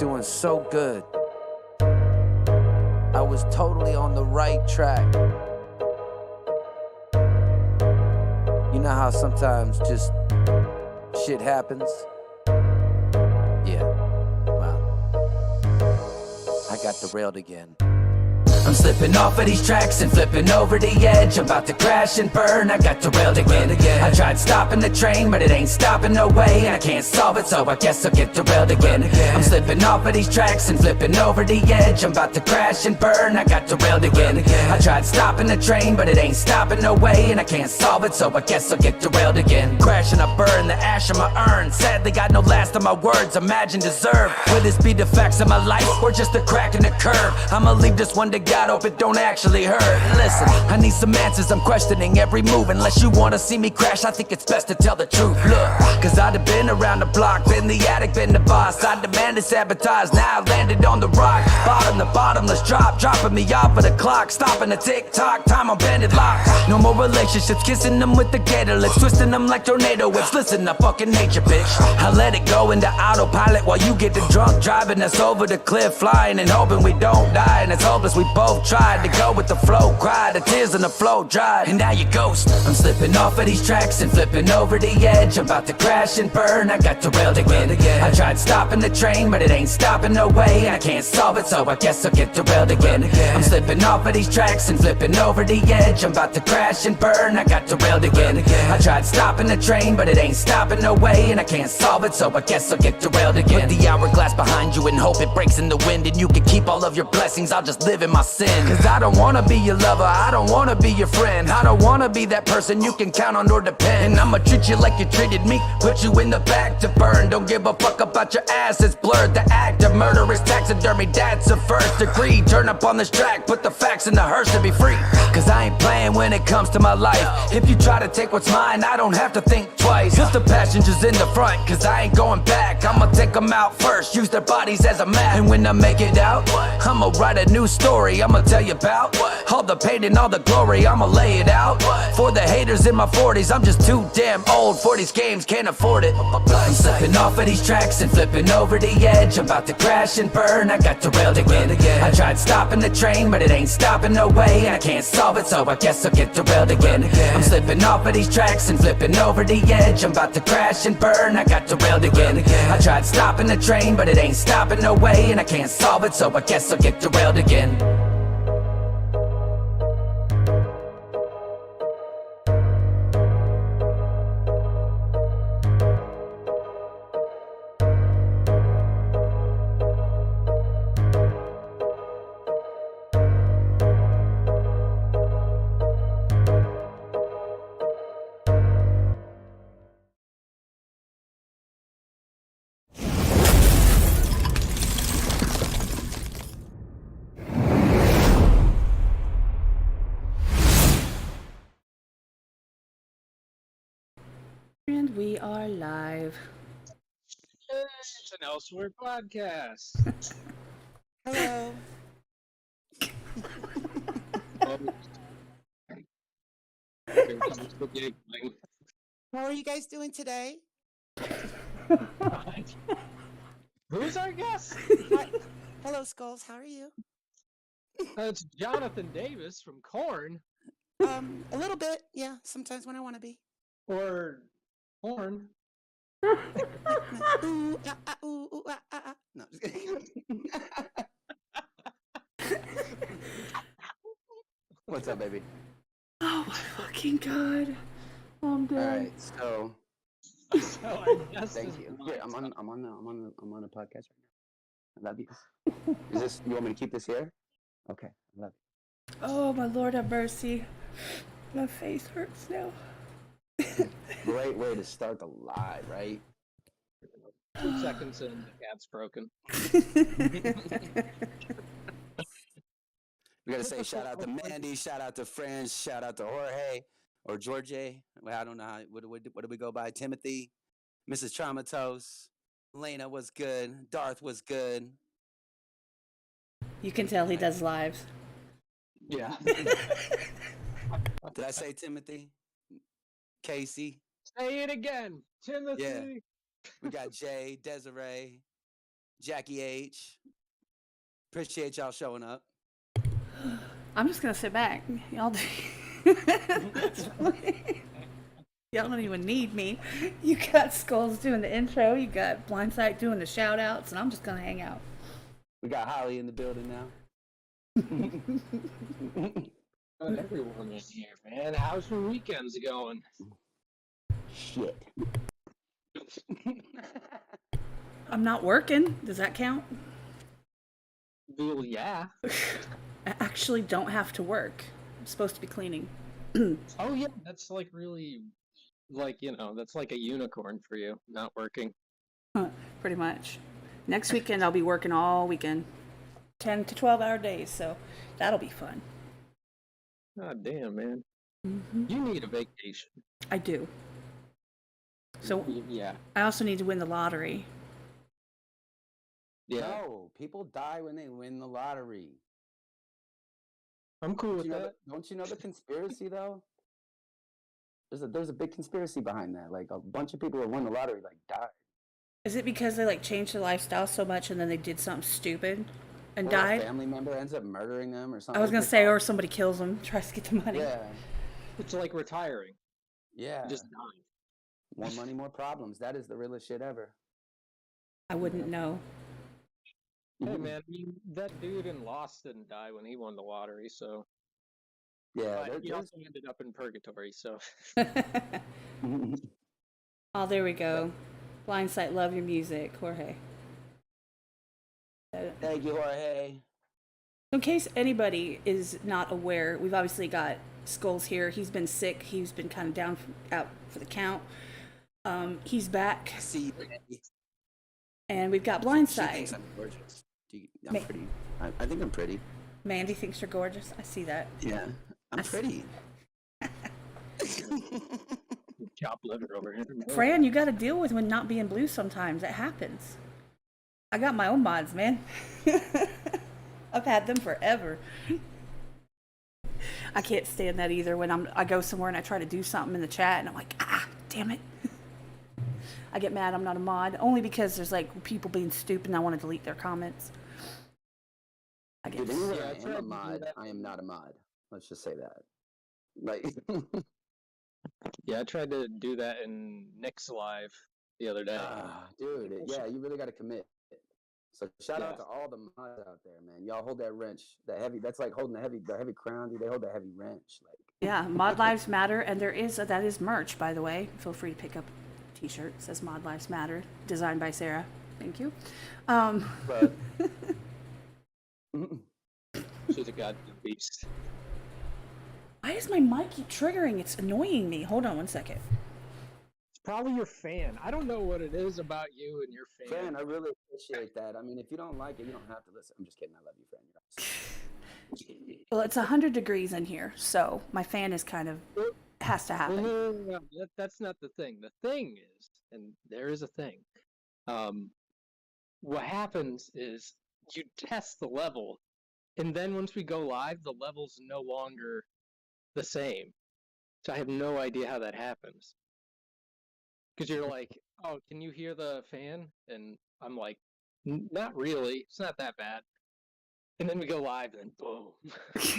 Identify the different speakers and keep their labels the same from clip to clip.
Speaker 1: doing so good. I was totally on the right track. You know how sometimes just shit happens? Yeah, well, I got derailed again. I'm slipping off of these tracks and flipping over the edge. I'm about to crash and burn, I got derailed again. I tried stopping the train, but it ain't stopping no way. And I can't solve it, so I guess I'll get derailed again. I'm slipping off of these tracks and flipping over the edge. I'm about to crash and burn, I got derailed again. I tried stopping the train, but it ain't stopping no way. And I can't solve it, so I guess I'll get derailed again. Crash and I burn, the ash of my urn. Sadly got no last of my words, imagine deserve. Will this be the facts of my life, or just a crack in the curb? I'ma leave this one to God, hope it don't actually hurt. Listen, I need some answers, I'm questioning every move. Unless you wanna see me crash, I think it's best to tell the truth. Look, cause I'd have been around the block, been the addict, been the boss. I demanded sabotage, now I landed on the rock. Bottom the bottomless drop, dropping me off of the clock. Stopping the tick-tock, time on banded lock. No more relationships, kissing them with the gator lips, twisting them like tornado whips. Listen to fucking nature, bitch. I let it go into autopilot while you get the drunk, driving us over the cliff, flying and hoping we don't die. And it's hopeless, we both tried to go with the flow, cried, the tears in the flow dried, and now you ghost. I'm slipping off of these tracks and flipping over the edge. I'm about to crash and burn, I got derailed again. I tried stopping the train, but it ain't stopping no way. And I can't solve it, so I guess I'll get derailed again. I'm slipping off of these tracks and flipping over the edge. I'm about to crash and burn, I got derailed again. I tried stopping the train, but it ain't stopping no way. And I can't solve it, so I guess I'll get derailed again. Put the hourglass behind you and hope it breaks in the wind, and you can keep all of your blessings, I'll just live in my sin. Cause I don't wanna be your lover, I don't wanna be your friend. I don't wanna be that person you can count on or depend. And I'ma treat you like you treated me, put you in the back to burn. Don't give a fuck about your ass, it's blurred. The act of murder is taxidermy, that's a first degree. Turn up on this track, put the facts in the hearse to be free. Cause I ain't playing when it comes to my life. If you try to take what's mine, I don't have to think twice. Cause the passengers in the front, cause I ain't going back. I'ma take them out first, use their bodies as a map. And when I make it out, I'ma write a new story. I'ma tell you about all the pain and all the glory, I'ma lay it out. For the haters in my 40s, I'm just too damn old for these games, can't afford it. I'm slipping off of these tracks and flipping over the edge. I'm about to crash and burn, I got derailed again. I tried stopping the train, but it ain't stopping no way. And I can't solve it, so I guess I'll get derailed again. I'm slipping off of these tracks and flipping over the edge. I'm about to crash and burn, I got derailed again. I tried stopping the train, but it ain't stopping no way. And I can't solve it, so I guess I'll get derailed again.
Speaker 2: And we are live.
Speaker 3: It's an Elsewhere podcast.
Speaker 4: Hello. How are you guys doing today?
Speaker 3: Who's our guest?
Speaker 4: Hi. Hello, Skulls. How are you?
Speaker 3: It's Jonathan Davis from Korn.
Speaker 4: A little bit, yeah. Sometimes when I want to be.
Speaker 3: Or Korn.
Speaker 4: Ooh, ah, ooh, ooh, ah, ah, ah. No, just kidding.
Speaker 1: What's up, baby?
Speaker 2: Oh my fucking god. I'm dead.
Speaker 1: Alright, so
Speaker 3: So I guess
Speaker 1: thank you. Here, I'm on a podcast right now. I love you. Is this, you want me to keep this here? Okay, I love you.
Speaker 2: Oh my Lord have mercy. My face hurts now.
Speaker 1: Great way to start the live, right?
Speaker 3: 2 seconds in, the cat's broken.
Speaker 1: We gotta say shout out to Mandy, shout out to friends, shout out to Jorge or George. Well, I don't know what do we go by? Timothy, Mrs. Traumatos, Lena was good, Darth was good.
Speaker 2: You can tell he does lives.
Speaker 3: Yeah.
Speaker 1: Did I say Timothy? Casey?
Speaker 3: Say it again, Timothy.
Speaker 1: Yeah. We got Jay, Desiree,
Speaker 4: Jackie H. Appreciate y'all showing up.
Speaker 2: I'm just gonna sit back. Y'all do. Y'all don't even need me. You got Skulls doing the intro. You got Blindsight doing the shout outs, and I'm just gonna hang out.
Speaker 4: We got Holly in the building now.
Speaker 3: Everyone is here, man. How's your weekends going?
Speaker 4: Shit.
Speaker 2: I'm not working. Does that count?
Speaker 3: Well, yeah.
Speaker 2: I actually don't have to work. I'm supposed to be cleaning.
Speaker 3: Oh, yeah. That's like really, like, that's like a unicorn for you, not working.
Speaker 2: Pretty much. Next weekend, I'll be working all weekend. 10 to 12-hour days, so that'll be fun.
Speaker 3: God damn, man.
Speaker 2: Mm-hmm.
Speaker 3: You need a vacation.
Speaker 2: I do. So
Speaker 3: Yeah.
Speaker 2: I also need to win the lottery.
Speaker 3: Yeah.
Speaker 4: No, people die when they win the lottery.
Speaker 3: I'm cool with that.
Speaker 4: Don't you know the conspiracy though? There's a big conspiracy behind that. Like a bunch of people who won the lottery like died.
Speaker 2: Is it because they like changed their lifestyle so much and then they did something stupid and
Speaker 4: Or
Speaker 2: died?
Speaker 4: a family member ends up murdering them or something.
Speaker 2: I was gonna say, or somebody kills them, tries to get the money.
Speaker 4: Yeah.
Speaker 3: It's like retiring.
Speaker 4: Yeah.
Speaker 3: You just die.
Speaker 4: More money, more problems. That is the realest shit ever.
Speaker 2: I wouldn't know.
Speaker 3: Hey, man, I mean, that dude in Lost didn't die when he won the lottery, so.
Speaker 4: Yeah.
Speaker 3: But he also ended up in purgatory, so.
Speaker 2: Oh, there we go. Blindsight, love your music, Jorge.
Speaker 4: Thank you, Jorge.
Speaker 2: In case anybody is not aware, we've obviously got Skulls here. He's been sick. He's been kind of down out for the count. He's back.
Speaker 4: See,
Speaker 2: And we've got
Speaker 4: she
Speaker 2: Blindsight.
Speaker 4: thinks I'm gorgeous. I'm pretty. I think I'm pretty.
Speaker 2: Mandy thinks you're gorgeous. I see that.
Speaker 4: Yeah, I'm pretty.
Speaker 3: Chop liver over here.
Speaker 2: Fran, you got to deal with when not being blue sometimes. It happens. I got my own mods, man. I've had them forever. I can't stand that either when I go somewhere and I try to do something in the chat and I'm like, damn it. I get mad I'm not a mod, only because there's like people being stupid and I want to delete their comments. I guess.
Speaker 4: Dude, I am a mod. I am not a mod. Let's just say that. Like,
Speaker 3: Yeah, I tried to do that in Nick's live the other day.
Speaker 4: dude, yeah, you really got to commit. So shout out to all the mods out there, man. Y'all hold that wrench, that heavy. That's like holding the heavy crown. Dude, they hold that heavy wrench. Like,
Speaker 2: Yeah, Mod Lives Matter, and that is merch, by the way. Feel free to pick up a t-shirt. It says Mod Lives Matter, designed by Sarah. Thank you.
Speaker 4: but
Speaker 3: She's a goddamn beast.
Speaker 2: Why does my mic keep triggering? It's annoying me. Hold on one second.
Speaker 3: It's probably your fan. I don't know what it is about you and your fan.
Speaker 4: Fran, I really appreciate that. I mean, if you don't like it, you don't have to listen. I'm just kidding. I love you, Fran.
Speaker 2: Well, it's 100 degrees in here, so my fan is kind of has to happen.
Speaker 3: No. That's not the thing. The thing is, and there is a thing. What happens is you test the level, and then once we go live, the level's no longer the same. So I have no idea how that happens. Because you're like, oh, can you hear the fan? And I'm like, not really. It's not that bad. And then we go live, and boom.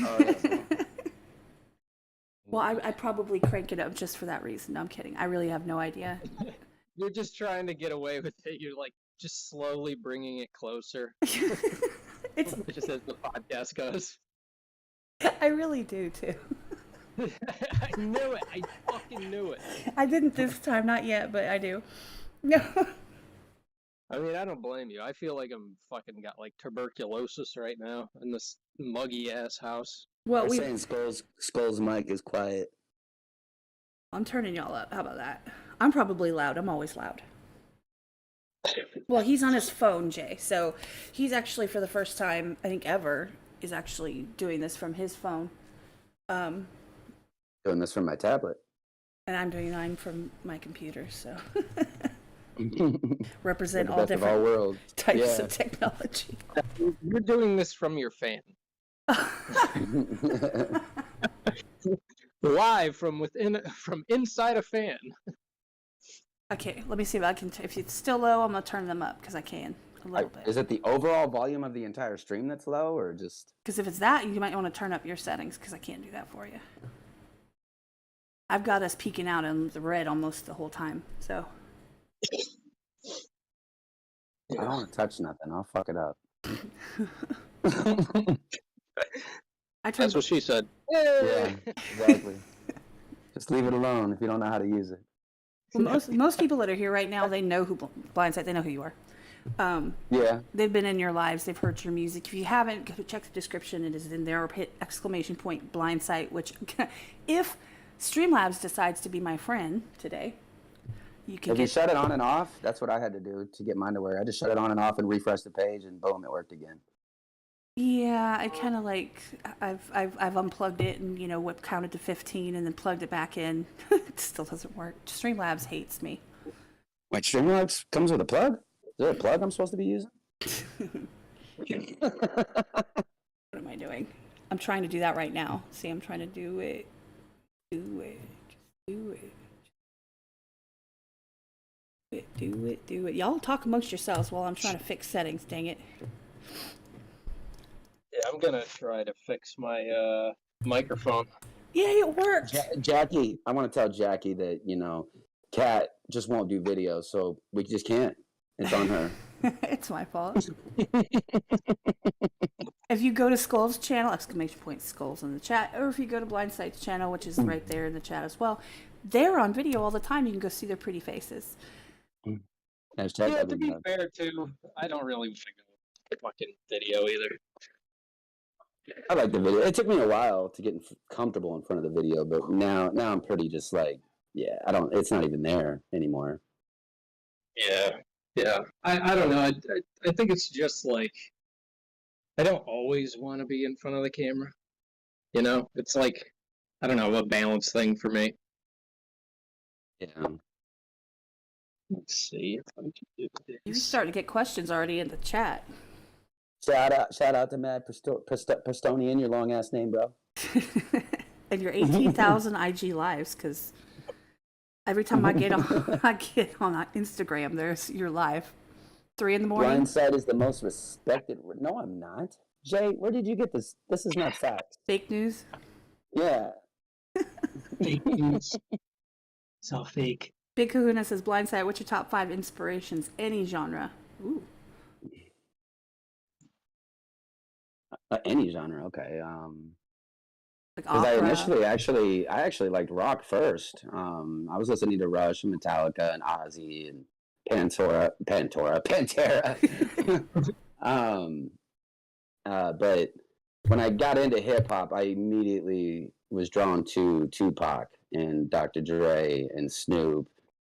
Speaker 4: Oh, yeah.
Speaker 2: Well, I probably crank it up just for that reason. No, I'm kidding. I really have no idea.
Speaker 3: You're just trying to get away with it. You're like just slowly bringing it closer.
Speaker 2: It's
Speaker 3: just as the podcast goes.
Speaker 2: I really do too.
Speaker 3: I knew it. I fucking knew it.
Speaker 2: I didn't this time, not yet, but I do. No.
Speaker 3: I mean, I don't blame you. I feel like I'm fucking got like tuberculosis right now in this muggy ass house.
Speaker 2: Well,
Speaker 4: We're saying Skull's mic is quiet.
Speaker 2: I'm turning y'all up. How about that? I'm probably loud. I'm always loud. Well, he's on his phone, Jay. So he's actually, for the first time, I think ever, is actually doing this from his phone.
Speaker 4: Doing this from my tablet.
Speaker 2: And I'm doing mine from my computer, so represent
Speaker 4: The
Speaker 2: all
Speaker 4: best of all
Speaker 2: different
Speaker 4: worlds.
Speaker 2: types
Speaker 4: Yeah.
Speaker 2: of technology.
Speaker 3: You're doing this from your fan. Live from inside a fan.
Speaker 2: Okay, let me see if I can. If it's still low, I'm gonna turn them up because I can. a little bit.
Speaker 4: Is it the overall volume of the entire stream that's low, or just?
Speaker 2: Because if it's that, you might want to turn up your settings, because I can't do that for you. I've got us peeking out in the red almost the whole time, so.
Speaker 4: I don't want to touch nothing. I'll fuck it up.
Speaker 3: That's what she said.
Speaker 4: Yeah, exactly. Just leave it alone if you don't know how to use it.
Speaker 2: Well, most people that are here right now, they know who Blindsight. They know who you are.
Speaker 4: Yeah.
Speaker 2: They've been in your lives. They've heard your music. If you haven't, go check the description. It is in there. Or hit !Blindsight. Which, if Streamlabs decides to be my friend today, you can.
Speaker 4: If you shut it on and off, that's what I had to do to get mine to work. I just shut it on and off and refresh the page, and boom, it worked again.
Speaker 2: Yeah, I kind of like I've unplugged it and counted to 15 and then plugged it back in. It still doesn't work. Streamlabs hates me.
Speaker 4: Wait, Streamlabs comes with a plug? Is there a plug I'm supposed to be using?
Speaker 2: What am I doing? I'm trying to do that right now. See, I'm trying to do it. Do it. Y'all talk amongst yourselves while I'm trying to fix settings. Dang it.
Speaker 3: Yeah, I'm gonna try to fix my microphone.
Speaker 2: Yeah, it worked.
Speaker 4: Jackie, I want to tell Jackie that, Kat just won't do videos, so we just can't. It's on her.
Speaker 2: It's my fault. If you go to Skull's channel, !Skulls in the chat, or if you go to Blindsight's channel, which is right there in the chat as well, they're on video all the time. You can go see their pretty faces.
Speaker 3: Yeah, to be fair, too, I don't really want to go fucking video either.
Speaker 4: I like the video. It took me a while to get comfortable in front of the video, but now I'm pretty just like, yeah, it's not even there anymore.
Speaker 3: Yeah. I don't know. I think it's just like, I don't always want to be in front of the camera. It's like, I don't know, a balance thing for me.
Speaker 4: Yeah.
Speaker 3: Let's see if I can do this.
Speaker 2: You're starting to get questions already in the chat.
Speaker 4: Shout out to Mad Prestonian, your long ass name, bro.
Speaker 2: And your 18,000 IG lives, because every time I get on Instagram, there's your live. 3 a.m.
Speaker 4: Blindsight is the most respected. No, I'm not. Jay, where did you get this? This is not fact.
Speaker 2: Fake news.
Speaker 4: Yeah.
Speaker 3: Fake news. It's all fake.
Speaker 2: Big Kahuna says, Blindsight, what's your top 5 inspirations? Any genre. Ooh.
Speaker 4: Any genre, okay.
Speaker 2: Like
Speaker 4: Because
Speaker 2: opera.
Speaker 4: I actually liked rock first. I was listening to Rush and Metallica and Ozzy and Pantera. But when I got into hip hop, I immediately was drawn to Tupac and Dr. Dre and Snoop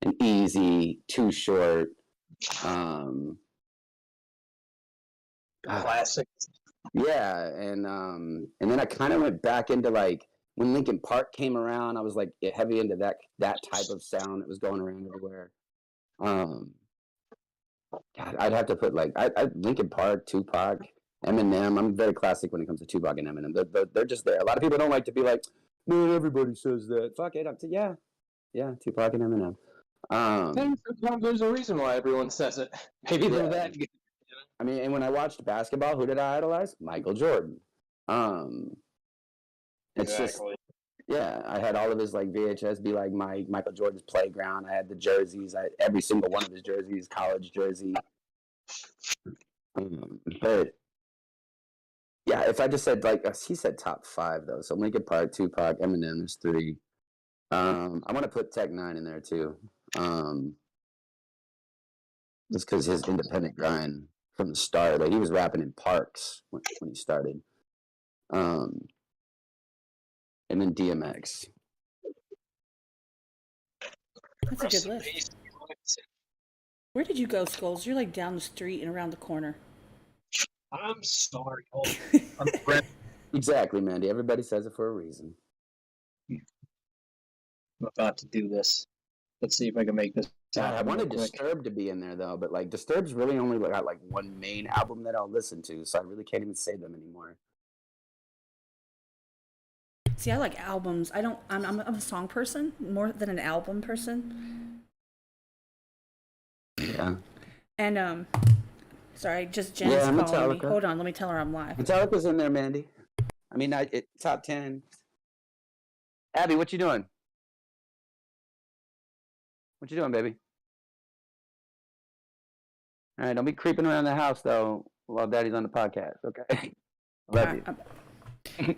Speaker 4: and Easy, Too Short.
Speaker 3: Classic.
Speaker 4: Yeah, and then I kind of went back into like when Linkin Park came around. I was like heavy into that type of sound that was going around everywhere. God, I'd have to put like I Linkin Park, Tupac, Eminem. I'm very classic when it comes to Tupac and Eminem. They're just there. A lot of people don't like to be like, man, everybody says that. Fuck it. Yeah, Tupac and Eminem.
Speaker 3: Sometimes there's a reason why everyone says it. Maybe they're that good.
Speaker 4: I mean, and when I watched basketball, who did I idolize? Michael Jordan. It's
Speaker 3: Exactly.
Speaker 4: just, yeah, I had all of his like VHS be like Michael Jordan's playground. I had the jerseys. I had every single one of his jerseys, college jersey. But yeah, if I just said like he said top 5 though, so Linkin Park, Tupac, Eminem, there's 3. I want to put Tech 9 in there too, just because his independent grind from the start, like he was rapping in parks when he started, and then DMX.
Speaker 2: That's a good list. Where did you go, Skulls? You're like down the street and around the corner.
Speaker 3: I'm sorry.
Speaker 4: Exactly, Mandy. Everybody says it for a reason.
Speaker 3: I'm about to do this. Let's see if I can make this.
Speaker 4: I wanted Disturbed to be in there though, but like Disturbed's really only got like one main album that I'll listen to, so I really can't even say them anymore.
Speaker 2: See, I like albums. I'm a song person more than an album person.
Speaker 4: Yeah.
Speaker 2: And Sorry, just Jen's
Speaker 4: Yeah,
Speaker 2: calling me.
Speaker 4: Metallica.
Speaker 2: Hold on, let me tell her I'm live.
Speaker 4: Metallica's in there, Mandy. I mean, top 10. Abby, what you doing? What you doing, baby? All right, don't be creeping around the house though while Daddy's on the podcast. Okay. Love you.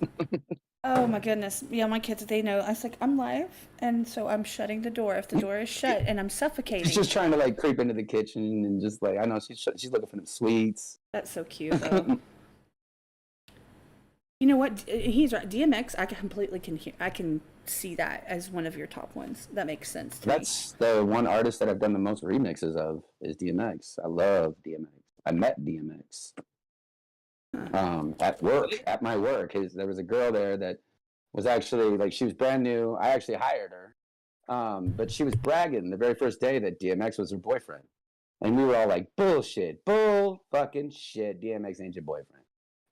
Speaker 2: Oh my goodness. Yeah, my kids, they know. I was like, I'm live, and so I'm shutting the door. If the door is shut and I'm suffocating.
Speaker 4: She's just trying to like creep into the kitchen and just like, I know she's looking for them sweets.
Speaker 2: That's so cute though. You know what? He's right. DMX, I completely can hear. I can see that as one of your top ones. That makes sense to me.
Speaker 4: That's the one artist that I've done the most remixes of is DMX. I love DMX. I met DMX. At work, at my work. There was a girl there that was actually like, she was brand new. I actually hired her. But she was bragging the very first day that DMX was her boyfriend. And we were all like, bullshit, bull fucking shit. DMX ain't your boyfriend.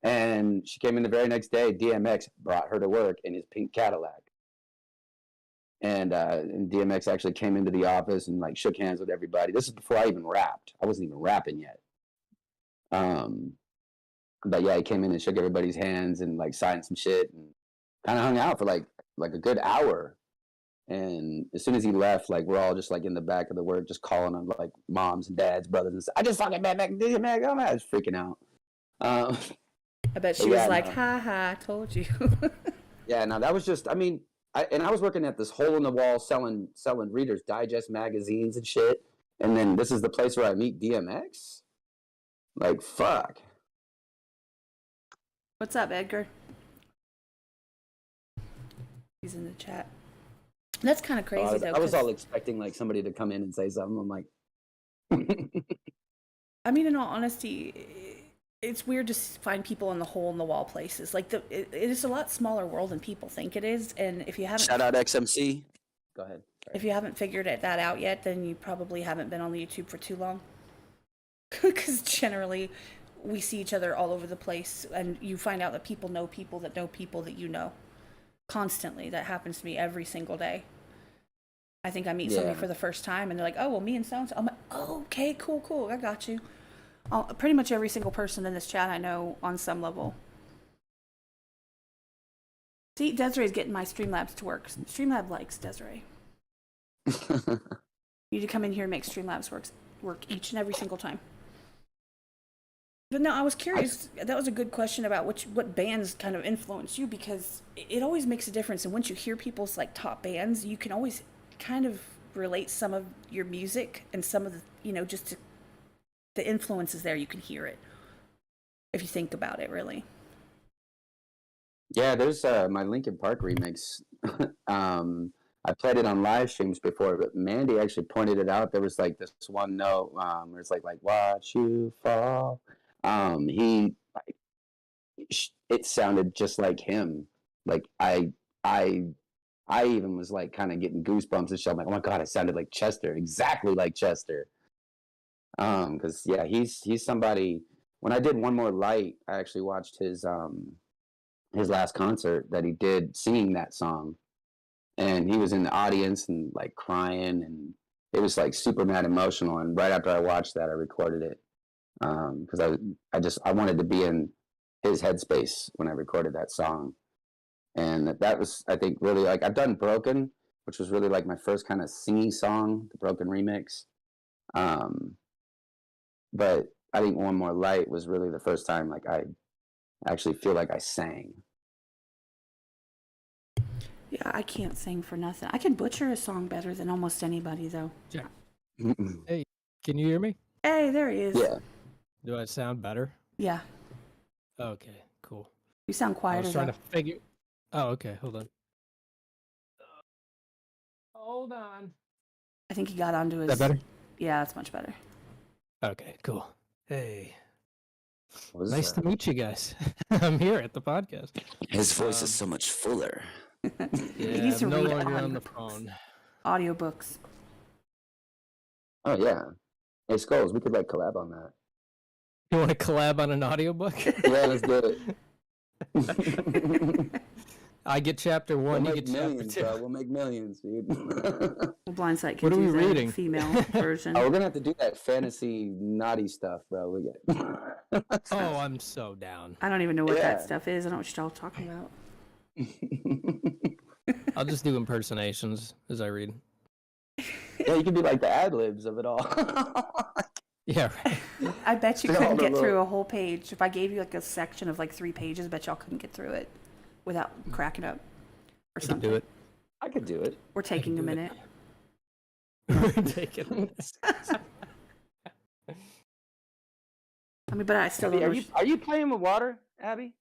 Speaker 4: And she came in the very next day. DMX brought her to work in his pink Cadillac. And DMX actually came into the office and like shook hands with everybody. This is before I even rapped. I wasn't even rapping yet. But yeah, he came in and shook everybody's hands and like signed some shit and kind of hung out for like a good hour. And as soon as he left, like we're all just like in the back of the work, just calling him like moms and dads, brothers and stuff. I just fucking met DMX. Oh man, I was freaking out.
Speaker 2: I bet she was like, ha ha, I told you.
Speaker 4: Yeah, no, that was just, I mean, I was working at this hole in the wall selling Reader's Digest magazines and shit. And then this is the place where I meet DMX? Like, fuck.
Speaker 2: What's up, Edgar? He's in the chat. That's kind of crazy, though.
Speaker 4: I was all expecting like somebody to come in and say something. I'm like,
Speaker 2: I mean, in all honesty, it's weird to find people in the hole in the wall places. Like it is a lot smaller world than people think it is. And if you haven't,
Speaker 4: shout out XMC. Go ahead. Sorry.
Speaker 2: If you haven't figured that out yet, then you probably haven't been on the YouTube for too long. Because generally, we see each other all over the place, and you find out that people know people that you know. Constantly. That happens to me every single day. I think I meet somebody for the first time and they're like, oh, well, me and so-and-so. I'm like, oh, okay, cool, I got you. Pretty much every single person in this chat I know on some level. See, Desiree's getting my Streamlabs to work. Streamlab likes Desiree. You need to come in here and make Streamlabs work each and every single time. But no, I was curious. That was a good question about what bands kind of influence you, because it always makes a difference. And once you hear people's like top bands, you can always kind of relate some of your music and some of the, just the influences there. You can hear it if you think about it, really.
Speaker 4: Yeah, there's my Linkin Park remix. I played it on live streams before, but Mandy actually pointed it out. There was like this one note where it's like watch you fall. It sounded just like him. Like I even was like kind of getting goosebumps and shit. I'm like, oh my god, it sounded like Chester, exactly like Chester. Because yeah, he's somebody. When I did One More Light, I actually watched his last concert that he did singing that song, and he was in the audience and like crying, and it was like super mad emotional. And right after I watched that, I recorded it. Because I wanted to be in his headspace when I recorded that song. And that was, I think, really like, I've done Broken, which was really like my first kind of singing song, the Broken remix. But I think One More Light was really the first time like I actually feel like I sang.
Speaker 2: Yeah, I can't sing for nothing. I can butcher a song better than almost anybody, though.
Speaker 3: Yeah. Hey, can you hear me?
Speaker 2: Hey, there he is.
Speaker 4: Yeah.
Speaker 3: Do I sound better?
Speaker 2: Yeah.
Speaker 3: Okay, cool.
Speaker 2: You sound quieter.
Speaker 3: I was trying to figure. Oh, okay. Hold on. Hold on.
Speaker 2: I think he got onto his.
Speaker 3: Is that better?
Speaker 2: Yeah, that's much better.
Speaker 3: Okay, cool. Hey.
Speaker 4: Nice
Speaker 3: to meet you guys. I'm here at the podcast.
Speaker 4: His voice is so much fuller.
Speaker 3: Yeah,
Speaker 2: He needs to
Speaker 3: I'm no
Speaker 2: read
Speaker 3: longer on
Speaker 2: audiobooks.
Speaker 3: the phone.
Speaker 2: Audiobooks.
Speaker 4: Oh yeah. Hey Skulls, we could like collab on that.
Speaker 3: You want to collab on an audiobook?
Speaker 4: Yeah, let's do it.
Speaker 5: I get chapter one,
Speaker 4: We'll
Speaker 5: you
Speaker 4: make
Speaker 5: get chapter
Speaker 4: millions,
Speaker 5: two.
Speaker 4: bro. We'll make millions, dude.
Speaker 2: Blindsight can
Speaker 5: What are
Speaker 2: do
Speaker 5: we
Speaker 2: the
Speaker 5: reading?
Speaker 2: female version.
Speaker 4: Oh, we're gonna have to do that fantasy naughty stuff, bro. We get.
Speaker 5: Oh, I'm so down.
Speaker 2: I don't even know what
Speaker 4: Yeah.
Speaker 2: that stuff is. I don't know what y'all talking about.
Speaker 5: I'll just do impersonations as I read.
Speaker 4: Yeah, you can be like the ad libs of it all.
Speaker 5: Yeah, right.
Speaker 2: I bet you
Speaker 4: They all
Speaker 2: couldn't get
Speaker 4: look-
Speaker 2: through a whole page. If I gave you like a section of like 3 pages, I bet y'all couldn't get through it without cracking up or
Speaker 5: I can
Speaker 2: something.
Speaker 5: do it.
Speaker 4: I could do it.
Speaker 2: We're taking a
Speaker 5: do it.
Speaker 2: minute.
Speaker 5: Take it.
Speaker 2: I mean, but I still
Speaker 4: Abby,
Speaker 2: don't know.
Speaker 4: are you playing with water, Abby?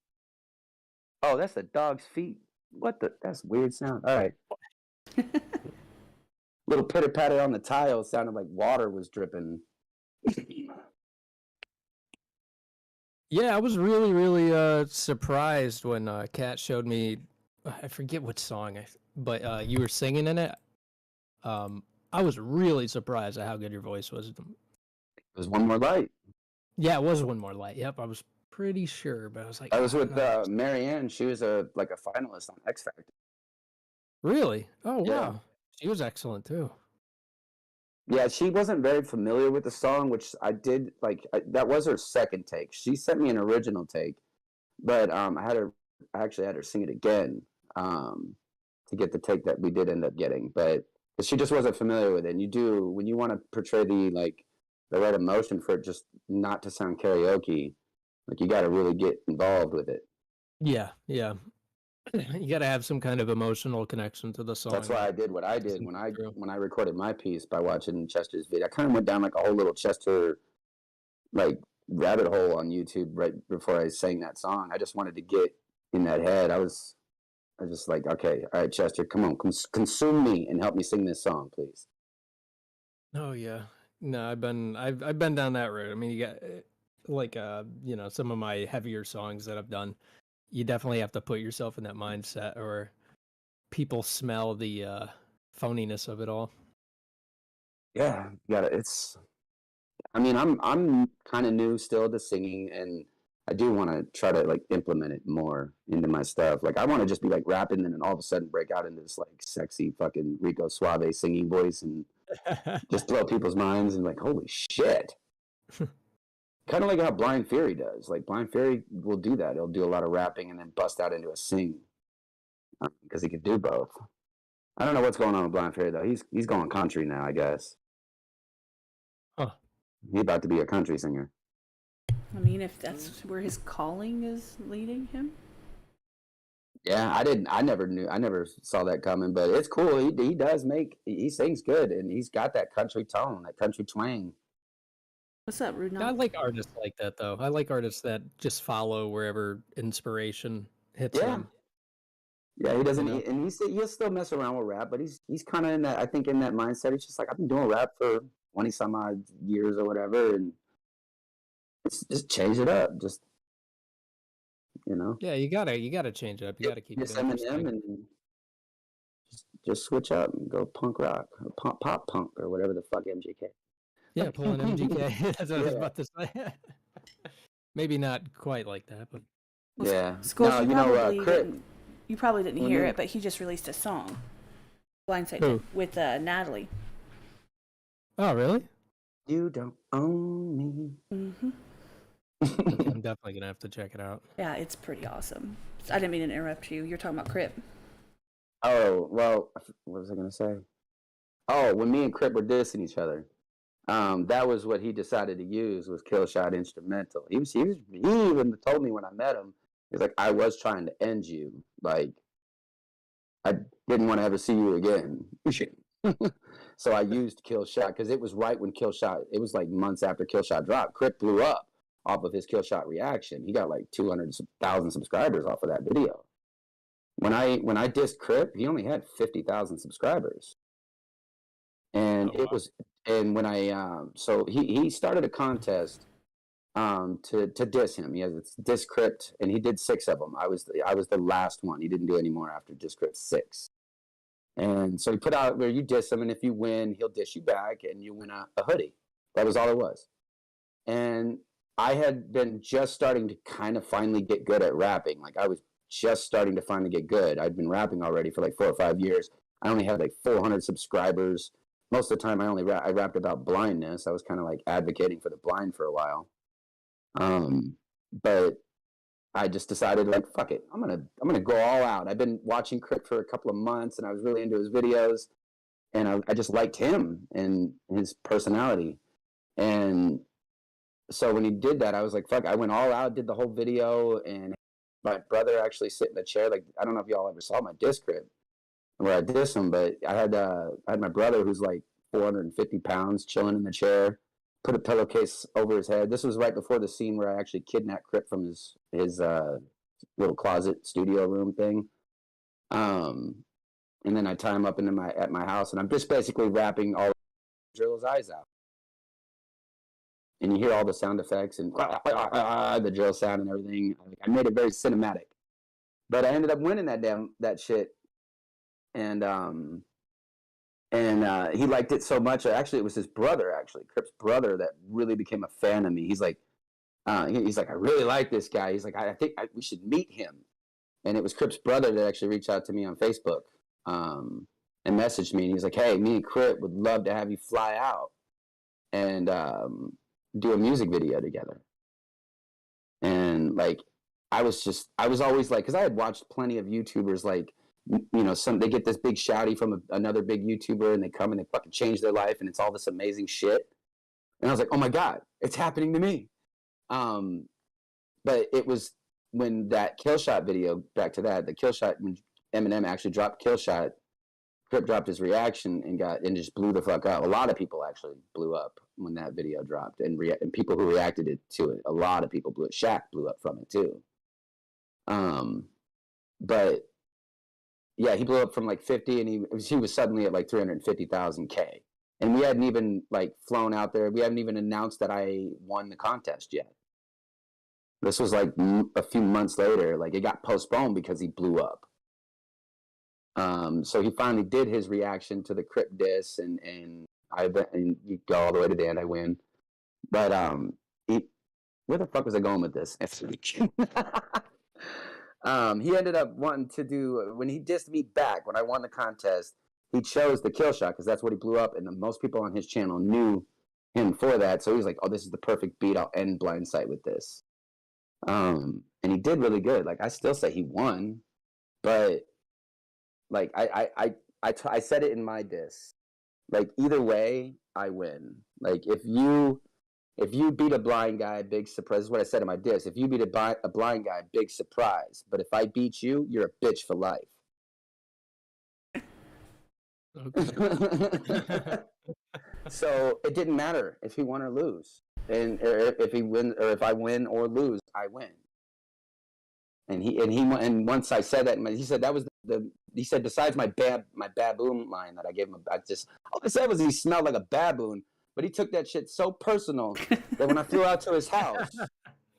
Speaker 4: Oh, that's a dog's feet. What the? That's weird sound. All right. Little pitter patter on the tile sounded like water was dripping.
Speaker 5: Yeah, I was really, really surprised when Kat showed me. I forget what song, but you were singing in it. I was really surprised at how good your voice was.
Speaker 4: It was One More Light.
Speaker 5: Yeah, it was One More Light. Yep, I was pretty sure, but I was like,
Speaker 4: I was
Speaker 5: "Ah,
Speaker 4: with
Speaker 5: no."
Speaker 4: Marianne. She was a finalist on X Factor.
Speaker 5: Really? Oh
Speaker 4: Yeah.
Speaker 5: wow, she was excellent too.
Speaker 4: Yeah, she wasn't very familiar with the song, which I did like. That was her second take. She sent me an original take, but I actually had her sing it again to get the take that we did end up getting. But she just wasn't familiar with it. And you do when you want to portray the right emotion for it, just not to sound karaoke. Like you got to really get involved with it.
Speaker 5: Yeah, yeah. You got to have some kind of emotional connection to the song.
Speaker 4: That's why I did what I did
Speaker 5: True.
Speaker 4: when I recorded my piece by watching Chester's video. I kind of went down like a whole little Chester like rabbit hole on YouTube right before I sang that song. I just wanted to get in that head. I was just like, okay, all right, Chester, come on, consume me and help me sing this song, please.
Speaker 5: Oh yeah. No, I've been down that road. I mean, you got like some of my heavier songs that I've done. You definitely have to put yourself in that mindset, or people smell the phoniness of it all.
Speaker 4: Yeah, it's. I mean, I'm kind of new still to singing, and I do want to try to like implement it more into my stuff. Like, I want to just be like rapping, and then all of a sudden break out into this like sexy fucking Rico Suave singing voice, and just blow people's minds, and like, holy shit. Kind of like how Blind Fury does. Like Blind Fury will do that. He'll do a lot of rapping and then bust out into a sing because he can do both. I don't know what's going on with Blind Fury though. He's going country now, I guess.
Speaker 5: Huh.
Speaker 4: He's about to be a country singer.
Speaker 2: I mean, if that's where his calling is leading him.
Speaker 4: Yeah, I never saw that coming, but it's cool. He sings good, and he's got that country tone, that country twang.
Speaker 2: What's up, Rude?
Speaker 5: I like artists like that though. I like artists that just follow wherever inspiration hits
Speaker 4: Yeah.
Speaker 5: them.
Speaker 4: Yeah, he doesn't,
Speaker 5: You know?
Speaker 4: and he'll still mess around with rap, but he's kind of in that. I think in that mindset, he's just like, I've been doing rap for 20 some odd years or whatever, and just change it up. Just
Speaker 5: Yeah, you gotta change it up. You gotta keep it
Speaker 4: just Eminem
Speaker 5: interesting.
Speaker 4: and just switch up and go punk rock or pop punk or whatever the fuck MGK.
Speaker 5: Yeah, pull an MGK. That's what I was
Speaker 4: Yeah.
Speaker 5: about to say. Maybe not quite like that, but
Speaker 4: Yeah.
Speaker 2: Schools,
Speaker 4: No,
Speaker 2: you probably didn't
Speaker 4: Well,
Speaker 2: hear
Speaker 4: no.
Speaker 2: it, but he just released a song. Blindsight
Speaker 5: Who?
Speaker 2: did, with Natalie.
Speaker 5: oh really?
Speaker 4: You don't own me.
Speaker 2: Hmm
Speaker 5: Okay, I'm definitely gonna have to check it out.
Speaker 2: Yeah, it's pretty awesome. I didn't mean to interrupt you. You're talking about Crip.
Speaker 4: Oh, well, what was I going to say? Oh, when me and Crip were dissing each other, that was what he decided to use was Killshot Instrumental. He even told me when I met him, he's like, I was trying to end you. Like, I didn't want to ever see you again. So I used Killshot because it was right when Killshot, it was like months after Killshot dropped. Crip blew up off of his Killshot reaction. He got like 200,000 subscribers off of that video. When I dissed Crip, he only had 50,000 subscribers, and
Speaker 5: Oh,
Speaker 4: it was, and when I so he started a contest to diss him. He has it's Diss Crypt, and he did 6 of them. I was the last one. He didn't do any more after Diss Crypt 6, and so he put out where you diss him, and if you win, he'll diss you back, and you win a hoodie. That was all it was, and I had been just starting to kind of finally get good at rapping. Like I was just starting to finally get good. I'd been rapping already for like 4 or 5 years. I only had like 400 subscribers. Most of the time, I rapped about blindness. I was kind of like advocating for the blind for a while. But I just decided, like, fuck it, I'm gonna go all out. I've been watching Crip for a couple of months, and I was really into his videos, and I just liked him and his personality. And so when he did that, I was like, fuck, I went all out, did the whole video, and my brother actually sit in the chair. Like, I don't know if y'all ever saw my diss Crip where I diss him, but I had my brother who's like 450 pounds chilling in the chair, put a pillowcase over his head. This was right before the scene where I actually kidnapped Crip from his little closet studio room thing. And then I tie him up at my house, and I'm just basically rapping all Drill's eyes out. And you hear all the sound effects and the drill sound and everything. I made it very cinematic. But I ended up winning that shit. And he liked it so much. Actually, it was his brother, Crip's brother, that really became a fan of me. He's like, I really like this guy. He's like, I think we should meet him. And it was Crip's brother that actually reached out to me on Facebook and messaged me. And he's like, hey, me and Crip would love to have you fly out and do a music video together. And like, I was always like, because I had watched plenty of YouTubers, like, you know, they get this big shouty from another big YouTuber, and they come and they fucking change their life, and it's all this amazing shit. And I was like, oh my God, it's happening to me. But it was when that Killshot video, back to that, the Killshot, when Eminem actually dropped Killshot, Crip dropped his reaction and just blew the fuck up. A lot of people actually blew up when that video dropped, and people who reacted to it, a lot of people blew it. Shaq blew up from it too. But yeah, he blew up from like 50, and he was suddenly at like 350,000 K. And we hadn't even like flown out there. We hadn't even announced that I won the contest yet. This was like a few months later. Like, it got postponed because he blew up. So he finally did his reaction to the Crip diss, and you go all the way to the end. I win. But where the fuck was I going with this? He ended up wanting to do, when he dissed me back, when I won the contest, he chose the Killshot because that's what he blew up, and most people on his channel knew him for that. So he was like, oh, this is the perfect beat. I'll end Blindsight with this. And he did really good. Like, I still say he won, but like, I said it in my diss. Like, either way, I win. Like, if you beat a blind guy, big surprise. This is what I said in my diss. If you beat a blind guy, big surprise. But if I beat you, you're a bitch for life. Okay. So it didn't matter if he won or lose, and if he win or if I win or lose, I win. And and once I said that, he said that was he said, besides my baboon line that I gave him, all I said was he smelled like a baboon. But he took that shit so personal that when I flew out to his house,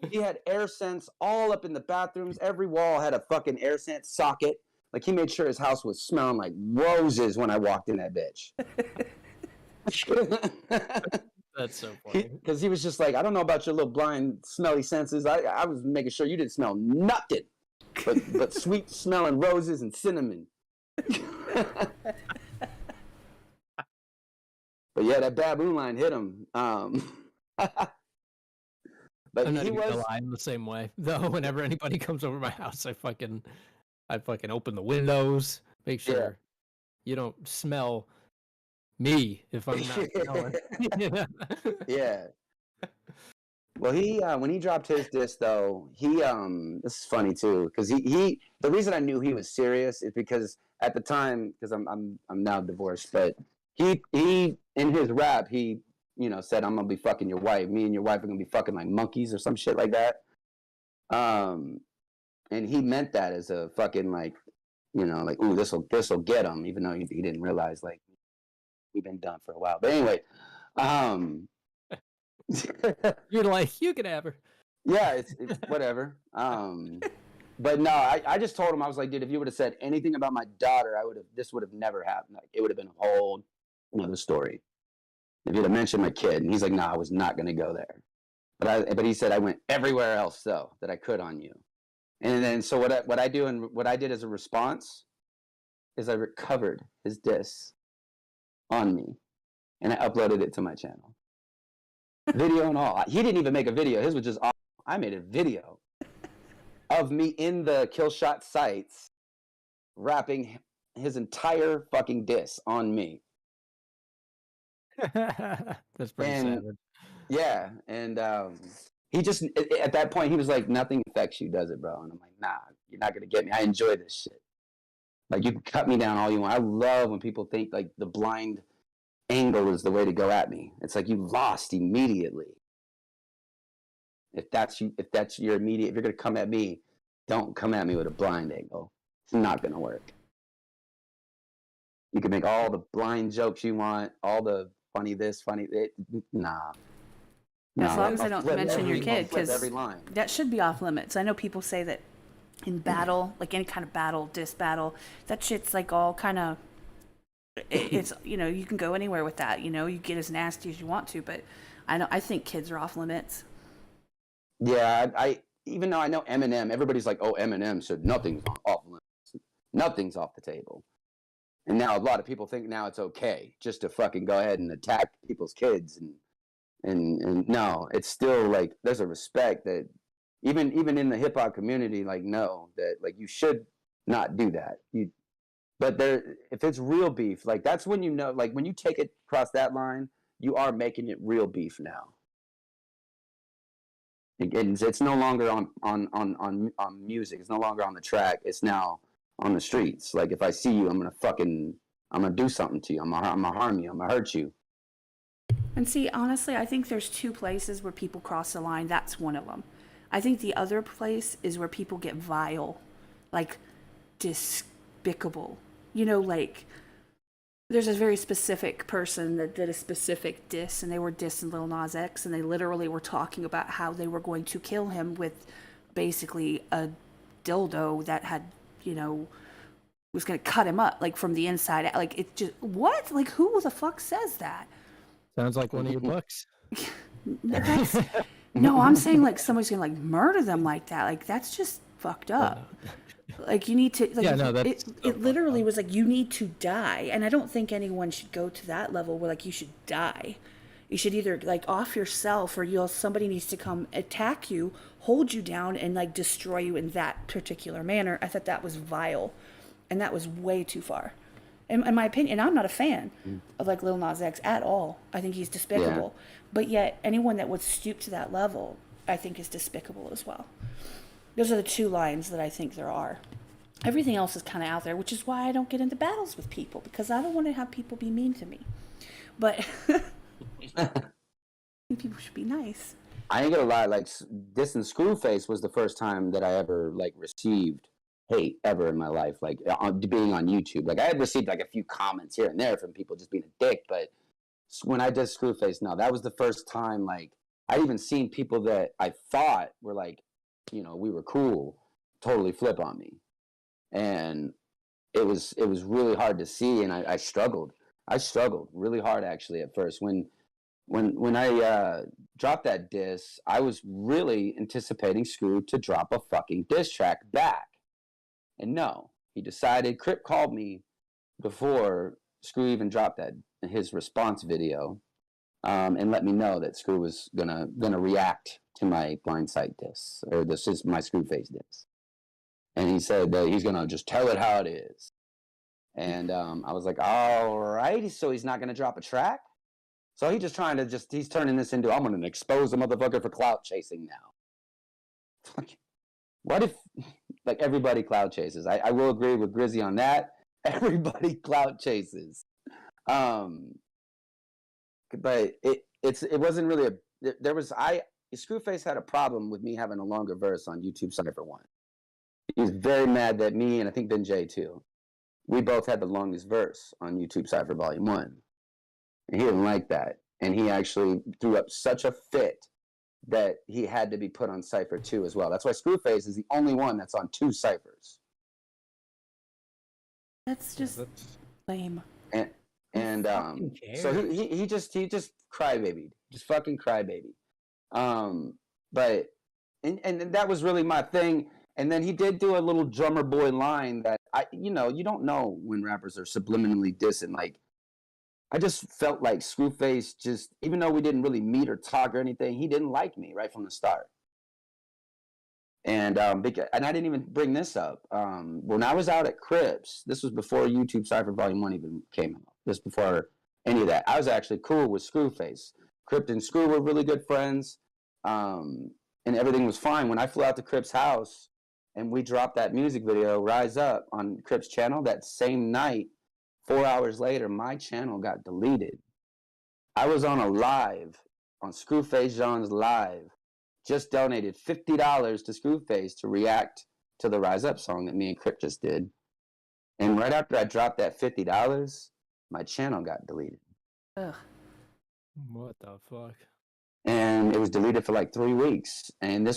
Speaker 4: he had air scents all up in the bathrooms. Every wall had a fucking air scent socket. Like, he made sure his house was smelling like roses when I walked in that bitch.
Speaker 5: That's so funny.
Speaker 4: Because he was just like, I don't know about your little blind, smelly senses. I was making sure you didn't smell nothing but sweet smelling roses and cinnamon. But yeah, that baboon line hit him. But
Speaker 5: I'm not even gonna lie, I'm the same way. Though whenever anybody comes over my house, I fucking open the windows, make sure you don't smell me if I'm not smelling.
Speaker 4: Yeah. Well, he when he dropped his diss though, this is funny too, because he the reason I knew he was serious is because at the time, because I'm now divorced, but he in his rap he said, I'm gonna be fucking your wife. Me and your wife are gonna be fucking like monkeys or some shit like that. And he meant that as a fucking like, like, ooh, this'll get him, even though he didn't realize like we've been done for a while. But anyway,
Speaker 5: you're like, you can have her.
Speaker 4: Yeah, it's whatever. But no, I just told him, I was like, dude, if you would have said anything about my daughter, this would have never happened. Like, it would have been a whole another story. If you'd have mentioned my kid, and he's like, no, I was not gonna go there. But he said I went everywhere else though that I could on you. And then so what I do and what I did as a response is I recovered his diss on me, and I uploaded it to my channel, video and all. He didn't even make a video. His was just awesome. I made a video of me in the kill shot sights, rapping his entire fucking diss on me.
Speaker 5: That's pretty
Speaker 4: And
Speaker 5: savage.
Speaker 4: yeah, and he just at that point he was like, "Nothing affects you, does it, bro?" And I'm like, "Nah, you're not gonna get me. I enjoy this shit. Like, you can cut me down all you want. I love when people think like the blind angle is the way to go at me. It's like you lost immediately. If that's your immediate, if you're gonna come at me, don't come at me with a blind angle. It's not gonna work. You can make all the blind jokes you want, all the funny this, funny it. Nah.
Speaker 2: As long as I
Speaker 4: I'll
Speaker 2: don't
Speaker 4: flip
Speaker 2: mention your kid,
Speaker 4: flip
Speaker 2: because
Speaker 4: every line.
Speaker 2: that should be off limits. I know people say that in battle, like any kind of battle, diss battle, that shit's like all kind of, it's, you know, you can go anywhere with that, you know, you get as nasty as you want to, but I think kids are off limits.
Speaker 4: Yeah, I even though I know Eminem, everybody's like, "Oh, Eminem said nothing's off limits, nothing's off the table," and now a lot of people think now it's okay just to fucking go ahead and attack people's kids, and no, it's still like there's a respect that even in the hip hop community, like, no, that like you should not do that. But there, if it's real beef, like that's when you know, like when you take it across that line, you are making it real beef now. It's no longer on music. It's no longer on the track. It's now on the streets. Like if I see you, I'm gonna do something to you. I'm gonna harm you. I'm gonna hurt you.
Speaker 2: And see, honestly, I think there's two places where people cross the line. That's one of them. I think the other place is where people get vile, like despicable. You know, like there's a very specific person that did a specific diss, and they were dissing Lil Nas X, and they literally were talking about how they were going to kill him with basically a dildo that had, you know, was going to cut him up, like from the inside out. Like, it just, what? Like, who the fuck says that?
Speaker 5: Sounds like one of your books.
Speaker 2: That's, no, I'm saying like somebody's going to like murder them like that. Like, that's just fucked up. Like, you need to, like,
Speaker 5: Yeah, no, that's
Speaker 2: it literally was like, you need to die. And I don't think anyone should go to that level where like you should die. You should either like off yourself, or somebody needs to come attack you, hold you down, and like destroy you in that particular manner. I thought that was vile, and that was way too far. In my opinion, I'm not a fan of like Lil Nas X at all. I think he's despicable. Yeah. But yet, anyone that would stoop to that level, I think is despicable as well. Those are the two lines that I think there are. Everything else is kind of out there, which is why I don't get into battles with people, because I don't want to have people be mean to me. But people should be nice.
Speaker 4: I ain't gonna lie, like dissing Screwface was the first time that I ever like received hate ever in my life, like being on YouTube. Like I had received like a few comments here and there from people just being a dick, but when I did Screwface, no, that was the first time like I even seen people that I thought were like, you know, we were cool, totally flip on me. And it was really hard to see, and I struggled really hard actually at first. When I dropped that diss, I was really anticipating Screw to drop a fucking diss track back. And no, he decided, Crip called me before Screw even dropped his response video, and let me know that Screw was gonna react to my Blindsight diss, or this is my Screwface diss. And he said that he's gonna just tell it how it is. And I was like, all right, so he's not gonna drop a track? So he's turning this into, I'm gonna expose the motherfucker for clout chasing now. What if, like, everybody clout chases? I will agree with Grizzy on that. Everybody clout chases. But it wasn't really Screwface had a problem with me having a longer verse on YouTube Cypher 1. He was very mad that me, and I think Ben J too, we both had the longest verse on YouTube Cypher Volume 1. And he didn't like that. And he actually threw up such a fit that he had to be put on Cypher 2 as well. That's why Screwface is the only one that's on 2 ciphers.
Speaker 2: That's just lame.
Speaker 4: And so he just crybabied. Just fucking crybaby. But and that was really my thing. And then he did do a little drummer boy line that you don't know when rappers are subliminally dissing. Like, I just felt like Screwface just, even though we didn't really meet or talk or anything, he didn't like me right from the start. And I didn't even bring this up. When I was out at Crips, this was before YouTube Cypher Volume 1 even came out. This before any of that. I was actually cool with Screwface. Crypt and Screw were really good friends. And everything was fine. When I flew out to Crips' house and we dropped that music video, Rise Up, on Crips' channel, that same night, 4 hours later, my channel got deleted. I was on a live, on Screwface Jean's live, just donated $50 to Screwface to react to the Rise Up song that me and Crypt just did. And right after I dropped that $50, my channel got deleted.
Speaker 2: Ugh.
Speaker 5: What the fuck?
Speaker 4: And it was deleted for like 3 weeks. And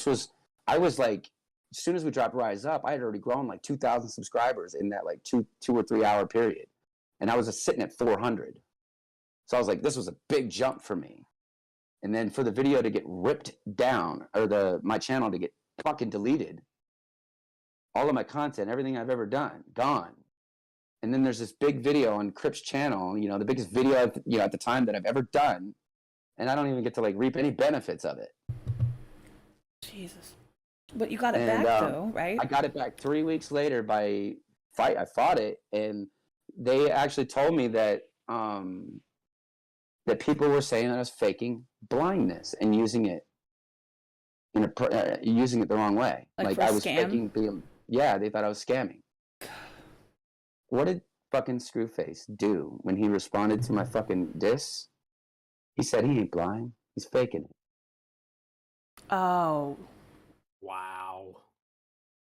Speaker 4: I was like, as soon as we dropped Rise Up, I had already grown like 2,000 subscribers in that like two or 3 hour period. And I was just sitting at 400. So I was like, this was a big jump for me. And then for the video to get ripped down, or my channel to get fucking deleted, all of my content, everything I've ever done, gone. And then there's this big video on Crip's channel, the biggest video at the time that I've ever done, and I don't even get to like reap any benefits of it.
Speaker 2: Jesus. But you got it back though, right?
Speaker 4: I got it back 3 weeks later by fight. I fought it, and they actually told me that that people were saying that I was faking blindness and using it using it the wrong way.
Speaker 2: Like
Speaker 4: I was
Speaker 2: scam?
Speaker 4: faking yeah, they thought I was scamming. What did fucking Screwface do when he responded to my fucking diss? He said he ain't blind. He's faking it.
Speaker 2: Oh.
Speaker 5: Wow.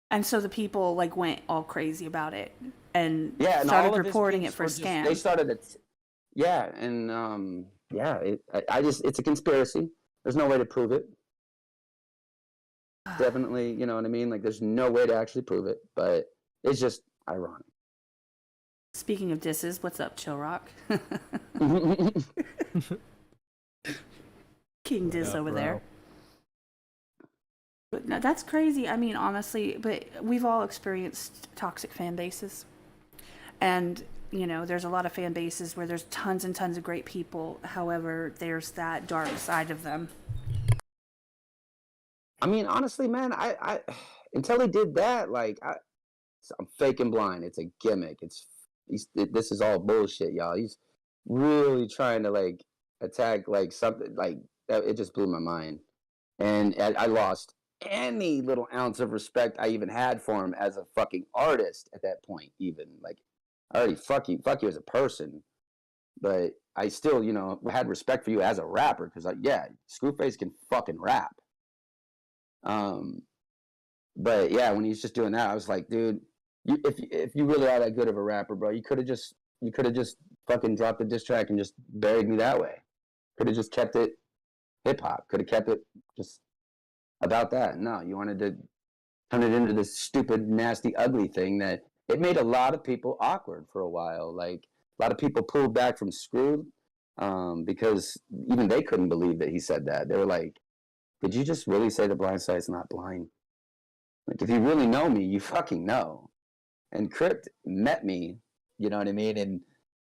Speaker 2: And so the people like went all crazy about it and
Speaker 4: Yeah, and
Speaker 2: started
Speaker 4: all of his
Speaker 2: reporting it
Speaker 4: peeps
Speaker 2: for
Speaker 4: were just-
Speaker 2: scam.
Speaker 4: They started it. Yeah, and it's a conspiracy. There's no way to prove it. Definitely, you know what I mean? Like, there's no way to actually prove it, but it's just ironic.
Speaker 2: Speaking of disses, what's up, Chill Rock? King Diss over there. But no, that's crazy. I mean, honestly, but we've all experienced toxic fan bases. And, there's a lot of fan bases where there's tons and tons of great people. However, there's that dark side of them.
Speaker 4: I mean, honestly, man, I until he did that, like, I'm faking blind. It's a gimmick. This is all bullshit, y'all. He's really trying to like attack like something like that. It just blew my mind, and I lost any little ounce of respect I even had for him as a fucking artist at that point. Even like, I already fuck you as a person, but I still had respect for you as a rapper because Screwface can fucking rap. But yeah, when he's just doing that, I was like, dude, if you really are that good of a rapper, bro, you could have just fucking dropped the diss track and just buried me that way. Could have just kept it hip hop. Could have kept it just about that. No, you wanted to turn it into this stupid, nasty, ugly thing that it made a lot of people awkward for a while. Like, a lot of people pulled back from Screw because even they couldn't believe that he said that. They were like, did you just really say the Blindsight's not blind? Like, if you really know me, you fucking know. And Crypt met me, you know what I mean? And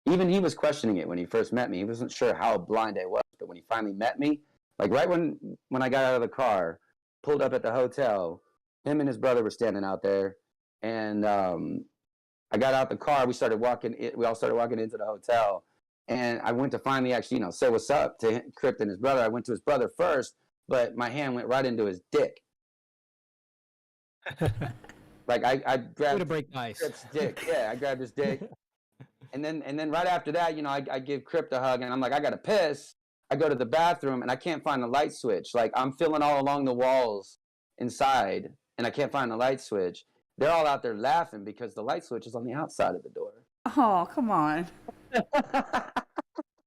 Speaker 4: even he was questioning it when he first met me. He wasn't sure how blind I was, but when he finally met me, like right when I got out of the car, pulled up at the hotel, him and his brother were standing out there, and I got out the car. We all started walking into the hotel, and I went to finally actually, say what's up to Crypt and his brother. I went to his brother first, but my hand went right into his dick. Like I grabbed
Speaker 5: to break ice.
Speaker 4: Crypt's dick. Yeah, I grabbed his dick. And then right after that, I give Crypt a hug, and I'm like, I gotta piss. I go to the bathroom, and I can't find the light switch. Like, I'm feeling all along the walls inside, and I can't find the light switch. They're all out there laughing because the light switch is on the outside of the door.
Speaker 2: Oh, come on.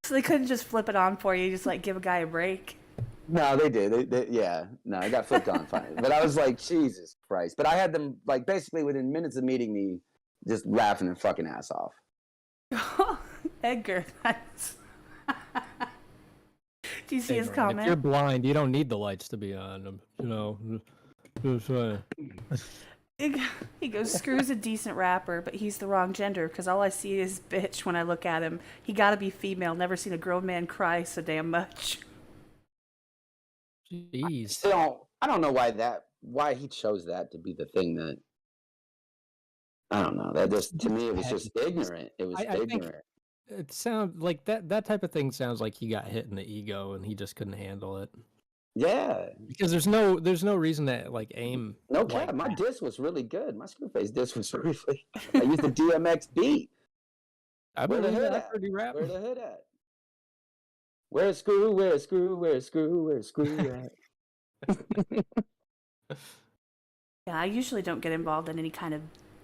Speaker 2: So they couldn't just flip it on for you, just like give a guy a break?
Speaker 4: No, they did. No, it got flipped on fine. But I was like, Jesus Christ. But I had them, like, basically within minutes of meeting me, just laughing their fucking ass off.
Speaker 2: Edgar, that's... Do you see his
Speaker 5: If
Speaker 2: comment?
Speaker 5: you're blind, you don't need the lights to be on. Just,
Speaker 2: He goes, Screw's a decent rapper, but he's the wrong gender because all I see is bitch when I look at him. He gotta be female. Never seen a grown man cry so damn much.
Speaker 5: Jeez.
Speaker 4: Still, I don't know why he chose that to be the thing that. I don't know. That just to me it was just ignorant. It was
Speaker 5: I think
Speaker 4: ignorant.
Speaker 5: it sounds like that type of thing sounds like he got hit in the ego and he just couldn't handle it.
Speaker 4: Yeah.
Speaker 5: Because there's no reason to like aim.
Speaker 4: No
Speaker 5: like
Speaker 4: cap. My
Speaker 5: that.
Speaker 4: diss was really good. My Screwface diss was really. I used the DMX beat.
Speaker 5: I
Speaker 4: Where the
Speaker 5: believe
Speaker 4: hood
Speaker 5: that.
Speaker 4: at?
Speaker 5: Pretty rap.
Speaker 4: Where the hood at? Where's Screw? Where's Screw? Where's Screw? Where's Screw at?
Speaker 2: Yeah, I usually don't get involved in any kind of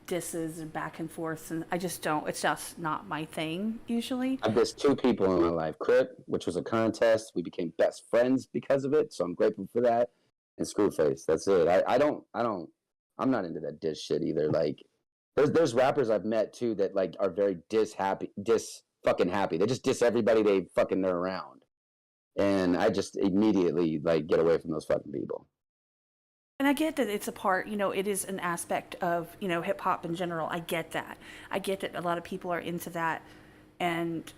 Speaker 2: disses and back and forth, and I just don't. It's just not my thing usually.
Speaker 4: I've dissed 2 people in my life. Crip, which was a contest. We became best friends because of it, so I'm grateful for that. And Screwface. That's it. I'm not into that diss shit either. Like, there's rappers I've met too that like are very diss fucking happy. They just diss everybody they're around. And I just immediately like get away from those fucking people.
Speaker 2: And I get that it's a part, it is an aspect of, hip hop in general. I get that. I get that a lot of people are into that and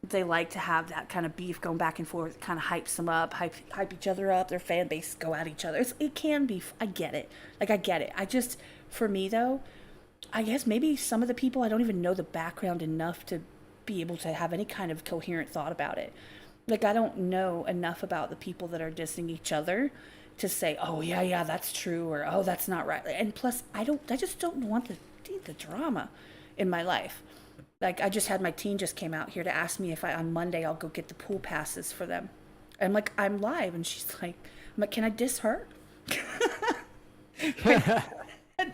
Speaker 2: they like to have that kind of beef going back and forth. It kind of hypes them up, hype each other up. Their fan base go at each other. It can be, I get it. Like, I get it. For me though, I guess maybe some of the people, I don't even know the background enough to be able to have any kind of coherent thought about it. Like, I don't know enough about the people that are dissing each other to say, oh yeah, that's true, or oh, that's not right. And plus, I just don't want the drama in my life. Like, I just had my teen just came out here to ask me if on Monday I'll go get the pool passes for them. I'm like, I'm live, and she's like, I'm like, can I diss her?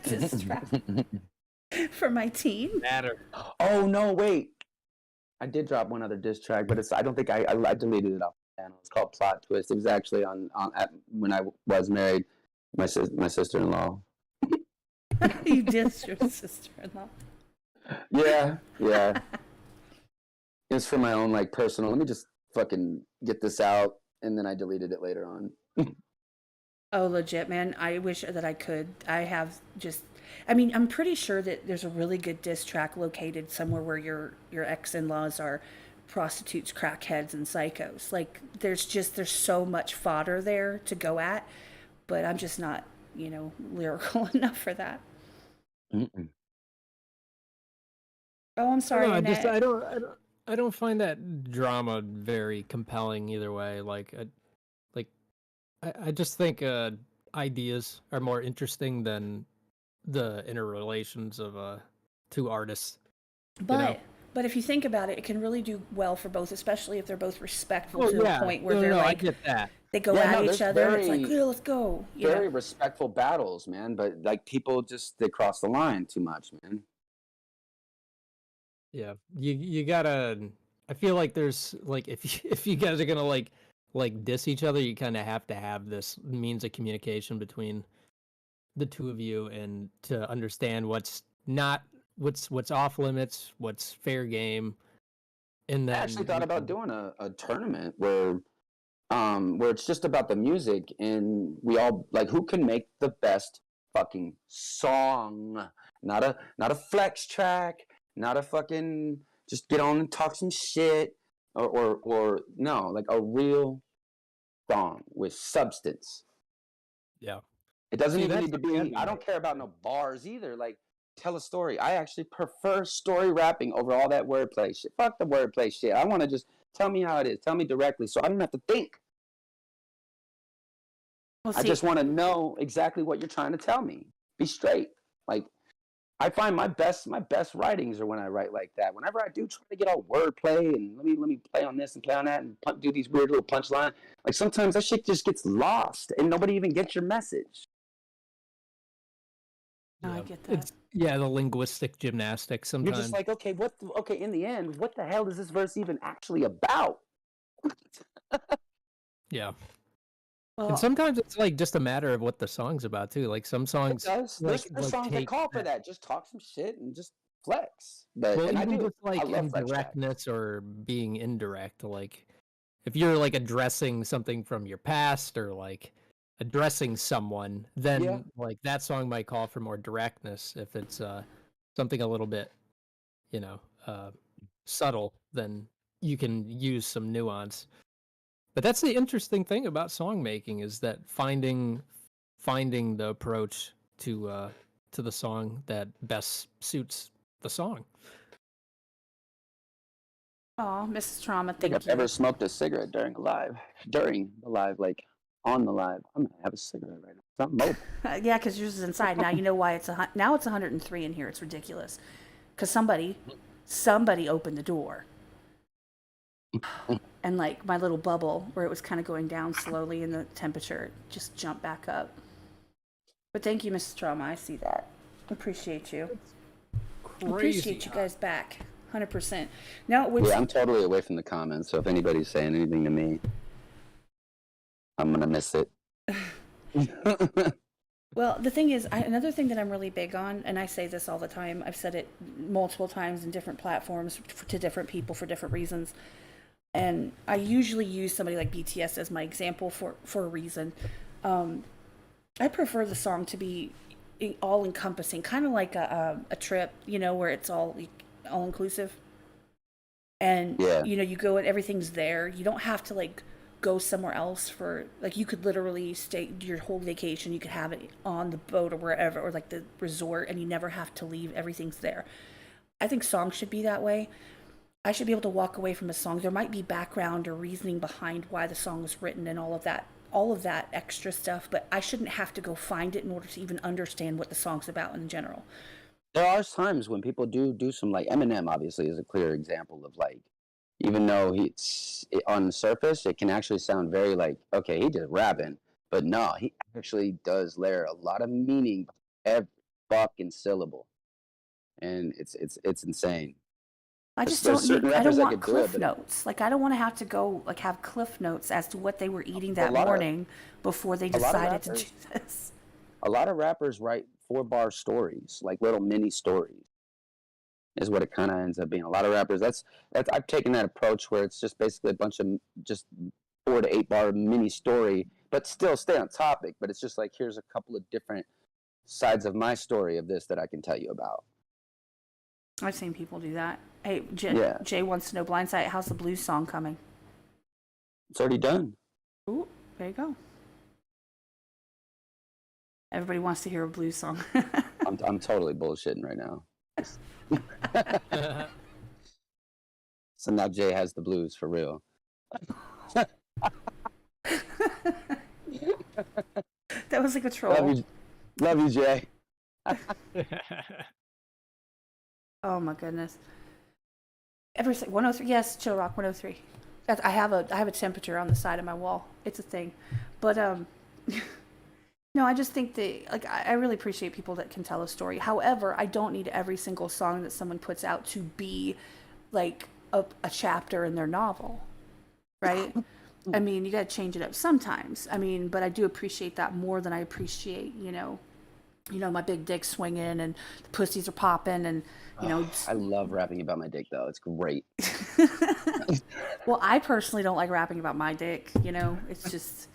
Speaker 2: Diss track for my teen.
Speaker 5: Matter.
Speaker 4: Oh no, wait. I did drop one other diss track, but I don't think I deleted it off the channel. It's called Plot Twist. It was actually when I was married, my sister-in-law.
Speaker 2: You dissed your sister-in-law.
Speaker 4: Yeah. It's for my own like personal. Let me just fucking get this out, and then I deleted it later on.
Speaker 2: Oh, legit, man. I wish that I could. I'm pretty sure that there's a really good diss track located somewhere where your ex-in-laws are prostitutes, crackheads, and psychos. Like, there's so much fodder there to go at, but I'm just not, lyrical enough for that.
Speaker 4: Mm-mm.
Speaker 2: Oh, I'm sorry, Annette.
Speaker 5: I don't find that drama very compelling either way. I just think ideas are more interesting than the interrelations of 2 artists.
Speaker 2: But if you think about it, it can really do well for both, especially if they're both respectful
Speaker 5: Oh,
Speaker 2: to
Speaker 5: yeah.
Speaker 2: a point where
Speaker 5: No,
Speaker 2: they're
Speaker 5: no, I
Speaker 2: like,
Speaker 5: get that.
Speaker 2: they go
Speaker 4: Yeah,
Speaker 2: at
Speaker 4: no,
Speaker 2: each
Speaker 4: there's
Speaker 2: other. And it's like,
Speaker 4: very-
Speaker 2: yeah, let's go.
Speaker 4: Very respectful battles, man. But like people they cross the line too much, man.
Speaker 5: Yeah, you gotta. I feel like there's like if you guys are gonna like diss each other, you kind of have to have this means of communication between the 2 of you, and to understand what's off limits, what's fair game, and then
Speaker 4: I actually thought about doing a tournament where it's just about the music, and we all like who can make the best fucking song, not a flex track, not a fucking just get on and talk some shit, or no, like a real song with substance.
Speaker 5: Yeah.
Speaker 4: It doesn't
Speaker 5: See,
Speaker 4: even
Speaker 5: that's
Speaker 4: need to
Speaker 5: what
Speaker 4: be. I don't care about no bars either. Like, tell a story. I actually prefer story rapping over all that wordplay shit. Fuck the wordplay shit. I want to just tell me how it is. Tell me directly, so I don't have to think.
Speaker 2: Well,
Speaker 4: I just want to know exactly what you're trying to tell me. Be straight. Like, I find my best writings are when I write like that. Whenever I do try to get all wordplay and let me play on this and play on that and do these weird little punchline, like sometimes that shit just gets lost and nobody even gets your message.
Speaker 2: No, I get that.
Speaker 5: The linguistic gymnastics sometimes.
Speaker 4: You're just like, okay, in the end, what the hell is this verse even actually about?
Speaker 5: Yeah.
Speaker 2: Well,
Speaker 5: And sometimes it's like just a matter of what the song's about too. Like some songs,
Speaker 4: There's songs that call for that. Just talk some shit and just flex. But
Speaker 5: Well,
Speaker 4: and I
Speaker 5: even
Speaker 4: do.
Speaker 5: just like
Speaker 4: I love flex tracks.
Speaker 5: indirectness or being indirect, like if you're like addressing something from your past or like addressing someone, then
Speaker 4: Yeah.
Speaker 5: like that song might call for more directness. If it's something a little bit, you know, subtle, then you can use some nuance. But that's the interesting thing about song making, is that finding the approach to the song that best suits the song.
Speaker 2: Oh, Mrs. Trauma,
Speaker 4: I think
Speaker 2: thank
Speaker 4: I've ever
Speaker 2: you.
Speaker 4: smoked a cigarette during the live, like on the live. I'm gonna have a cigarette right now. Something mobile.
Speaker 2: Yeah, because yours is inside. Now you know why now it's 103 in here. It's ridiculous. Because somebody opened the door. And like my little bubble where it was kind of going down slowly in the temperature just jumped back up. But thank you, Mrs. Trauma. I see that. Appreciate you. Appreciate you guys back. 100%. Now,
Speaker 4: Yeah, I'm totally away from the comments, so if anybody's saying anything to me, I'm gonna miss it.
Speaker 2: well, the thing is, another thing that I'm really big on, and I say this all the time, I've said it multiple times in different platforms to different people for different reasons, and I usually use somebody like BTS as my example for a reason. I prefer the song to be all encompassing, kind of like a trip, where it's all inclusive. And
Speaker 4: Yeah.
Speaker 2: you go and everything's there. You don't have to like go somewhere else for like, you could literally stay your whole vacation. You could have it on the boat or wherever, or like the resort, and you never have to leave. Everything's there. I think songs should be that way. I should be able to walk away from a song. There might be background or reasoning behind why the song was written and all of that extra stuff, but I shouldn't have to go find it in order to even understand what the song's about in general.
Speaker 4: There are times when people do some, like Eminem obviously is a clear example of, like, even though on the surface it can actually sound very like, okay, he just rapping, but no, he actually does layer a lot of meaning every fucking syllable, and it's insane.
Speaker 2: I just
Speaker 4: There's
Speaker 2: don't
Speaker 4: certain
Speaker 2: need. I
Speaker 4: rappers
Speaker 2: don't
Speaker 4: that
Speaker 2: want
Speaker 4: could do it,
Speaker 2: cliff
Speaker 4: but
Speaker 2: notes. Like I don't want to have to go like have cliff notes as to what they were eating that
Speaker 4: lot of-
Speaker 2: morning before they
Speaker 4: a lot of
Speaker 2: decided to do
Speaker 4: rappers-
Speaker 2: this.
Speaker 4: a lot of rappers write 4-bar stories, like little mini stories, is what it kind of ends up being. A lot of rappers, that's I've taken that approach where it's just basically a bunch of just 4 to 8-bar mini story, but still stay on topic. But it's just like, here's a couple of different sides of my story of this that I can tell you about.
Speaker 2: I've seen people do that. Hey,
Speaker 4: Yeah.
Speaker 2: Jay wants to know, Blindsight, how's the blues song coming?
Speaker 4: It's already done.
Speaker 2: Ooh, there you go. Everybody wants to hear a blues song.
Speaker 4: I'm totally bullshitting right now. So now Jay has the blues for real.
Speaker 2: That was like a troll.
Speaker 4: Love you, Jay.
Speaker 2: Oh my goodness. 103, yes, Chill Rock 103. I have a temperature on the side of my wall. It's a thing. But no, I just think that like I really appreciate people that can tell a story. However, I don't need every single song that someone puts out to be like a chapter in their novel. Right? I mean, you got to change it up sometimes. I mean, but I do appreciate that more than I appreciate, my big dick swinging and the pussies are popping and,
Speaker 4: I love rapping about my dick, though. It's great.
Speaker 2: Well, I personally don't like rapping about my dick, it's just.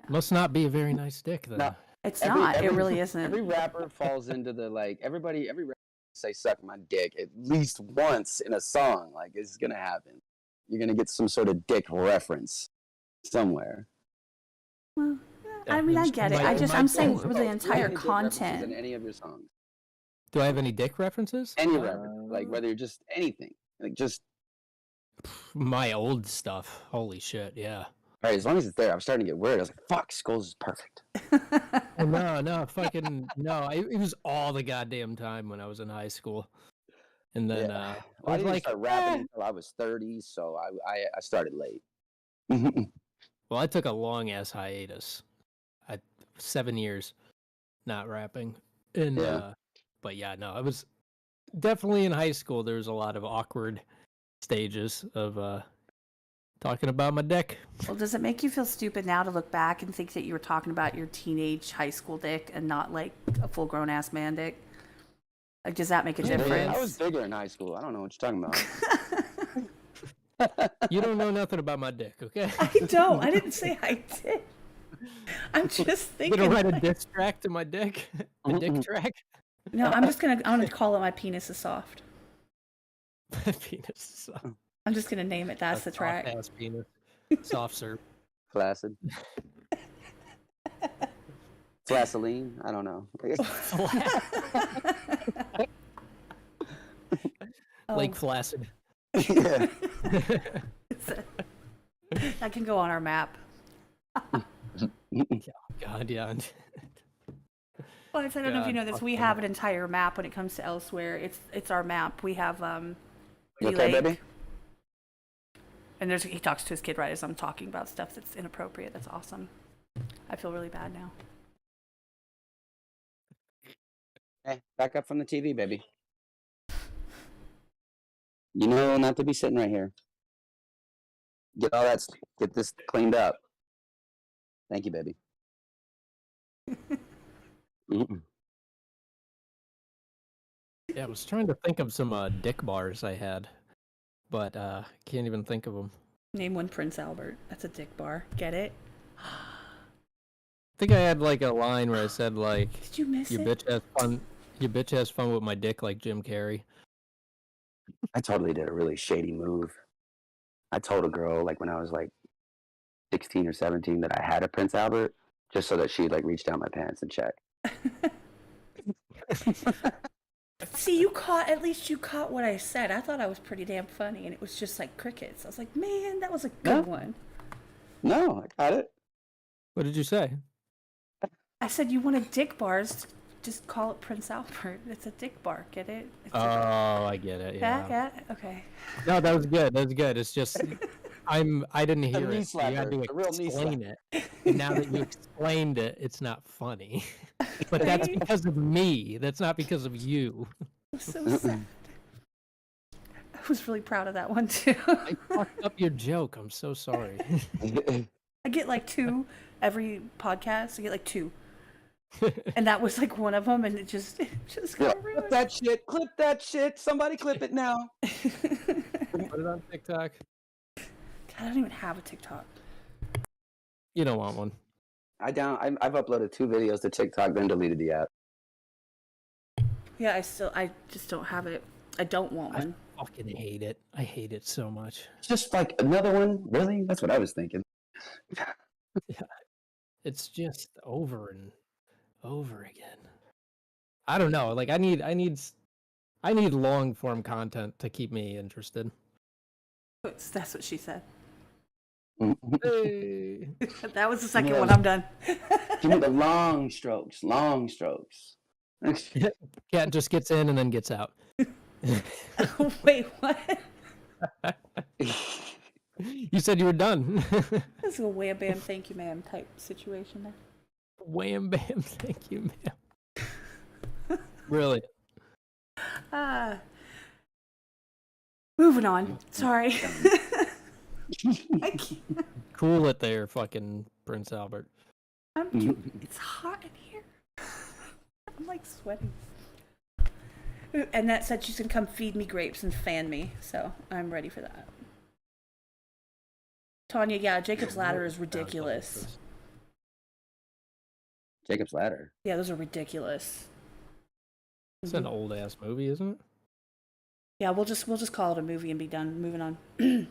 Speaker 5: Must not be a very nice dick, then.
Speaker 4: No,
Speaker 2: It's not. It really isn't.
Speaker 4: Every rapper falls into the, like, every rapper say suck my dick at least once in a song. Like, it's going to happen. You're going to get some sort of dick reference somewhere.
Speaker 2: Well, I mean, I get it. I'm saying with the entire content.
Speaker 4: In any of your songs.
Speaker 5: Do I have any dick references?
Speaker 4: Any rapper, like whether you're just anything, like just
Speaker 5: my old stuff. Holy shit, yeah.
Speaker 4: All right, as long as it's there. I'm starting to get worried. I was like, "Fuck, Skulls is perfect."
Speaker 5: No, fucking no. It was all the goddamn time when I was in high school, and then
Speaker 4: I
Speaker 5: I was
Speaker 4: didn't
Speaker 5: like,
Speaker 4: start rapping until I was 30, so I started late.
Speaker 5: well, I took a long ass hiatus. 7 years not rapping, and but yeah, no, I was definitely in high school. There was a lot of awkward stages of talking about my dick.
Speaker 2: Well, does it make you feel stupid now to look back and think that you were talking about your teenage high school dick and not like a full grown ass man dick? Like, does that make a difference?
Speaker 4: I was bigger in high school. I don't know what you're talking about.
Speaker 5: You don't know nothing about my dick, okay?
Speaker 2: I don't. I didn't say I did. I'm just thinking.
Speaker 5: Gonna write a diss track to my dick? A dick track?
Speaker 2: No, I'm gonna call it My Penis is Soft.
Speaker 5: Penis.
Speaker 2: I'm just gonna name it. That's the track.
Speaker 5: Soft ass penis. Soft serve.
Speaker 4: Flaccid. Flaceline? I don't know.
Speaker 5: Lake Flaccid.
Speaker 4: Yeah.
Speaker 2: That can go on our map.
Speaker 5: God, yeah.
Speaker 2: Well, I don't know if you
Speaker 5: God,
Speaker 2: know this.
Speaker 5: fuck
Speaker 2: We
Speaker 5: them.
Speaker 2: have an entire map when it comes to elsewhere. It's our map. We have
Speaker 4: You
Speaker 2: Woody
Speaker 4: okay,
Speaker 2: Lake.
Speaker 4: baby?
Speaker 2: And he talks to his kid right as I'm talking about stuff that's inappropriate. That's awesome. I feel really bad now.
Speaker 4: Hey, back up from the TV, baby. You know not to be sitting right here. Get this cleaned up. Thank you, baby. Mm-mm.
Speaker 5: Yeah, I was trying to think of some dick bars I had, but can't even think of them.
Speaker 2: Name one Prince Albert. That's a dick bar. Get it?
Speaker 5: I think I had like a line where I said like,
Speaker 2: Did you miss
Speaker 5: "Your
Speaker 2: it?
Speaker 5: bitch has fun. Your bitch has fun with my dick like Jim Carrey."
Speaker 4: I totally did a really shady move. I told a girl like when I was like 16 or 17 that I had a Prince Albert just so that she'd like reach down my pants and check.
Speaker 2: See, at least you caught what I said. I thought I was pretty damn funny, and it was just like crickets. I was like, man, that was a good one.
Speaker 4: No, I got it.
Speaker 5: What did you say?
Speaker 2: I said, you wanted dick bars, just call it Prince Albert. It's a dick bar, get it? It's
Speaker 5: I get it. Yeah.
Speaker 2: yeah, okay.
Speaker 5: No, that was good. That was good. It's just I didn't hear
Speaker 4: knee
Speaker 5: it. So you had to
Speaker 4: slapper, the real knee
Speaker 5: explain it. And now that you explained it, it's not funny. But that's
Speaker 2: Right?
Speaker 5: because of me. That's not because of you.
Speaker 2: I'm so sad. I was really proud of that one, too.
Speaker 5: I fucked up your joke. I'm so sorry.
Speaker 2: I get like 2 every podcast. I get like 2. And that was like one of them, and it just
Speaker 4: Yeah,
Speaker 2: got
Speaker 4: clip
Speaker 2: ruined.
Speaker 4: that shit. Clip that shit. Somebody clip it now.
Speaker 5: Put it on TikTok.
Speaker 2: God, I don't even have a TikTok.
Speaker 5: You don't want one.
Speaker 4: I've uploaded 2 videos to TikTok, then deleted the app.
Speaker 2: Yeah, I just don't have it. I don't want one.
Speaker 5: I fucking hate it. I hate it so much.
Speaker 4: It's just like another one. Really? That's what I was thinking.
Speaker 5: It's just over and over again. I don't know. Like I need long form content to keep me interested.
Speaker 2: That's what she said.
Speaker 5: Hey.
Speaker 2: That was the second
Speaker 4: Yeah.
Speaker 2: one. I'm done.
Speaker 4: Give me the long strokes. Long strokes.
Speaker 5: Cat just gets in and then gets out.
Speaker 2: Wait, what?
Speaker 5: You said you were done.
Speaker 2: This is a wham bam, thank you, ma'am type situation there.
Speaker 5: Wham bam, thank you, ma'am. Really?
Speaker 2: Moving on. Sorry. I can't.
Speaker 5: Cool it there, fucking Prince Albert.
Speaker 2: It's hot in here. I'm like sweating. And that said she's gonna come feed me grapes and fan me, so I'm ready for that. Tanya, yeah, Jacob's Ladder is ridiculous.
Speaker 4: Jacob's Ladder.
Speaker 2: Yeah, those are ridiculous.
Speaker 5: It's an old ass movie, isn't it?
Speaker 2: Yeah, we'll just call it a movie and be done. Moving on.
Speaker 4: I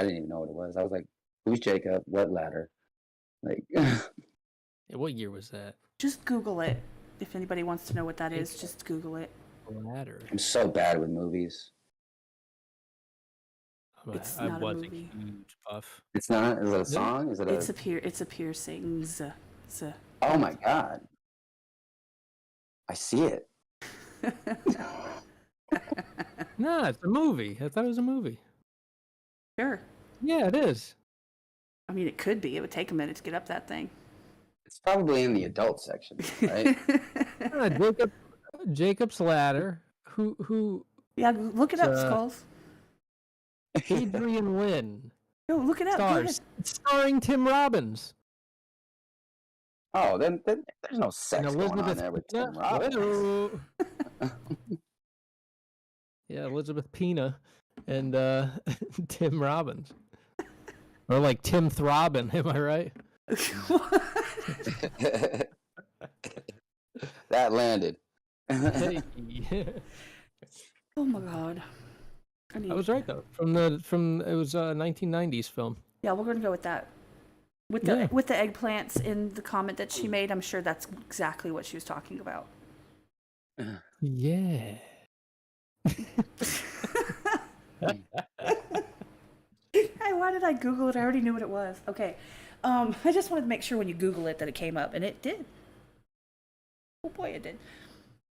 Speaker 4: didn't even know what it was. I was like, who's Jacob? What ladder? Like,
Speaker 5: Yeah, what year was that?
Speaker 2: Just Google it. If anybody wants to know what that is, just Google it.
Speaker 5: Ladder.
Speaker 4: I'm so bad with movies.
Speaker 2: It's
Speaker 5: I
Speaker 2: not a
Speaker 5: was
Speaker 2: movie.
Speaker 5: a huge buff.
Speaker 4: It's not. Is it a song? Is it a?
Speaker 2: It's a piercing.
Speaker 4: Oh my god! I see it.
Speaker 5: Nah, it's a movie. I thought it was a movie.
Speaker 2: Sure.
Speaker 5: Yeah, it is.
Speaker 2: I mean, it could be. It would take a minute to get up that thing.
Speaker 4: It's probably in the adult section, right?
Speaker 5: Jacob's Ladder. Who?
Speaker 2: Yeah, look it up, Skulls.
Speaker 5: Adrian Lynn
Speaker 2: No, look it up. Go ahead.
Speaker 5: stars, starring Tim Robbins
Speaker 4: Oh, then there's no
Speaker 5: and
Speaker 4: sex going on
Speaker 5: Elizabeth.
Speaker 4: there with
Speaker 5: Pena.
Speaker 4: Tim Robbins.
Speaker 5: Hello. Yeah, Elizabeth Pena. and Tim Robbins. Or like Tim Throbbing, am I right?
Speaker 4: That landed.
Speaker 5: Hey.
Speaker 2: Oh my god.
Speaker 5: I was right though. From it was a 1990s film.
Speaker 2: Yeah, we're gonna go with that. With the eggplants in the comment that she made, I'm sure that's exactly what she was talking about.
Speaker 5: Yeah.
Speaker 2: Why did I Google it? I already knew what it was. Okay. I just wanted to make sure when you Google it that it came up, and it did. Oh boy, it did.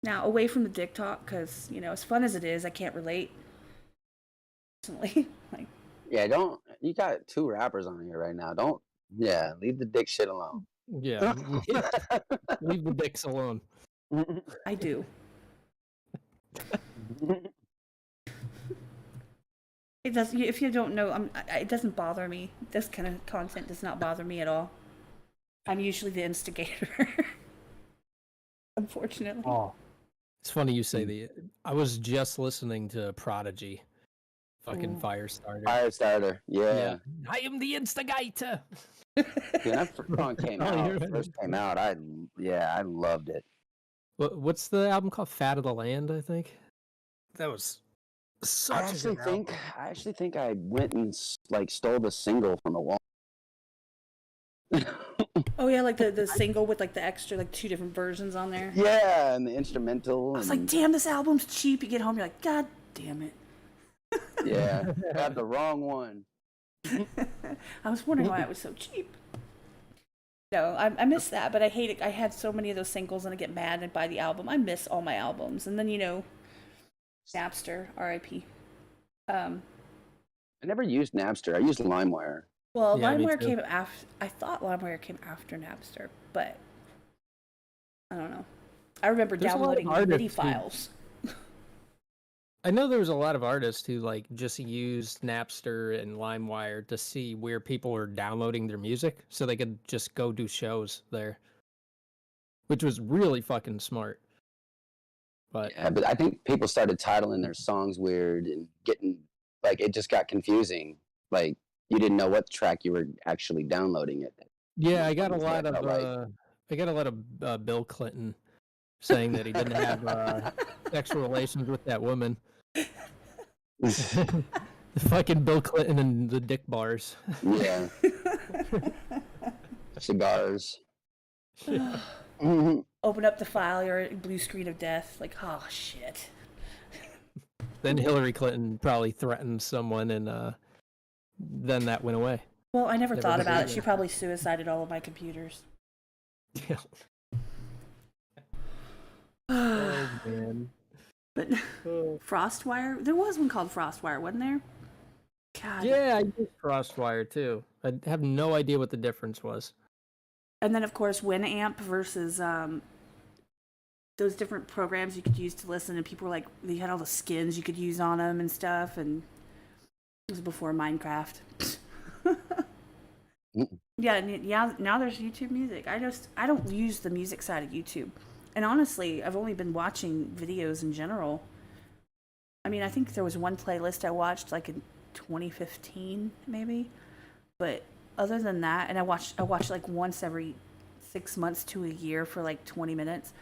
Speaker 2: Now, away from the dick talk, because, as fun as it is, I can't relate. Personally.
Speaker 4: Yeah, you got 2 rappers on here right now. Leave the dick shit alone.
Speaker 5: Yeah. Leave the dicks alone.
Speaker 2: I do. It does. If you don't know, it doesn't bother me. This kind of content does not bother me at all. I'm usually the instigator. Unfortunately.
Speaker 5: Oh. It's funny you say that. I was just listening to Prodigy. Fucking Firestarter.
Speaker 4: Firestarter, yeah.
Speaker 5: I am the instigator.
Speaker 4: When that song first came out, I loved it.
Speaker 5: What's the album called? Fat of the Land, I think. That was such
Speaker 4: I actually think I went and stole the single from a wall.
Speaker 2: Oh yeah, like the single with the extra 2 different versions on there.
Speaker 4: Yeah, and the instrumental.
Speaker 2: I was like, damn, this album's cheap. You get home, you're like, god damn it.
Speaker 4: Yeah, got the wrong one.
Speaker 2: I was wondering why it was so cheap. No, I miss that, but I hate it. I had so many of those singles, and I get mad and buy the album. I miss all my albums, and then Napster, R.I.P.
Speaker 4: I never used Napster. I used LimeWire.
Speaker 2: Well, yeah, LimeWire came after. I thought LimeWire came after Napster, but I don't know. I remember downloading MIDI files.
Speaker 5: I know there was a lot of artists who just used Napster and LimeWire to see where people were downloading their music, so they could just go do shows there, which was really fucking smart. But
Speaker 4: I think people started titling their songs weird and getting it just got confusing. You didn't know what track you were actually downloading it.
Speaker 5: Yeah, I got a lot of Bill Clinton saying that he didn't have sexual relations with that woman. The fucking Bill Clinton and the dick bars.
Speaker 4: Yeah. Cigars.
Speaker 2: Open up the file, you're a blue screen of death. Oh shit.
Speaker 5: Then Hillary Clinton probably threatened someone, and then that went away.
Speaker 2: Well, I never thought about it. She probably suicided all of my computers.
Speaker 5: Yeah. Oh man.
Speaker 2: But Frostwire, there was one called Frostwire, wasn't there? God.
Speaker 5: Yeah, I used Frostwire too. I have no idea what the difference was.
Speaker 2: And then, of course, Winamp versus those different programs you could use to listen, and people were they had all the skins you could use on them and stuff, and it was before Minecraft. Yeah, now there's YouTube Music. I don't use the music side of YouTube. And honestly, I've only been watching videos in general. I mean, I think there was one playlist I watched in 2015, maybe. But other than that, and I watch once every 6 months to a year for 20 minutes.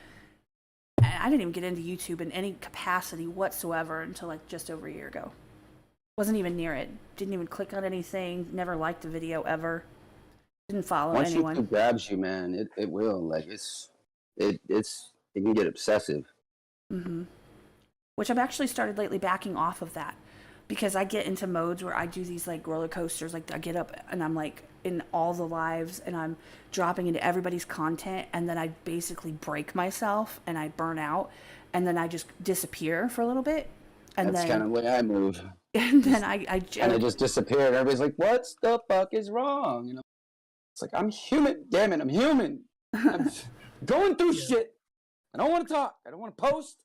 Speaker 2: And I didn't even get into YouTube in any capacity whatsoever until just over a year ago. Wasn't even near it. Didn't even click on anything. Never liked a video ever. Didn't follow anyone.
Speaker 4: Once YouTube grabs you, man, it will. It can get obsessive.
Speaker 2: Mm-hmm. Which I've actually started lately backing off of that, because I get into modes where I do these roller coasters. I get up and I'm in all the lives and I'm dropping into everybody's content, and then I basically break myself and I burn out, and then I just disappear for a little bit. And
Speaker 4: that's kind of the way I move.
Speaker 2: And then I
Speaker 4: just disappear, and everybody's like, "What the fuck is wrong?" It's I'm human. Damn it, I'm human. I'm going through shit. I don't want to talk. I don't want to post.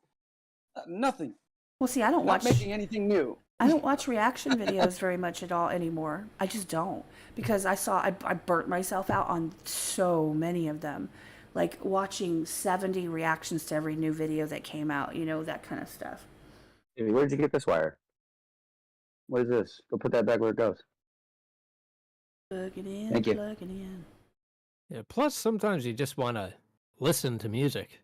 Speaker 4: Nothing.
Speaker 2: Well, see, I don't
Speaker 4: watch making anything new.
Speaker 2: I don't watch reaction videos very much at all anymore. I just don't, because I burnt myself out on so many of them, watching 70 reactions to every new video that came out. That kind of stuff.
Speaker 4: Where'd you get this wire? What is this? Go put that back where it goes.
Speaker 2: Plug it in,
Speaker 4: Thank you.
Speaker 2: plug it in.
Speaker 5: Yeah. Plus, sometimes you just want to listen to music.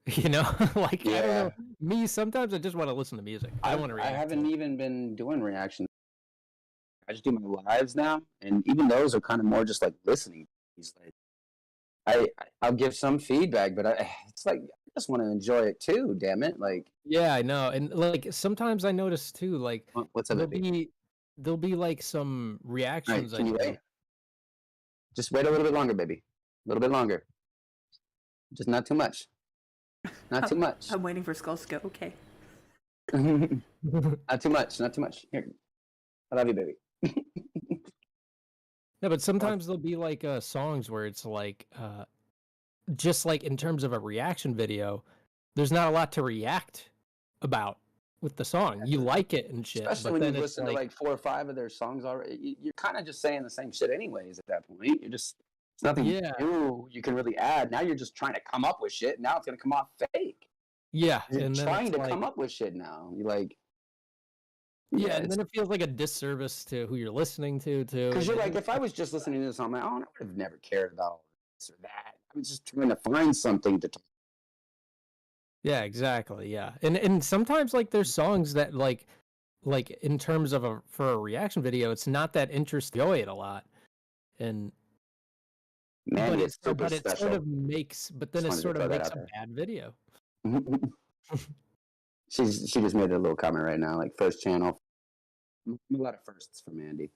Speaker 5: You know, like I don't
Speaker 4: Yeah.
Speaker 5: know. Me, sometimes I just want to listen to music. I don't want to
Speaker 4: I
Speaker 5: react.
Speaker 4: haven't even been doing reactions. I just do my lives now, and even those are kind of more just like listening. He's like, I'll give some feedback, but it's like I just want to enjoy it too. Damn it! Like,
Speaker 5: Yeah, I know. And like sometimes I notice too, like
Speaker 4: what's up, baby?
Speaker 5: there'll be like some
Speaker 4: All right,
Speaker 5: reactions I
Speaker 4: can you
Speaker 5: do.
Speaker 4: wait? Just wait a little bit longer, baby. A little bit longer. Just not too much. Not too much.
Speaker 2: I'm waiting for Skulls to go. Okay.
Speaker 4: Not too much. Not too much. Here, I love you, baby.
Speaker 5: Yeah, but sometimes there'll be like songs where it's like just like in terms of a reaction video, there's not a lot to react about with the song. You like it and shit,
Speaker 4: Especially
Speaker 5: but
Speaker 4: when
Speaker 5: then
Speaker 4: you've
Speaker 5: it's
Speaker 4: listened to like 4 or 5 of their songs already. You're kind of just saying the same shit anyways at that point. You're just, it's nothing
Speaker 5: Yeah.
Speaker 4: new you can really add. Now you're just trying to come up with shit. Now it's going to come off fake.
Speaker 5: yeah,
Speaker 4: You're
Speaker 5: and then
Speaker 4: trying
Speaker 5: it's
Speaker 4: to
Speaker 5: like,
Speaker 4: come up with shit now. You're like,
Speaker 5: yeah, and then it feels like a disservice to who you're listening to too.
Speaker 4: because you're
Speaker 5: and
Speaker 4: like, if I was just listening to this on my own, I would have never cared about all this or that. I was just trying to find something to talk.
Speaker 5: Yeah, exactly. Yeah. And sometimes like there's songs that like in terms of for a reaction video, it's not that interesting. Enjoy it a lot. And
Speaker 4: Man, it's super
Speaker 5: but it
Speaker 4: special.
Speaker 5: sort of makes but then
Speaker 4: Just
Speaker 5: it
Speaker 4: wanted to
Speaker 5: sort of
Speaker 4: throw that
Speaker 5: makes
Speaker 4: out
Speaker 5: a
Speaker 4: there.
Speaker 5: bad video.
Speaker 4: She just made a little comment right now, like first channel. A lot of firsts for Mandy.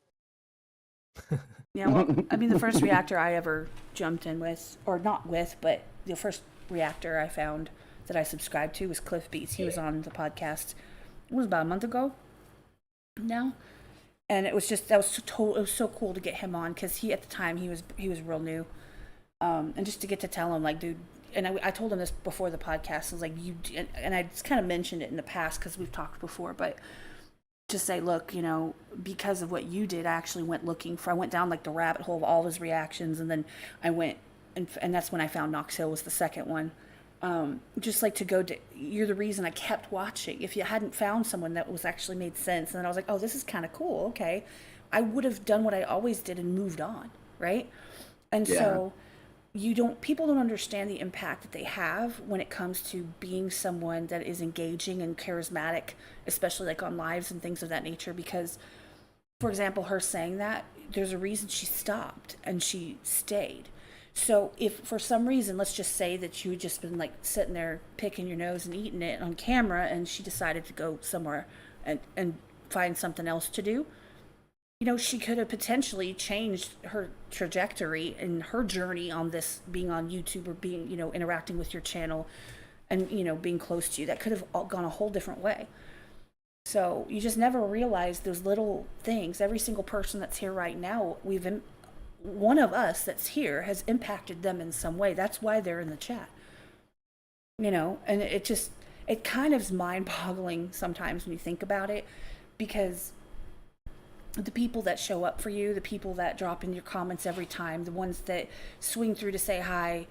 Speaker 2: Yeah, well, I mean, the first reactor I ever jumped in with, or not with, but the first reactor I found that I subscribed to was Cliff Beats. He was on the podcast. It was about a month ago now, and it was just it was so cool to get him on because at the time he was real new, and just to get to tell him like, dude. And I told him this before the podcast. I was like, and I just kind of mentioned it in the past because we've talked before, but just say, look, because of what you did, I actually went I went down like the rabbit hole of all his reactions, and then I went, and that's when I found Knox Hill was the second one. Just like you're the reason I kept watching. If you hadn't found someone that was actually made sense, and then I was like, oh, this is kind of cool. Okay, I would have done what I always did and moved on, right? And so people don't understand the impact that they have when it comes to being someone that is engaging and charismatic, especially like on lives and things of that nature. Because, for example, her saying that, there's a reason she stopped and she stayed. So if for some reason, let's just say that you had just been like sitting there picking your nose and eating it on camera, and she decided to go somewhere and find something else to do, she could have potentially changed her trajectory and her journey on this, being on YouTube or being, interacting with your channel and, being close to you. That could have gone a whole different way. So you just never realize those little things. Every single person that's here right now, one of us that's here has impacted them in some way. That's why they're in the chat. And it kind of is mind-boggling sometimes when you think about it, because the people that show up for you, the people that drop in your comments every time, the ones that swing through to say hi,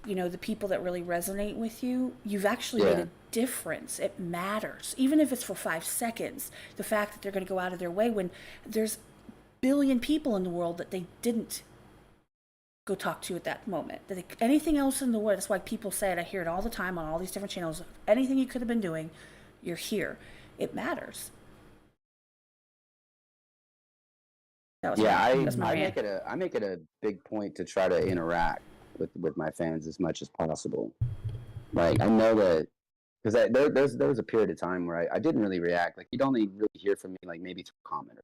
Speaker 2: the people that really resonate with you, you've actually made a difference. It matters. Even if it's for 5 seconds, the fact that they're going to go out of their way when there's billion people in the world that they didn't go talk to at that moment. Anything else in the world, that's why people say it, I hear it all the time on all these different channels, anything you could have been doing, you're here. It matters.
Speaker 4: I make it a big point to try to interact with my fans as much as possible. Like, I know that because there was a period of time where I didn't really react. Like, you'd only really hear from me like maybe through a comment.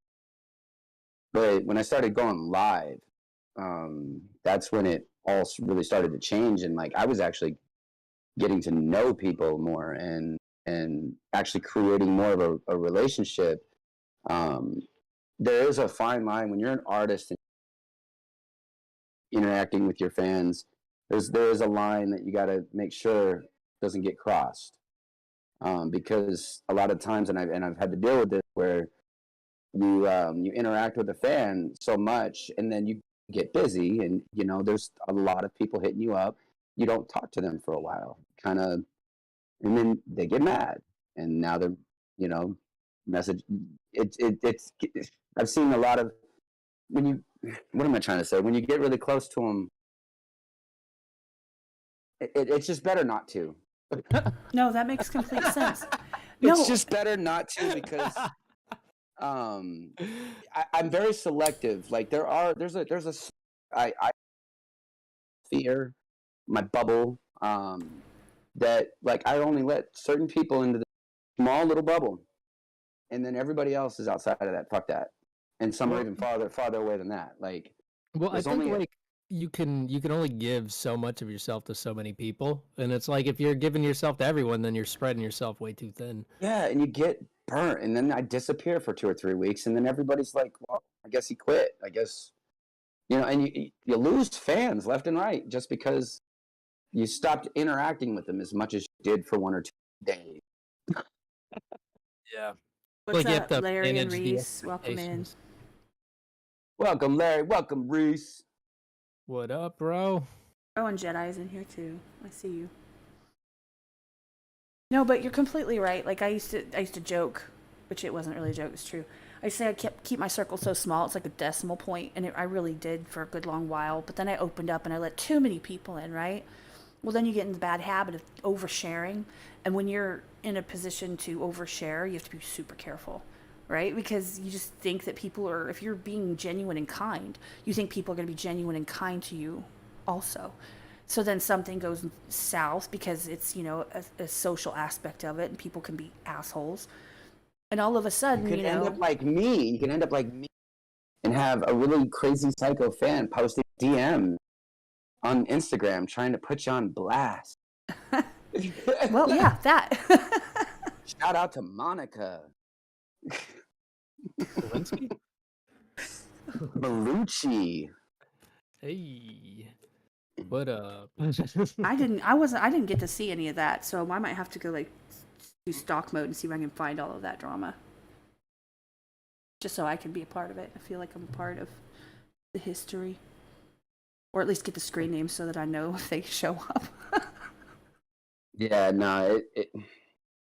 Speaker 4: But when I started going live, that's when it all really started to change, and like I was actually getting to know people more and actually creating more of a relationship. There is a fine line when you're an artist and interacting with your fans. There is a line that you got to make sure doesn't get crossed, because a lot of times, and I've had to deal with this, where you interact with a fan so much, and then you get busy, and there's a lot of people hitting you up. You don't talk to them for a while, kind of, and then they get mad, and now they're message. It's I've seen a lot of when you. What am I trying to say? When you get really close to them, it's just better not to.
Speaker 2: No, that makes complete sense.
Speaker 4: It's
Speaker 2: No.
Speaker 4: just better not to because I'm very selective. Like there's a I fear my bubble that like I only let certain people into the small little bubble, and then everybody else is outside of that. Fuck that. And some are even farther away than that. Like,
Speaker 5: well, I think
Speaker 4: only
Speaker 5: like you can only give so much of yourself to so many people, and it's like if you're giving yourself to everyone, then you're spreading yourself way too thin.
Speaker 4: yeah, and you get burnt, and then I disappear for 2 or 3 weeks, and then everybody's like, "Well, I guess he quit. I guess and you lose fans left and right just because you stopped interacting with them as much as you did for 1 or 2 days."
Speaker 5: Yeah.
Speaker 2: What's
Speaker 5: you have
Speaker 2: up,
Speaker 5: to
Speaker 2: Larry and
Speaker 5: manage the
Speaker 2: Reese? Welcome in.
Speaker 5: expectations.
Speaker 4: Welcome, Larry. Welcome, Reese.
Speaker 5: What up, bro?
Speaker 2: Oh, and Jedi's in here too. I see you. No, but you're completely right. Like I used to joke, which it wasn't really a joke. It's true. I say I keep my circle so small. It's like a decimal point, and I really did for a good long while. But then I opened up and I let too many people in. Right. Well, then you get in the bad habit of oversharing, and when you're in a position to overshare, you have to be super careful. Right? Because you just think that people are, if you're being genuine and kind, you think people are going to be genuine and kind to you also. So then something goes south because it's, a social aspect of it and people can be assholes. And all of a sudden,
Speaker 4: You can end up like me. You can end up like me and have a really crazy psycho fan posting DM on Instagram trying to put you on blast.
Speaker 2: Well, yeah, that.
Speaker 4: Shout out to Monica.
Speaker 5: Lewinsky?
Speaker 4: Malucci.
Speaker 5: Hey. What up?
Speaker 2: I didn't get to see any of that, so I might have to go do stock mode and see if I can find all of that drama. Just so I can be a part of it. I feel like I'm a part of the history. Or at least get the screen names so that I know if they show up.
Speaker 4: Yeah, no,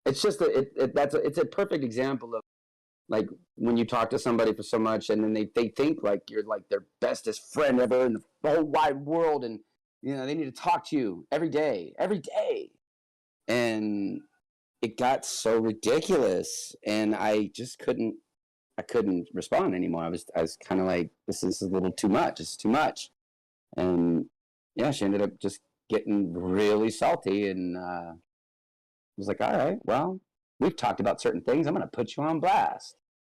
Speaker 4: it's just it's a perfect example of like when you talk to somebody for so much and then they think like you're like their bestest friend ever in the whole wide world, and they need to talk to you every day, and it got so ridiculous, and I just couldn't respond anymore. I was kind of like, this is a little too much. It's too much, and yeah, she ended up just getting really salty, and I was like, all right, well, we've talked about certain things. I'm going to put you on blast.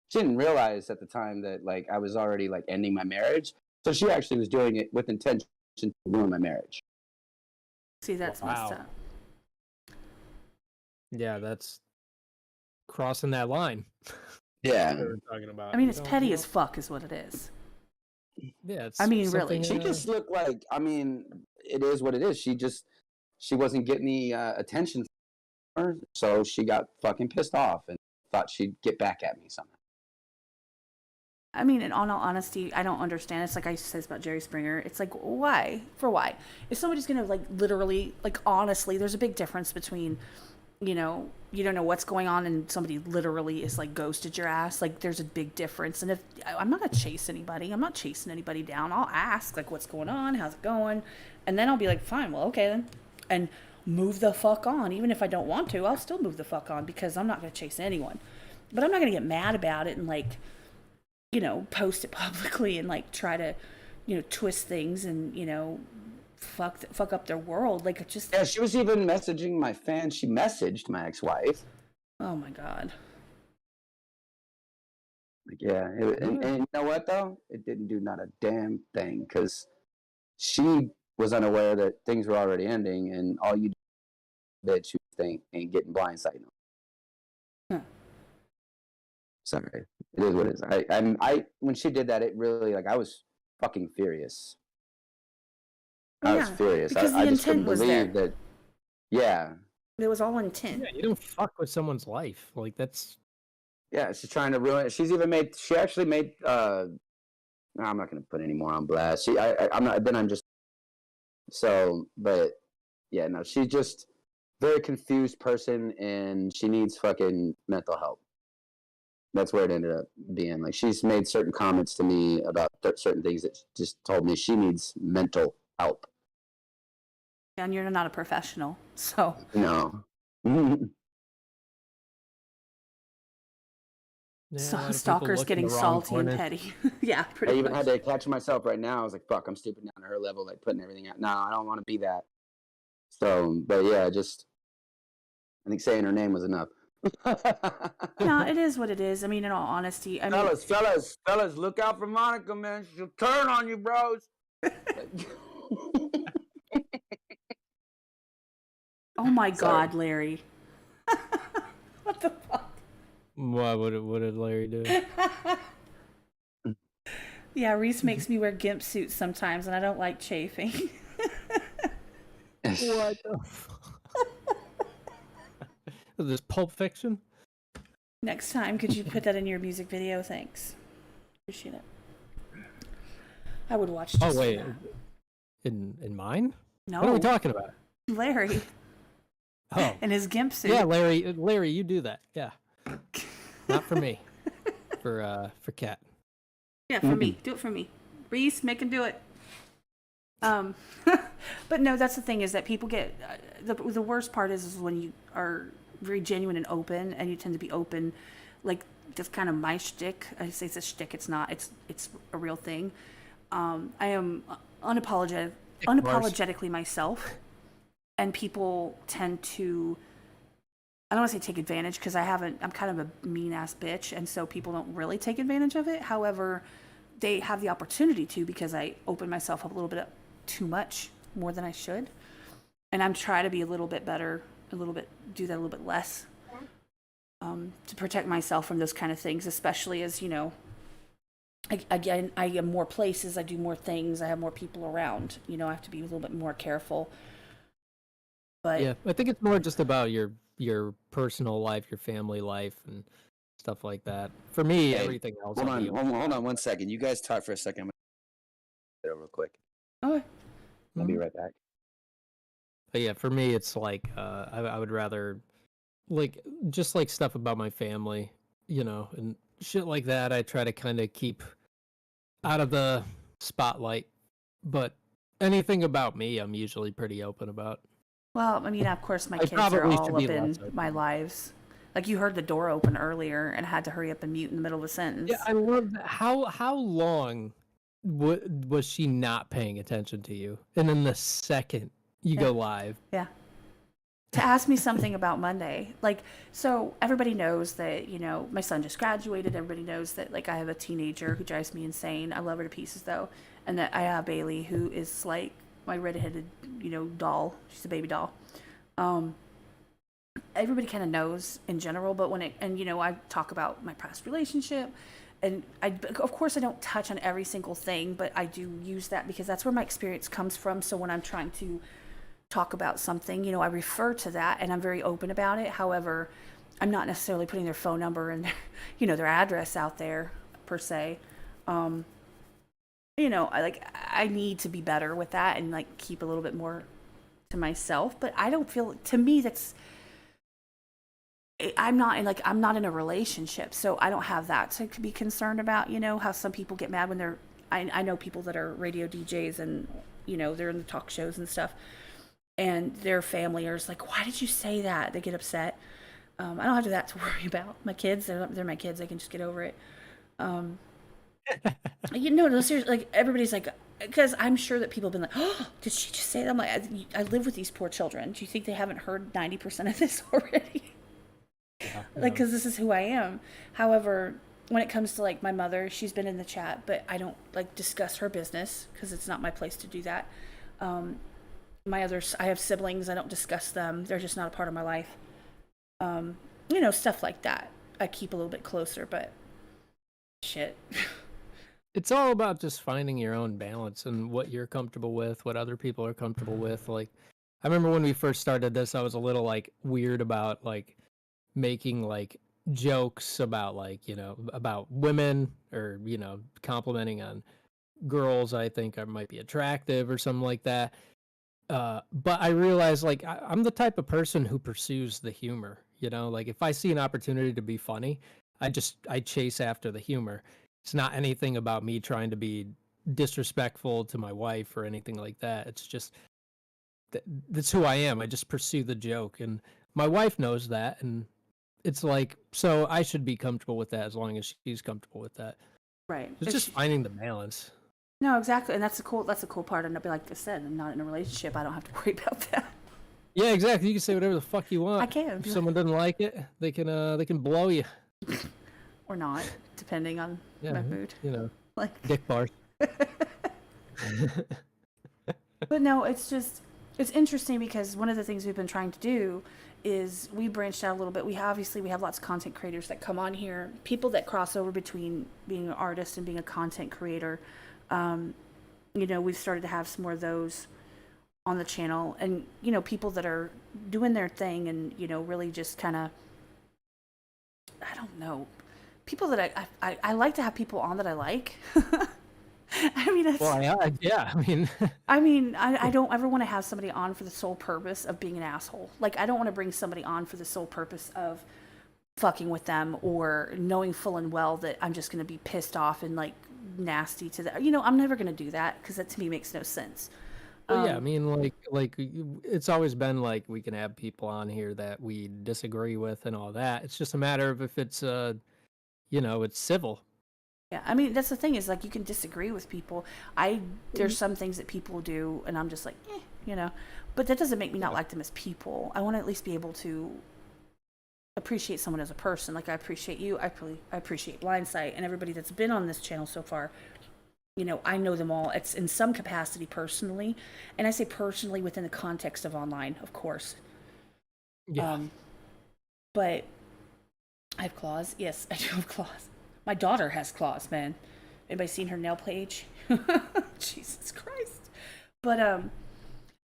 Speaker 4: She didn't realize at the time that like I was already like ending my marriage. So she actually was doing it with intention to ruin my marriage.
Speaker 2: See, that's messed up.
Speaker 5: Yeah, that's crossing that line.
Speaker 4: Yeah.
Speaker 5: We're talking about.
Speaker 2: I mean, it's petty as fuck is what it is.
Speaker 5: Yeah, it's
Speaker 2: really.
Speaker 4: She just looked like, it is what it is. She wasn't getting the attention from her, so she got fucking pissed off and thought she'd get back at me somehow.
Speaker 2: I mean, in all honesty, I don't understand. It's like I said about Jerry Springer. It's like, why? For why? If somebody's going to, like, literally, like, honestly, there's a big difference between, you don't know what's going on and somebody literally is, like, ghosted your ass. Like, there's a big difference. And if I'm not going to chase anybody. I'm not chasing anybody down. I'll ask, like, what's going on? How's it going? And then I'll be like, fine, well, okay then. And move the fuck on. Even if I don't want to, I'll still move the fuck on because I'm not going to chase anyone. But I'm not going to get mad about it and, like, post it publicly and like try to, twist things and, fuck up their world. Like, just.
Speaker 4: Yeah, she was even messaging my fans. She messaged my ex-wife.
Speaker 2: Oh my God.
Speaker 4: Like, yeah. And you know what though? It didn't do not a damn thing because she was unaware that things were already ending and all you bitch you think ain't getting blindsight. Sorry, it is what it is. I when she did that, it really like I was fucking furious. I was furious.
Speaker 2: Because
Speaker 4: I
Speaker 2: the
Speaker 4: just couldn't
Speaker 2: intent was
Speaker 4: believe
Speaker 2: there.
Speaker 4: that. Yeah.
Speaker 2: It was all intent.
Speaker 5: Yeah, you don't fuck with someone's life. Like that's.
Speaker 4: Yeah, she's trying to ruin it. She's even made. She actually made. No, I'm not going to put any more on blast. I'm not. Then I'm just. So, but yeah, no, she's just very confused person, and she needs fucking mental help. That's where it ended up being. Like, she's made certain comments to me about certain things that just told me she needs mental help.
Speaker 2: And you're not a professional, so.
Speaker 4: No.
Speaker 5: Yeah, a
Speaker 2: So
Speaker 5: lot of people
Speaker 2: stalkers
Speaker 5: look in
Speaker 2: getting
Speaker 5: the wrong
Speaker 2: salty and
Speaker 5: corner.
Speaker 2: petty. Yeah,
Speaker 4: I
Speaker 2: pretty
Speaker 4: even
Speaker 2: much.
Speaker 4: had to catch myself right now. I was like, fuck, I'm stooping down to her level, like putting everything out. No, I don't want to be that. So, but yeah, just, I think saying her name was enough.
Speaker 2: No, it is what it is. I mean, in all honesty, I mean,
Speaker 4: fellas, look out for Monica, man. She'll turn on you, bros.
Speaker 2: oh my
Speaker 4: Sorry.
Speaker 2: God, Larry. What the fuck?
Speaker 5: What did Larry do?
Speaker 2: Yeah, Reese makes me wear gimp suits sometimes, and I don't like chafing.
Speaker 5: What the Is this Pulp Fiction?
Speaker 2: Next time, could you put that in your music video? Thanks. Appreciate it. I would watch just
Speaker 5: Oh wait,
Speaker 2: for that.
Speaker 5: in mine?
Speaker 2: No.
Speaker 5: What are we talking about?
Speaker 2: Larry.
Speaker 5: Oh,
Speaker 2: in his gimp suit.
Speaker 5: yeah, Larry, you do that. Yeah, not for me. For Kat.
Speaker 2: Yeah, for me. Do it for me. Reese, make him do it. But no, that's the thing is that people get the worst part is when you are very genuine and open, and you tend to be open, like that's kind of my shtick. I say it's a shtick. It's not. It's a real thing. I am unapologetically myself, and people tend to. I don't want to say take advantage because I'm kind of a mean ass bitch, and so people don't really take advantage of it. However, they have the opportunity to because I open myself up a little bit too much, more than I should, and I'm trying to be a little bit better, do that a little bit less, to protect myself from those kind of things, especially as I am more places, I do more things, I have more people around. I have to be a little bit more careful. But
Speaker 5: Yeah, I think it's more just about your personal life, your family life, and stuff like that. For me,
Speaker 4: Hey,
Speaker 5: everything else.
Speaker 4: Hold
Speaker 5: I'll
Speaker 4: on,
Speaker 5: be
Speaker 4: hold on 1 second. You guys talk for a second. I'm gonna get real quick.
Speaker 2: okay.
Speaker 4: I'll be right back.
Speaker 5: But yeah, for me, it's like I would rather like just like stuff about my family, and shit like that. I try to kind of keep out of the spotlight, but anything about me, I'm usually pretty open about.
Speaker 2: Well, I mean, of course, my
Speaker 5: I
Speaker 2: kids are
Speaker 5: probably
Speaker 2: all
Speaker 5: should
Speaker 2: up
Speaker 5: be
Speaker 2: in
Speaker 5: less open.
Speaker 2: my lives. Like you heard the door open earlier and had to hurry up and mute in the middle of a sentence.
Speaker 5: Yeah, I love that. How long was she not paying attention to you? And then the second you go live,
Speaker 2: Yeah. To ask me something about Monday. Like, so everybody knows that, my son just graduated. Everybody knows that, like, I have a teenager who drives me insane. I love her to pieces, though. And that I have Bailey, who is, like, my redheaded, doll. She's a baby doll. Everybody kind of knows in general, but I talk about my past relationship. And of course, I don't touch on every single thing, but I do use that because that's where my experience comes from. So when I'm trying to talk about something, I refer to that and I'm very open about it. However, I'm not necessarily putting their phone number and their address out there per se. I need to be better with that and like keep a little bit more to myself, but I don't feel, to me, I'm not in a relationship, so I don't have that to be concerned about. How some people get mad when I know people that are radio DJs and they're in the talk shows and stuff, and their family are just like, why did you say that? They get upset. I don't have that to worry about. My kids, they're my kids. They can just get over it. No, seriously, like everybody's like, because I'm sure that people have been like, oh, did she just say that? I'm like, I live with these poor children. Do you think they haven't heard 90% of this already? Like, because this is who I am. However, when it comes to like my mother, she's been in the chat, but I don't like discuss her business because it's not my place to do that. I have siblings. I don't discuss them. They're just not a part of my life. Stuff like that. I keep a little bit closer, but shit.
Speaker 5: it's all about just finding your own balance and what you're comfortable with, what other people are comfortable with. Like, I remember when we first started this, I was a little like weird about like making like jokes about like about women or complimenting on girls I think might be attractive or something like that, but I realized like I'm the type of person who pursues the humor. Like if I see an opportunity to be funny, I chase after the humor. It's not anything about me trying to be disrespectful to my wife or anything like that. It's just that's who I am. I just pursue the joke, and my wife knows that, and it's like, so I should be comfortable with that as long as she's comfortable with that.
Speaker 2: Right.
Speaker 5: It's just finding the balance.
Speaker 2: No, exactly, and that's the cool part. And like I said, I'm not in a relationship. I don't have to worry about that.
Speaker 5: Yeah, exactly. You can say whatever the fuck you want.
Speaker 2: I can.
Speaker 5: If someone doesn't like it, they can blow you.
Speaker 2: Or not, depending on my mood.
Speaker 5: You know,
Speaker 2: Like
Speaker 5: dick bars.
Speaker 2: But no, it's interesting because one of the things we've been trying to do is we branched out a little bit. We have lots of content creators that come on here, people that cross over between being an artist and being a content creator. We've started to have some more of those on the channel, and people that are doing their thing and really just kind of, I don't know, people that I like to have people on that I like. I mean, I don't ever want to have somebody on for the sole purpose of being an asshole. Like, I don't want to bring somebody on for the sole purpose of fucking with them or knowing full and well that I'm just going to be pissed off and like nasty to them. I'm never going to do that because that to me makes no sense.
Speaker 5: Well, yeah, I mean, like it's always been like we can have people on here that we disagree with and all that. It's just a matter of if it's it's civil.
Speaker 2: Yeah, I mean, that's the thing is, like, you can disagree with people. There's some things that people do, and I'm just like, but that doesn't make me not like them as people. I want to at least be able to appreciate someone as a person. Like, I appreciate you. I appreciate Blindsight and everybody that's been on this channel so far. I know them all. It's in some capacity personally, and I say personally within the context of online, of course.
Speaker 5: Yeah.
Speaker 2: But I have claws. Yes, I do have claws. My daughter has claws, man. Anybody seen her nail page? Jesus Christ. But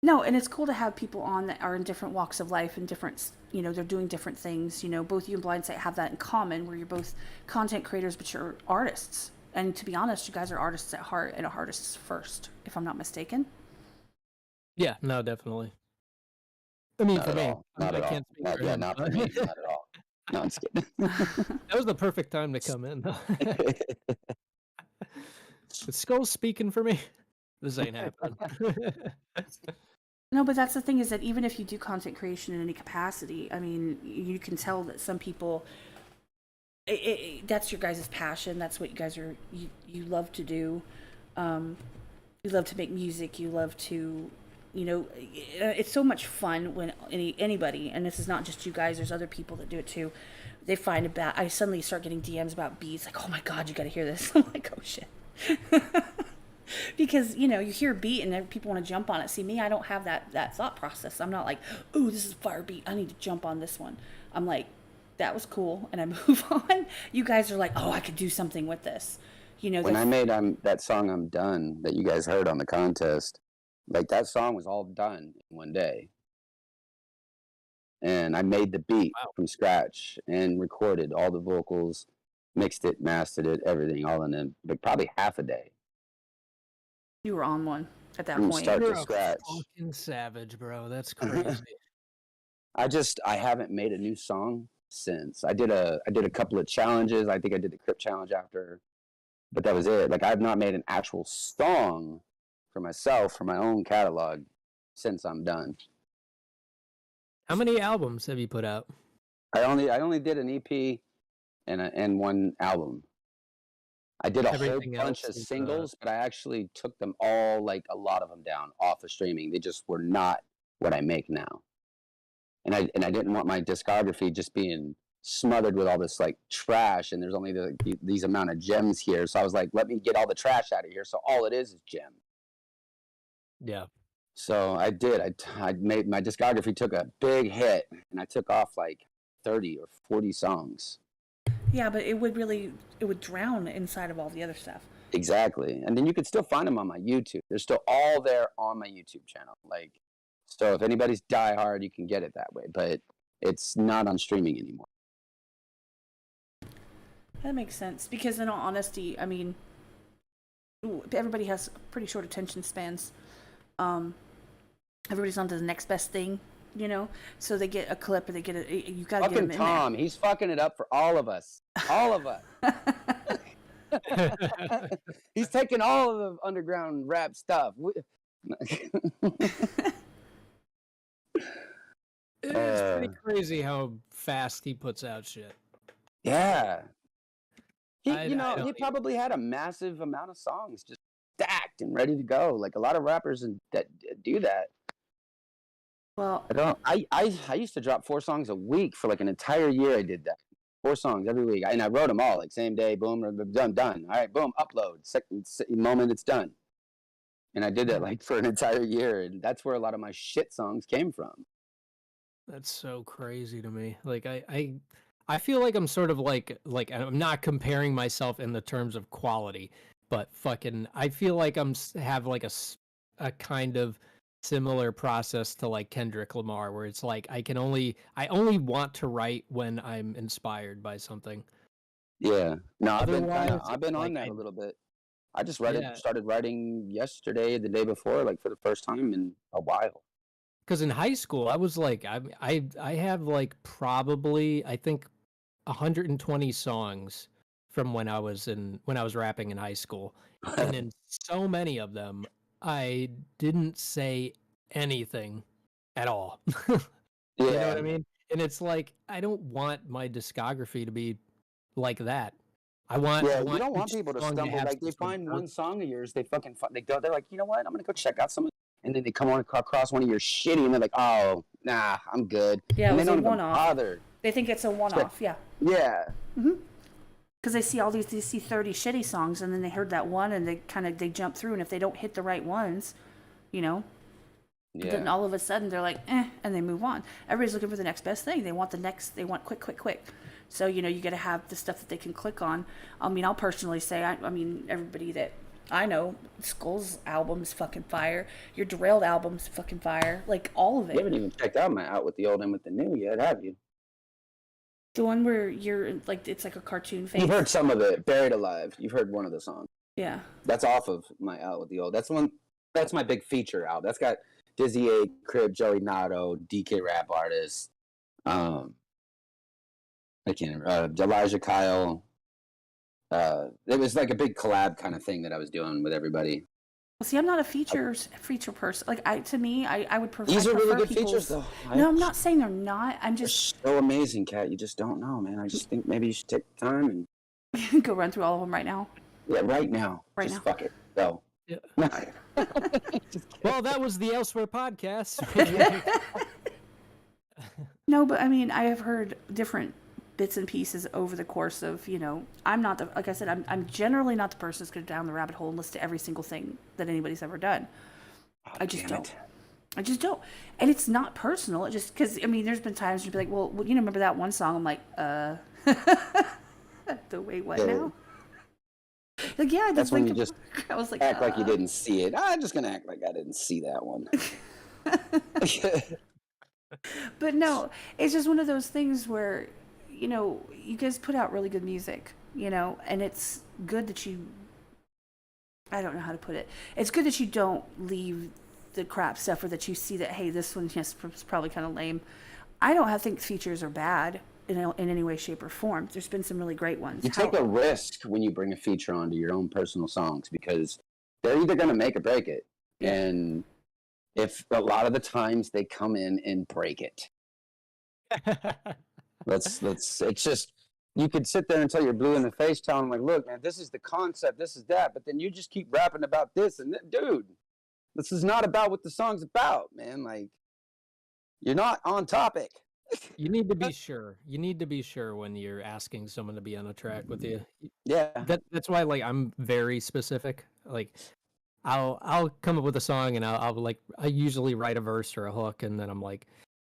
Speaker 2: no, and it's cool to have people on that are in different walks of life and different, they're doing different things. Both you and Blindsight have that in common, where you're both content creators, but you're artists. And to be honest, you guys are artists at heart and artists first, if I'm not mistaken.
Speaker 5: Yeah, no, definitely. I mean,
Speaker 4: not
Speaker 5: for me,
Speaker 4: all. Not
Speaker 5: I
Speaker 4: at
Speaker 5: can't
Speaker 4: all.
Speaker 5: speak for him.
Speaker 4: Not for me. Not at all. No, I'm just kidding.
Speaker 5: That was the perfect time to come in. The skull's speaking for me. This ain't happening.
Speaker 2: No, but that's the thing is that even if you do content creation in any capacity, I mean, you can tell that some people, that's your guys' passion. That's what you guys are, you love to do. You love to make music. You love to, it's so much fun when anybody, and this is not just you guys, there's other people that do it too. They find I suddenly start getting DMs about beats, like, oh my God, you got to hear this. I'm like, oh shit. Because, you hear a beat and then people want to jump on it. See, me, I don't have that thought process. I'm not like, oh, this is a fire beat, I need to jump on this one. I'm like, that was cool, and I move on. You guys are like, oh, I could do something with this.
Speaker 4: When I made that song I'm Done that you guys heard on the contest, like, that song was all done in one day. And I made the beat from scratch and recorded all the vocals, mixed it, mastered it, everything, all in probably half a day.
Speaker 2: You were on one at that
Speaker 4: From
Speaker 2: point.
Speaker 4: start
Speaker 5: You're
Speaker 4: to
Speaker 5: a
Speaker 4: scratch.
Speaker 5: fucking savage, bro. That's crazy.
Speaker 4: I haven't made a new song since. I did a couple of challenges. I think I did the Crypt challenge after, but that was it. Like, I've not made an actual song for myself, for my own catalog, since I'm done.
Speaker 5: How many albums have you put out?
Speaker 4: I only did an EP and one album. I did a whole bunch of singles, but I actually took them all, like a lot of them, down off of streaming. They just were not what I make now. And I didn't want my discography just being smothered with all this like trash, and there's only these amount of gems here. So I was like, let me get all the trash out of here. So all it is gem.
Speaker 5: Yeah.
Speaker 4: So I did. I made my discography took a big hit, and I took off like 30 or 40 songs.
Speaker 2: Yeah, but it would drown inside of all the other stuff.
Speaker 4: Exactly. And then you could still find them on my YouTube. They're still all there on my YouTube channel. Like, so if anybody's diehard, you can get it that way, but it's not on streaming anymore.
Speaker 2: That makes sense, because in all honesty, I mean, everybody has pretty short attention spans. Everybody's on to the next best thing, you know, so they get a clip and they get a. You got to get
Speaker 4: Fucking
Speaker 2: them in
Speaker 4: Tom, he's fucking it up for all of us. All of us. He's taking all of the underground rap stuff.
Speaker 5: It's pretty crazy how fast he puts out shit.
Speaker 4: Yeah. He
Speaker 5: don't
Speaker 4: probably had a massive amount of songs just stacked and ready to go. Like a lot of rappers that do that.
Speaker 2: Well,
Speaker 4: I used to drop 4 songs a week for like an entire year. I did that. 4 songs every week. And I wrote them all like same day, boom, done. All right, boom, upload. Second moment it's done. And I did that like for an entire year. And that's where a lot of my shit songs came from.
Speaker 5: That's so crazy to me. Like I feel like I'm sort of like I'm not comparing myself in the terms of quality, but fucking I feel like have like a kind of similar process to like Kendrick Lamar, where it's like I only want to write when I'm inspired by something.
Speaker 4: Yeah. No, I've been
Speaker 5: Otherwise,
Speaker 4: on
Speaker 5: like,
Speaker 4: that a little bit. I just
Speaker 5: Yeah.
Speaker 4: started writing yesterday, the day before, like for the first time in a while.
Speaker 5: Because in high school, I was like, I have like probably I think 120 songs from when I was rapping in high school, and in so many of them, I didn't say anything at all. You know what I mean? And it's like I don't want my discography to be like that. I want
Speaker 4: You don't want
Speaker 5: each
Speaker 4: people to
Speaker 5: song
Speaker 4: stumble.
Speaker 5: have
Speaker 4: Like they
Speaker 5: some sort of
Speaker 4: find one
Speaker 5: purpose.
Speaker 4: song of yours, they fucking they're like, you know what? I'm gonna go check out some, and then they come on across one of your shitty, and they're like, oh, nah, I'm good.
Speaker 2: yeah,
Speaker 4: And
Speaker 2: it
Speaker 4: they
Speaker 2: was a
Speaker 4: don't even
Speaker 2: one-off.
Speaker 4: bother.
Speaker 2: They think it's a one-off. Yeah.
Speaker 4: Yeah.
Speaker 2: Because they see 30 shitty songs, and then they heard that one, and they jump through, and if they don't hit the right ones, you know, then all of a sudden they're like, and they move on. Everybody's looking for the next best thing. They want quick. So, you got to have the stuff that they can click on. I mean, I'll personally say, I mean, everybody that I know, Skull's album's fucking fire. Your Derailed album's fucking fire. Like, all of it.
Speaker 4: You haven't even checked out my Out with the Old and with the New yet, have you?
Speaker 2: The one where you're, like, it's like a cartoon face.
Speaker 4: You've heard some of it, Buried Alive. You've heard one of the songs.
Speaker 2: Yeah.
Speaker 4: That's off of my Out with the Old. That's my big feature out. That's got Dizzy A, Crib, Joey Nato, DK Rap Artist. I can't remember. Elijah Kyle. It was like a big collab kind of thing that I was doing with everybody.
Speaker 2: Well, see, I'm not a feature person. Like, I would prefer.
Speaker 4: These are really good
Speaker 2: people's...
Speaker 4: features, though.
Speaker 2: No, I'm not saying they're not. I'm just
Speaker 4: so amazing, Kat. You just don't know, man. I just think maybe you should take the time and
Speaker 2: go run through all of them right now.
Speaker 4: yeah, right now.
Speaker 2: Right
Speaker 4: just
Speaker 2: now.
Speaker 4: fuck it. Go.
Speaker 5: Yeah. Well, that was the Elsewhere podcast.
Speaker 2: No, but I mean, I have heard different bits and pieces over the course of, I'm not like I said, I'm generally not the person that's going to down the rabbit hole and listen to every single thing that anybody's ever done. I just don't. And it's not personal. It just, because, I mean, there's been times you'd be like, well, remember that one song? I'm like, wait, what now? Like, yeah,
Speaker 4: that's when you just
Speaker 2: I was like,
Speaker 4: act like you didn't see it. I'm just going to act like I didn't see that one.
Speaker 2: But no, it's just one of those things where, you guys put out really good music, and it's good that I don't know how to put it. It's good that you don't leave the crap stuff, or that you see that, hey, this one is probably kind of lame. I don't think features are bad in any way, shape, or form. There's been some really great ones.
Speaker 4: You take a risk when you bring a feature onto your own personal songs, because they're either going to make or break it. Yeah. And if a lot of the times they come in and break it. It's just, you could sit there until you're blue in the face telling them, like, look, man, this is the concept, this is that, but then you just keep rapping about this and that. Dude, this is not about what the song's about, man. Like, you're not on topic.
Speaker 5: You need to be sure. You need to be sure when you're asking someone to be on a track with you.
Speaker 4: Yeah.
Speaker 5: That's why, like, I'm very specific. Like, I'll come up with a song, and I usually write a verse or a hook, and then I'm like,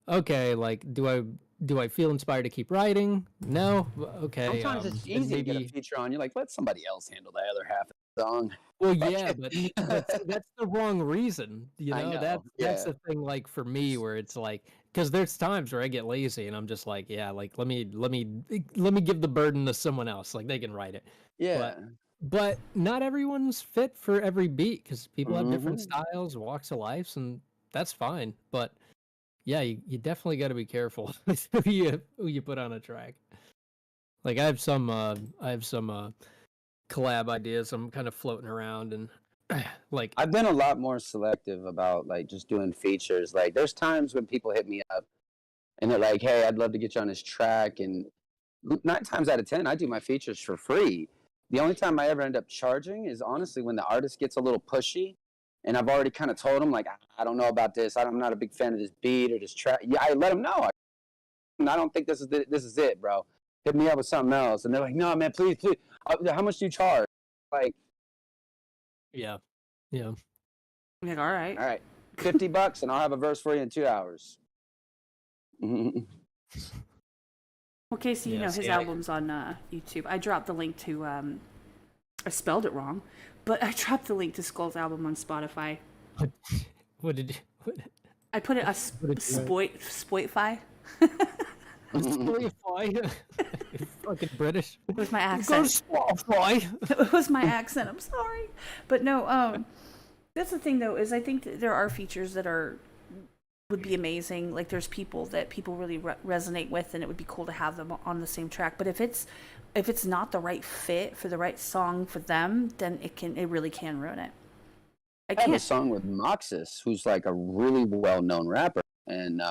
Speaker 5: okay, like, do I feel inspired to keep writing? No? Okay.
Speaker 4: Sometimes it's easy to get a feature on. You're like, let somebody else handle the other half of the song.
Speaker 5: Well, yeah, but that's the wrong reason.
Speaker 4: I know.
Speaker 5: That's the thing, like, for me, where it's like, because there's times where I get lazy and I'm just like, yeah, like, let me give the burden to someone else. Like, they can write it.
Speaker 4: Yeah.
Speaker 5: But not everyone's fit for every beat, because people have different styles, walks of life, and that's fine. But yeah, you definitely got to be careful with who you put on a track. Like I have some collab ideas I'm kind of floating around, and like
Speaker 4: I've been a lot more selective about like just doing features. Like there's times when people hit me up and they're like, "Hey, I'd love to get you on this track," and 9 times out of 10, I do my features for free. The only time I ever end up charging is honestly when the artist gets a little pushy, and I've already kind of told them like, I don't know about this. I'm not a big fan of this beat or this track. Yeah, I let them know. I don't think this is it, bro. Hit me up with something else, and they're like, "No, man, please, please. How much do you charge?" Like,
Speaker 5: yeah.
Speaker 2: I'm like, all right.
Speaker 4: all right, $50, and I'll have a verse for you in 2 hours.
Speaker 2: Okay, so you know his album's on YouTube. I dropped the link to I spelled it wrong, but I dropped the link to Skull's album on Spotify.
Speaker 5: What did you?
Speaker 2: I put it a Spotify.
Speaker 5: Spotify. Fucking British.
Speaker 2: It was my
Speaker 5: Go
Speaker 2: accent.
Speaker 5: to Spotify.
Speaker 2: It was my accent. I'm sorry, but no. That's the thing though, is I think that there are features that would be amazing. Like there's people that people really resonate with, and it would be cool to have them on the same track. But if it's not the right fit for the right song for them, then it really can ruin it.
Speaker 4: I have a song with Moxus, who's like a really well-known rapper, and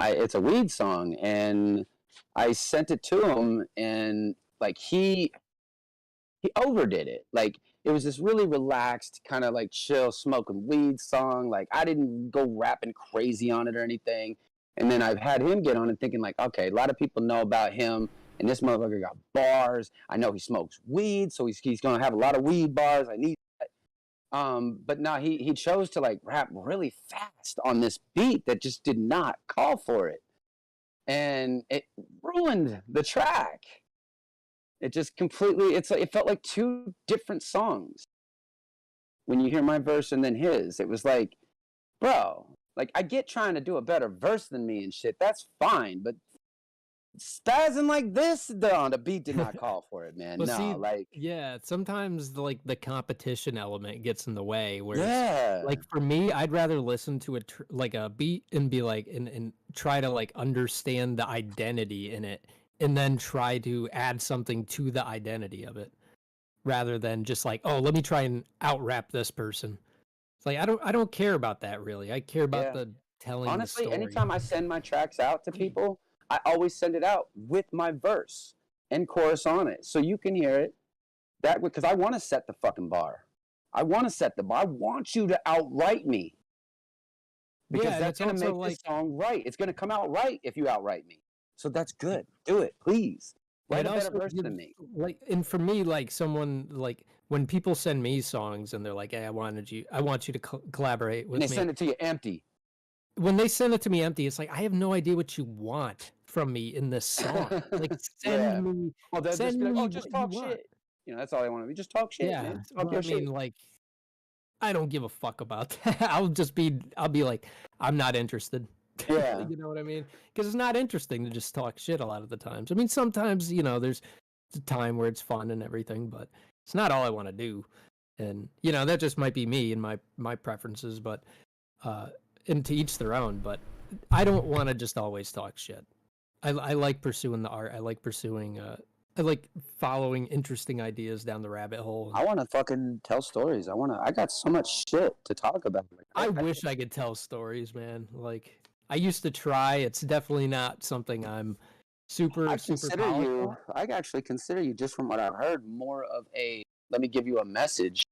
Speaker 4: it's a weed song, and I sent it to him, and like he overdid it. Like it was this really relaxed, kind of like chill, smoking weed song. Like I didn't go rapping crazy on it or anything. And then I've had him get on and thinking like, okay, a lot of people know about him, and this motherfucker got bars. I know he smokes weed, so he's gonna have a lot of weed bars. I need that. But no, he chose to like rap really fast on this beat that just did not call for it, and it ruined the track. It just completely, it felt like two different songs. When you hear my verse and then his, it was like, bro, like I get trying to do a better verse than me and shit. That's fine, but spazzing like this, the beat did not call for it, man.
Speaker 5: Well,
Speaker 4: no,
Speaker 5: see,
Speaker 4: like
Speaker 5: yeah, sometimes the competition element gets in the way. Where
Speaker 4: yeah,
Speaker 5: like for me, I'd rather listen to like a beat and be like and try to like understand the identity in it, and then try to add something to the identity of it, rather than just like, oh, let me try and out rap this person. It's like I don't care about that really. I care about the telling.
Speaker 4: Honestly,
Speaker 5: the story.
Speaker 4: anytime I send my tracks out to people, I always send it out with my verse and chorus on it, so you can hear it. That because I want to set the fucking bar. I want to set the bar. I want you to outright me, because that's gonna make this song right. It's gonna come out right if you outright me. So that's good. Do it, please. Write a better verse than me.
Speaker 5: Like, and for me, like someone like when people send me songs and they're like, "Hey, I want you to collaborate with me."
Speaker 4: And they send it to you empty.
Speaker 5: When they send it to me empty, it's like I have no idea what you want from me in this song. Like, send me.
Speaker 4: Well, they'll just be like, "Oh, just talk shit." You know, that's all they want to be. Just talk shit,
Speaker 5: yeah,
Speaker 4: man.
Speaker 5: well, I mean, like, I don't give a fuck about that. I'll be like, I'm not interested.
Speaker 4: Yeah.
Speaker 5: You know what I mean? Because it's not interesting to just talk shit a lot of the times. I mean, sometimes, you know, there's a time where it's fun and everything, but it's not all I want to do. And, you know, that just might be me and my preferences, but, and to each their own, but I don't want to just always talk shit. I like pursuing the art. I like pursuing, I like following interesting ideas down the rabbit hole.
Speaker 4: I want to fucking tell stories. I got so much shit to talk about.
Speaker 5: I wish I could tell stories, man. Like, I used to try. It's definitely not something I'm super powerful.
Speaker 4: I actually consider you, just from what I've heard, more of a, let me give you a message.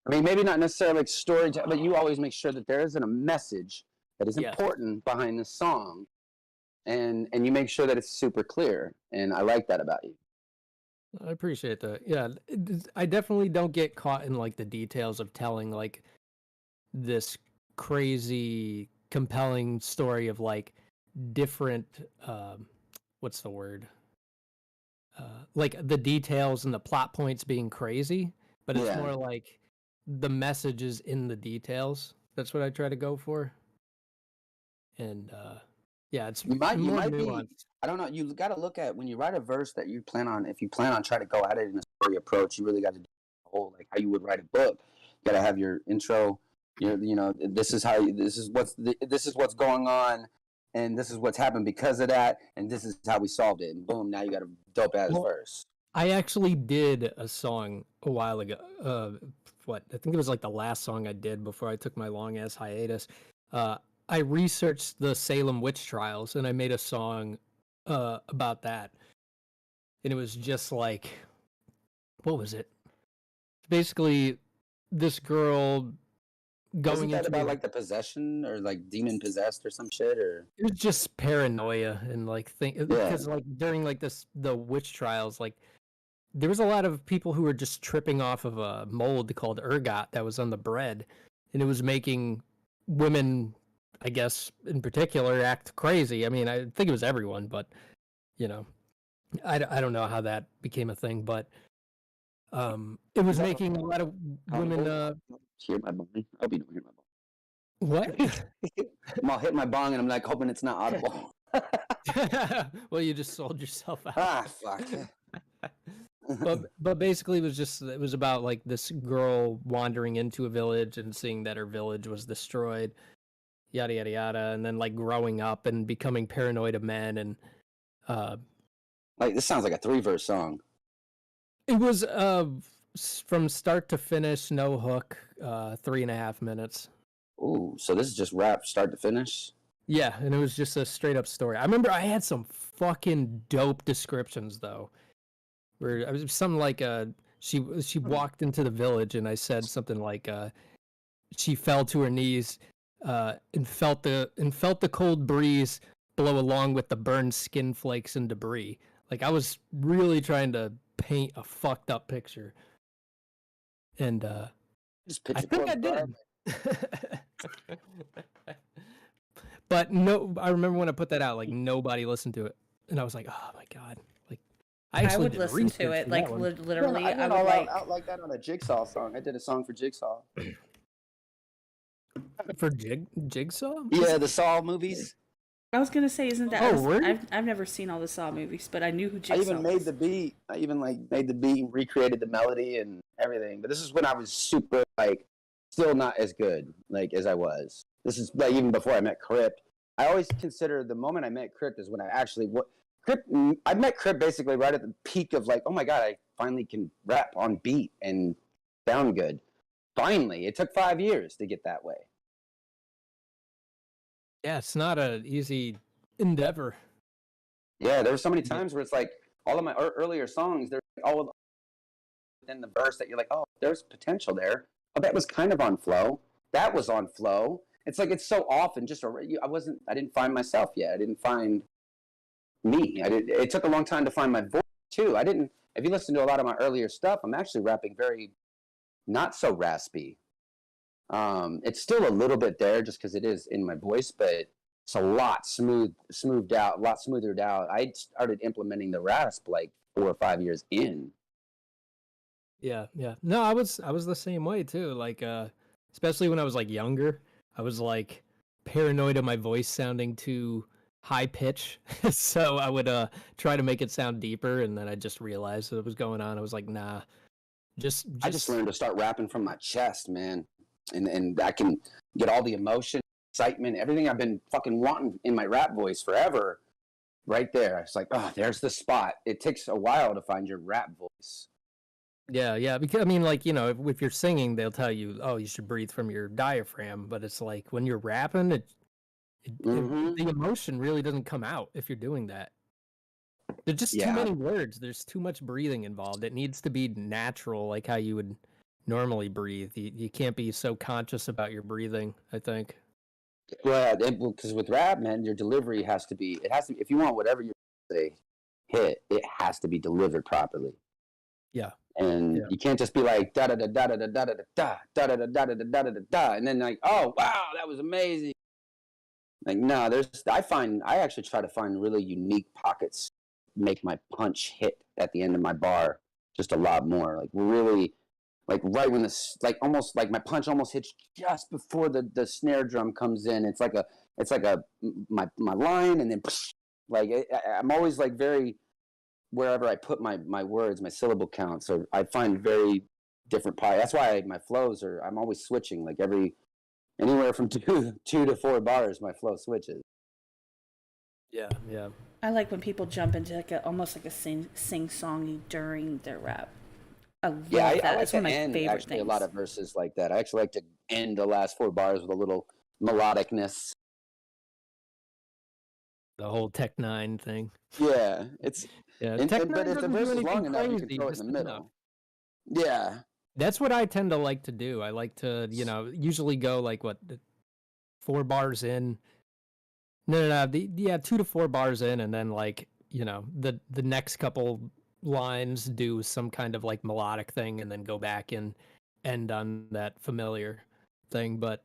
Speaker 4: I mean, maybe not necessarily like story, but you always make sure that there isn't a message that is important behind the song. And you make sure that it's super clear. And I like that about you.
Speaker 5: I appreciate that. Yeah, I definitely don't get caught in like the details of telling like this crazy compelling story of like different what's the word, like the details and the plot points being crazy, but it's more like the message is in the details. That's what I try to go for. And yeah, it's
Speaker 4: you might
Speaker 5: nuanced.
Speaker 4: be, I don't know, you got to look at when you write a verse that you plan on, if you plan on trying to go at it in a story approach, you really got to do the whole, like how you would write a book. You got to have your intro, This is what's going on, and this is what's happened because of that, and this is how we solved it. And boom, now you got a dope ass verse.
Speaker 5: I actually did a song a while ago. I think it was like the last song I did before I took my long ass hiatus. I researched the Salem witch trials and I made a song about that. And it was just like, what was it? Basically, this girl going into
Speaker 4: about like the possession or like demon possessed or some shit, or
Speaker 5: it was just paranoia and like because like during like the witch trials, like there was a lot of people who were just tripping off of a mold called ergot that was on the bread, and it was making women, I guess in particular, act crazy. I mean, I think it was everyone, but I don't know how that became a thing, but it was making a lot of women.
Speaker 4: Hear my bong? I hope you don't hear my bong.
Speaker 5: What?
Speaker 4: I'm all hitting my bong and I'm like hoping it's not audible.
Speaker 5: Well, you just sold yourself out.
Speaker 4: Ah, fuck.
Speaker 5: But basically it was about like this girl wandering into a village and seeing that her village was destroyed, yada yada yada, and then like growing up and becoming paranoid of men, and
Speaker 4: like this sounds like a 3-verse song.
Speaker 5: it was from start to finish, no hook, 3.5 minutes.
Speaker 4: Ooh, so this is just rap start to finish?
Speaker 5: Yeah, and it was just a straight up story. I remember I had some fucking dope descriptions though, where I was something like she walked into the village and I said something like she fell to her knees and felt the cold breeze blow along with the burned skin flakes and debris. Like I was really trying to paint a fucked up picture. And I think I did. But no, I remember when I put that out, like nobody listened to it, and I was like, "Oh my god!" Like,
Speaker 2: I would listen to it, like literally. I would
Speaker 4: out like that on a Jigsaw song. I did a song for Jigsaw.
Speaker 5: For Jigsaw?
Speaker 4: Yeah, the Saw movies.
Speaker 2: I was gonna say, isn't that?
Speaker 5: Oh, word?
Speaker 2: I've never seen all the Saw movies, but I knew who Jigsaw
Speaker 4: I even made
Speaker 2: was.
Speaker 4: the beat. I even like made the beat and recreated the melody and everything. But this is when I was super like still not as good like as I was. This is like even before I met Crypt. I always consider the moment I met Crypt is when I actually I met Crypt basically right at the peak of like, oh my god, I finally can rap on beat and sound good. Finally, it took 5 years to get that way.
Speaker 5: Yeah, it's not an easy endeavor.
Speaker 4: Yeah, there were so many times where it's like all of my earlier songs, they're all within the verse that you're like, oh, there's potential there. Oh, that was kind of on flow. That was on flow. It's like it's so often just I didn't find myself yet. I didn't find me. It took a long time to find my voice too. If you listen to a lot of my earlier stuff, I'm actually rapping very not so raspy. It's still a little bit there just because it is in my voice, but it's a lot smoothed out, a lot smoothed out. I started implementing the rasp like 4 or 5 years in.
Speaker 5: Yeah. No, I was the same way too. Like, especially when I was like younger, I was like paranoid of my voice sounding too high pitch, so I would try to make it sound deeper, and then I just realized what was going on. I was like, nah,
Speaker 4: I just learned to start rapping from my chest, man, and I can get all the emotion, excitement, everything I've been fucking wanting in my rap voice forever, right there. It's like, oh, there's the spot. It takes a while to find your rap voice.
Speaker 5: Yeah, because I mean, like, if you're singing, they'll tell you, oh, you should breathe from your diaphragm, but it's like when you're rapping, the emotion really doesn't come out if you're doing that. There's just too many words. There's too much breathing involved. It needs to be natural, like how you would normally breathe. You can't be so conscious about your breathing, I think.
Speaker 4: Well, because with rap, man, your delivery has to be, if you want whatever you say hit, it has to be delivered properly.
Speaker 5: Yeah.
Speaker 4: And you can't just be like da da da da da da da da da da da da da da da da da, and then like, oh wow, that was amazing. Like no, I actually try to find really unique pockets, make my punch hit at the end of my bar just a lot more. Like really, like right when almost like my punch almost hits just before the snare drum comes in. It's like my line, and then like I'm always like very. Wherever I put my words, my syllable count. So I find very different That's why my flows I'm always switching. Like every anywhere from two to 4 bars, my flow switches.
Speaker 5: Yeah, yeah.
Speaker 2: I like when people jump into like almost like a sing-songy during their rap. I love
Speaker 4: Yeah, I
Speaker 2: that.
Speaker 4: like
Speaker 2: That's
Speaker 4: to
Speaker 2: one of my
Speaker 4: end
Speaker 2: favorite
Speaker 4: actually
Speaker 2: things.
Speaker 4: a lot of verses like that. I actually like to end the last 4 bars with a little melodicness.
Speaker 5: The whole Tech 9 thing.
Speaker 4: Yeah, it's
Speaker 5: Yeah,
Speaker 4: and,
Speaker 5: Tech
Speaker 4: but
Speaker 5: 9
Speaker 4: if the
Speaker 5: doesn't do
Speaker 4: verse is
Speaker 5: anything
Speaker 4: long enough, you can
Speaker 5: crazy,
Speaker 4: throw it in
Speaker 5: just
Speaker 4: the middle.
Speaker 5: enough.
Speaker 4: Yeah,
Speaker 5: That's what I tend to like to do. I like to, usually go like 4 bars in. No. 2 to 4 bars in, and then like, the next couple lines do some kind of like melodic thing, and then go back and end on that familiar thing. But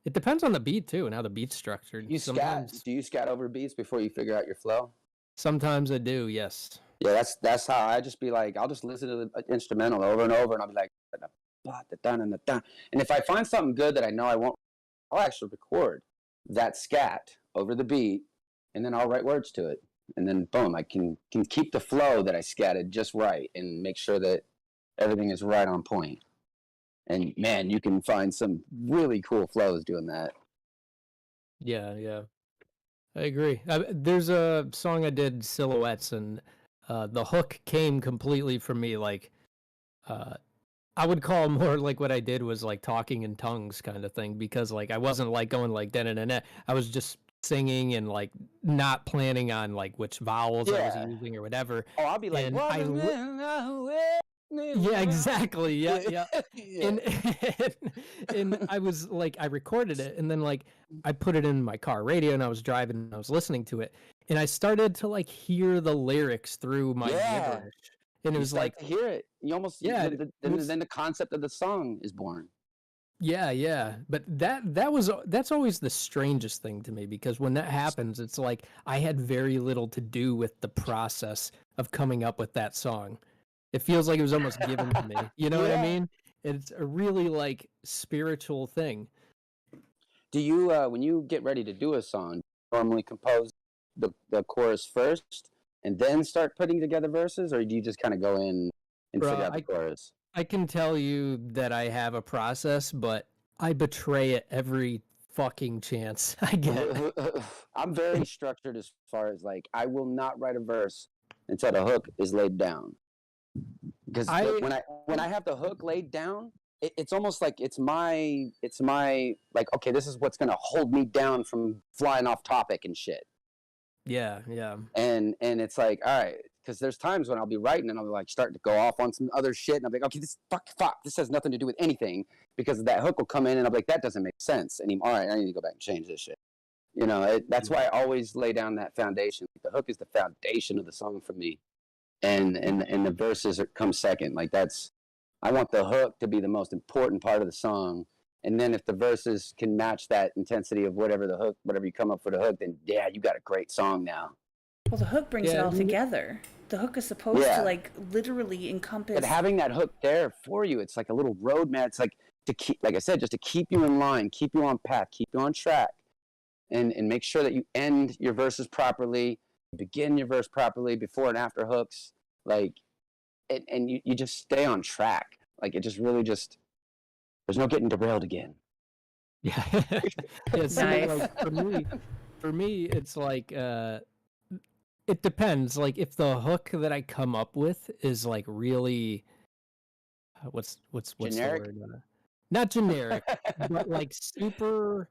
Speaker 5: it depends on the beat too, and how the beat's structured.
Speaker 4: you scat. Do you scat over beats before you figure out your flow?
Speaker 5: Sometimes I do, yes.
Speaker 4: Yeah, that's how I just be like, I'll just listen to the instrumental over and over, and I'll be like, and if I find something good that I know I won't, I'll actually record that scat over the beat, and then I'll write words to it, and then boom, I can keep the flow that I scatted just right, and make sure that everything is right on point. And man, you can find some really cool flows doing that.
Speaker 5: Yeah. I agree. There's a song I did, Silhouettes, and the hook came completely from me. Like, I would call more like what I did was like talking in tongues kind of thing, because like I wasn't like going like da-na-na-na. I was just singing and like not planning on like which vowels I was using or whatever.
Speaker 4: Oh, I'll be like,
Speaker 5: And
Speaker 4: yeah,
Speaker 5: yeah, exactly. Yeah. And I was like, I recorded it, and then like I put it in my car radio, and I was driving and I was listening to it, and I started to like hear the lyrics through my gibberish, and it was like
Speaker 4: to hear it. You almost then the concept of the song is born.
Speaker 5: Yeah. But that's always the strangest thing to me, because when that happens, it's like I had very little to do with the process of coming up with that song. It feels like it was almost given to me. You know what I mean? It's a really like spiritual thing.
Speaker 4: Do you when you get ready to do a song, normally compose the chorus first and then start putting together verses, or do you just kind of go in and figure out the chorus?
Speaker 5: I can tell you that I have a process, but I betray it every fucking chance I get.
Speaker 4: I'm very structured as far as like I will not write a verse until the hook is laid down. Because when I have the hook laid down, it's almost like it's my like, okay, this is what's gonna hold me down from flying off topic and shit.
Speaker 5: Yeah.
Speaker 4: And it's like, all right, because there's times when I'll be writing and I'll be like starting to go off on some other shit, and I'll be like, okay, this fuck, this has nothing to do with anything, because that hook will come in and I'll be like, that doesn't make sense anymore. All right, I need to go back and change this shit. That's why I always lay down that foundation. The hook is the foundation of the song for me. And the verses come second. Like I want the hook to be the most important part of the song, and then if the verses can match that intensity of whatever you come up for the hook, then yeah, you got a great song now.
Speaker 2: Well, the hook brings it all together. The hook is supposed to like literally encompass.
Speaker 4: But having that hook there for you, it's like a little roadmap. It's like to keep, like I said, just to keep you in line, keep you on path, keep you on track, and make sure that you end your verses properly, begin your verse properly, before and after hooks, like, and you just stay on track. Like it just really just, there's no getting derailed again.
Speaker 5: Yeah.
Speaker 2: Nice.
Speaker 5: Like, for me, it's like it depends. Like if the hook that I come up with is like really, what's
Speaker 4: Generic?
Speaker 5: the word? Not generic, but like super.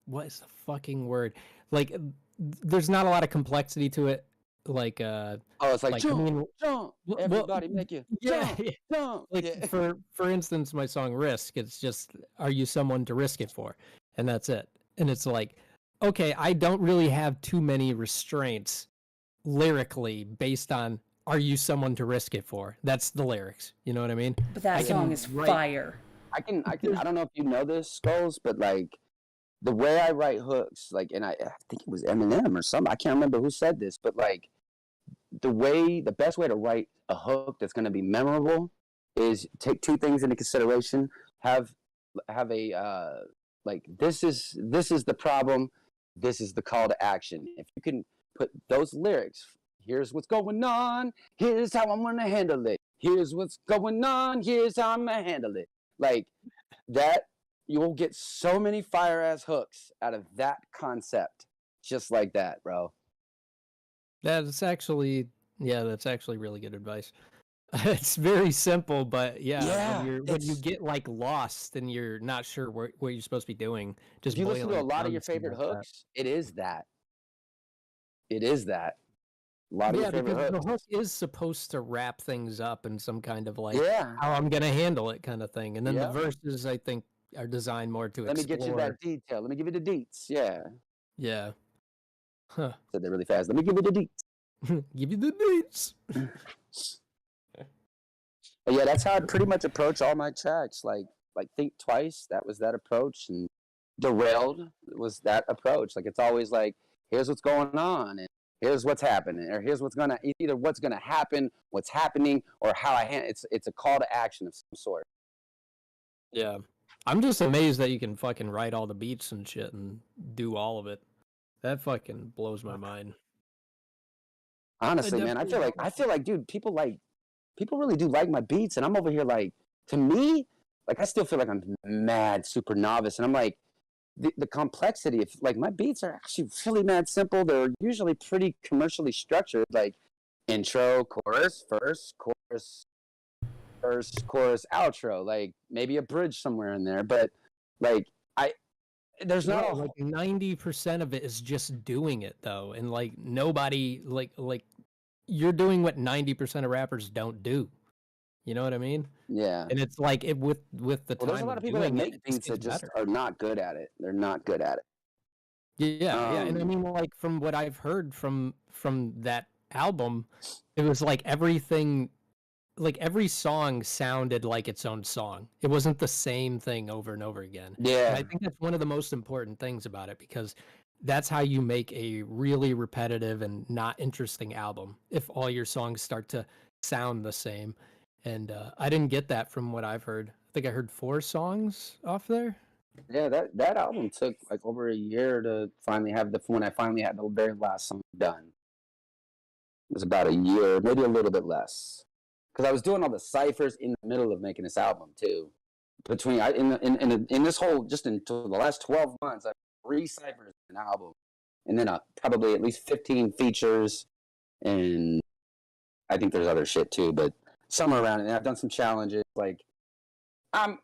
Speaker 5: What is the fucking word? Like, there's not a lot of complexity to it. Like,
Speaker 4: it's like jump, everybody make it jump.
Speaker 5: Like for instance, my song "Risk." It's just, are you someone to risk it for? And that's it. And it's like, okay, I don't really have too many restraints lyrically based on, are you someone to risk it for? That's the lyrics. You know what I mean?
Speaker 2: But that song is fire.
Speaker 4: I don't know if you know this, Skulls, but like the way I write hooks, like, and I think it was Eminem or something, I can't remember who said this, but like the best way to write a hook that's going to be memorable is take two things into consideration. Have a like, this is the problem, this is the call to action. If you can put those lyrics, here's what's going on, here's how I'm gonna handle it, here's what's going on, here's how I'm gonna handle it. Like, that you will get so many fire ass hooks out of that concept, just like that, bro.
Speaker 5: That's actually really good advice. It's very simple, but
Speaker 4: Yeah,
Speaker 5: when you get like lost and you're not sure what you're supposed to be doing, just
Speaker 4: if you listen to a
Speaker 5: boiling it
Speaker 4: lot
Speaker 5: down
Speaker 4: of your
Speaker 5: to something
Speaker 4: favorite
Speaker 5: like that.
Speaker 4: hooks, it is that. It is that. A lot of
Speaker 5: Yeah,
Speaker 4: your favorite
Speaker 5: because the
Speaker 4: hooks.
Speaker 5: hook is supposed to wrap things up in some kind of like
Speaker 4: Yeah.
Speaker 5: how I'm gonna handle it kind of thing, and then the
Speaker 4: Yeah.
Speaker 5: verses I think are designed more to
Speaker 4: Let me get you
Speaker 5: explore.
Speaker 4: that detail. Let me give you the deets. Yeah.
Speaker 5: Yeah. Huh.
Speaker 4: Said that really fast. Let me give you the deets.
Speaker 5: Give you the dates.
Speaker 4: But yeah, that's how I pretty much approach all my tracks. Like Think Twice, that was that approach, and Derailed was that approach. Like it's always like, here's what's going on, and here's what's happening, or here's what's gonna either what's gonna happen, what's happening, or how I handle. It's a call to action of some sort.
Speaker 5: Yeah. I'm just amazed that you can fucking write all the beats and shit and do all of it. That fucking blows my mind.
Speaker 4: Honestly, man, I feel like, dude, people really do like my beats, and I'm over here like, to me, like I still feel like I'm mad super novice, and I'm like, the complexity of like my beats are actually really mad simple. They're usually pretty commercially structured, like intro, chorus, verse, chorus, verse, chorus, outro, like maybe a bridge somewhere in there, but like there's not
Speaker 5: Yeah, like 90% of it is just doing it though, and like nobody like you're doing what 90% of rappers don't do. You know what I mean?
Speaker 4: Yeah.
Speaker 5: And it's like with the
Speaker 4: Well,
Speaker 5: time
Speaker 4: there's a lot of people that
Speaker 5: doing it,
Speaker 4: make
Speaker 5: it
Speaker 4: beats that just
Speaker 5: better.
Speaker 4: are not good at it. They're not good at it.
Speaker 5: Yeah, and I mean, like from what I've heard from that album, it was like everything, like every song sounded like its own song. It wasn't the same thing over and over again. And
Speaker 4: Yeah.
Speaker 5: I think that's one of the most important things about it, because that's how you make a really repetitive and not interesting album. If all your songs start to sound the same, and I didn't get that from what I've heard. I think I heard 4 songs off there.
Speaker 4: Yeah, that album took like over a year to finally have when I finally had the very last song done. It was about a year, maybe a little bit less, because I was doing all the ciphers in the middle of making this album too. Between in this whole just into the last 12 months, I 3 ciphers in an album, and then probably at least 15 features, and I think there's other shit too, but somewhere around it. And I've done some challenges. Like I'm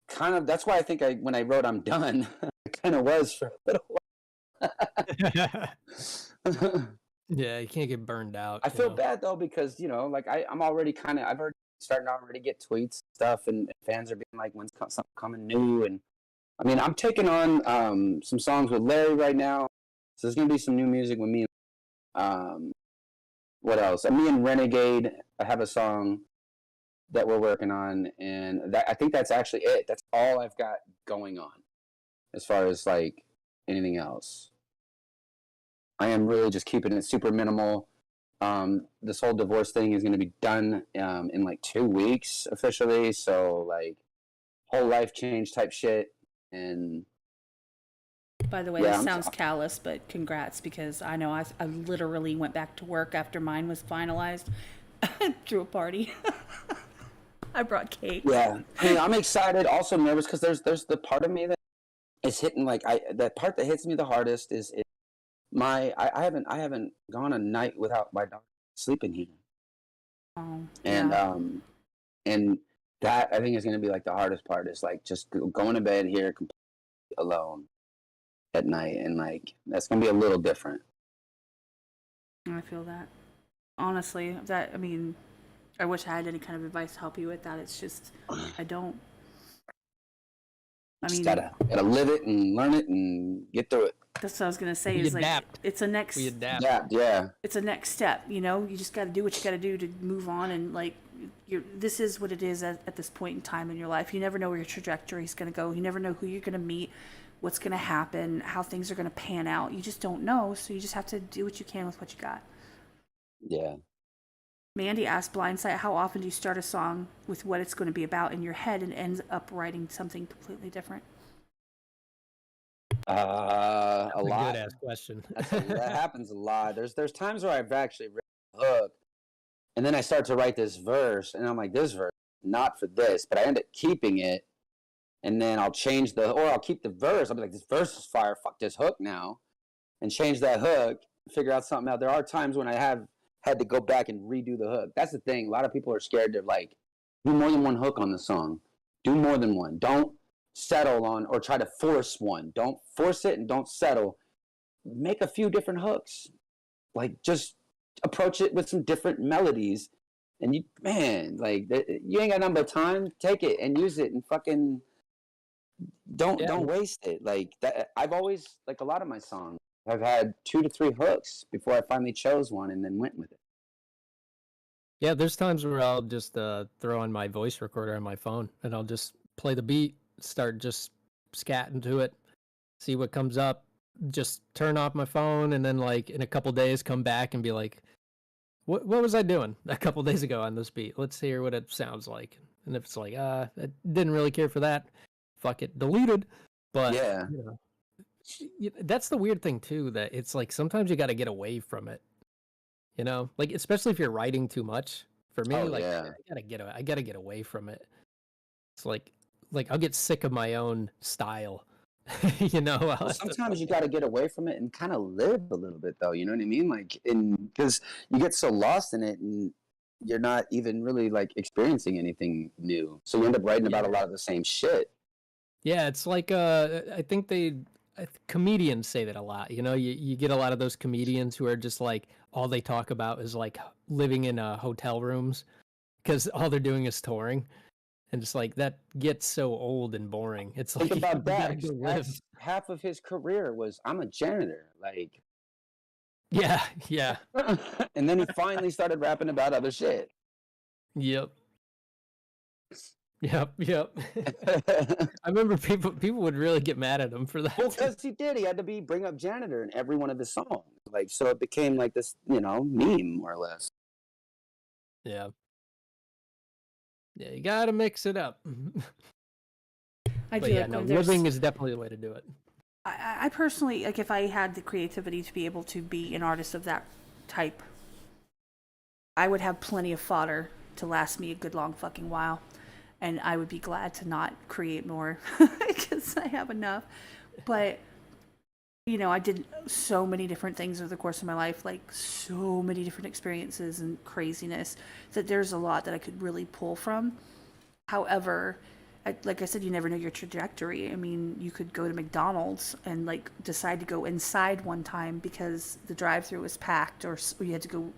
Speaker 4: kind of, that's why I think when I wrote I'm done, I kind of was for a little while.
Speaker 5: Yeah, you can't get burned out.
Speaker 4: I feel bad though, because like I'm already I've already starting to already get tweets and stuff, and fans are being like, when's something coming new? And I mean, I'm taking on some songs with Larry right now, so there's gonna be some new music with me. What else? Me and Renegade, I have a song that we're working on, and I think that's actually it. That's all I've got going on as far as like anything else. I am really just keeping it super minimal. This whole divorce thing is going to be done in like 2 weeks officially, so like whole life change type shit. And
Speaker 2: by the way, this sounds callous, but congrats, because I know I literally went back to work after mine was finalized. Threw a party. I brought cake.
Speaker 4: Yeah, I mean, I'm excited, also nervous, because there's the part of me that is hitting, like that part that hits me the hardest is I haven't gone a night without my dog sleeping here.
Speaker 2: Oh,
Speaker 4: and
Speaker 2: yeah.
Speaker 4: And that I think is going to be like the hardest part, is like just going to bed here completely alone at night, and like that's going to be a little different.
Speaker 2: I feel that. Honestly, I mean, I wish I had any kind of advice to help you with that. It's just, I don't. I mean,
Speaker 4: gotta live it and learn it and get through it.
Speaker 2: That's what I was gonna say.
Speaker 5: We
Speaker 2: is
Speaker 5: adapt.
Speaker 2: Like it's a next.
Speaker 5: We adapt.
Speaker 4: Yeah.
Speaker 2: It's a next step. You just got to do what you got to do to move on, and like, this is what it is at this point in time in your life. You never know where your trajectory is gonna go. You never know who you're gonna meet, what's gonna happen, how things are gonna pan out. You just don't know. So you just have to do what you can with what you got.
Speaker 4: Yeah.
Speaker 2: Mandy asked Blindsight, how often do you start a song with what it's going to be about in your head and ends up writing something completely different?
Speaker 4: A lot.
Speaker 5: Good ass question.
Speaker 4: That happens a lot. There's times where I've actually written a hook, and then I start to write this verse, and I'm like, this verse, not for this, but I end up keeping it, and then I'll change or I'll keep the verse. I'll be like, this verse is fire. Fuck this hook now, and change that hook. Figure out something out. There are times when I have had to go back and redo the hook. That's the thing. A lot of people are scared to like do more than one hook on the song. Do more than one. Don't settle on or try to force one. Don't force it and don't settle. Make a few different hooks. Like just approach it with some different melodies. And you, man, like you ain't got nothing but time. Take it and use it and fucking don't waste it. Like that. I've always, like a lot of my songs, I've had 2 to 3 hooks before I finally chose one and then went with it.
Speaker 5: Yeah, there's times where I'll just throw on my voice recorder on my phone and I'll just play the beat, start just scatting to it, see what comes up, just turn off my phone, and then like in a couple days come back and be like, what was I doing a couple days ago on this beat? Let's hear what it sounds like. And if it's like, I didn't really care for that, fuck it, deleted. But
Speaker 4: yeah,
Speaker 5: that's the weird thing too, that it's like sometimes you got to get away from it. You know, like especially if you're writing too much. For me, I gotta get away from it. It's like I'll get sick of my own style. You know,
Speaker 4: well, sometimes you got to get away from it and kind of live a little bit, though. You know what I mean? Like, because you get so lost in it, and you're not even really like experiencing anything new. So you end up writing about a lot of the same shit.
Speaker 5: Yeah, it's like I think comedians say that a lot. You know, you get a lot of those comedians who are just like all they talk about is like living in hotel rooms because all they're doing is touring, and just like that gets so old and boring. It's
Speaker 4: Think
Speaker 5: like
Speaker 4: about that. Half of his career was I'm a janitor, like.
Speaker 5: Yeah.
Speaker 4: And then he finally started rapping about other shit.
Speaker 5: Yep. I remember people would really get mad at him for that.
Speaker 4: Well, because he did. He had to bring up janitor in every one of his songs. Like, so it became like this, meme more or less.
Speaker 5: Yeah. Yeah, you gotta mix it up.
Speaker 2: I do.
Speaker 5: Living is definitely the way to do it.
Speaker 2: I personally, like, if I had the creativity to be able to be an artist of that type, I would have plenty of fodder to last me a good long fucking while. And I would be glad to not create more because I have enough. But, I did so many different things over the course of my life, like so many different experiences and craziness, that there's a lot that I could really pull from. However, like I said, you never know your trajectory. I mean, you could go to McDonald's and like decide to go inside one time because the drive-thru was packed, or you had to go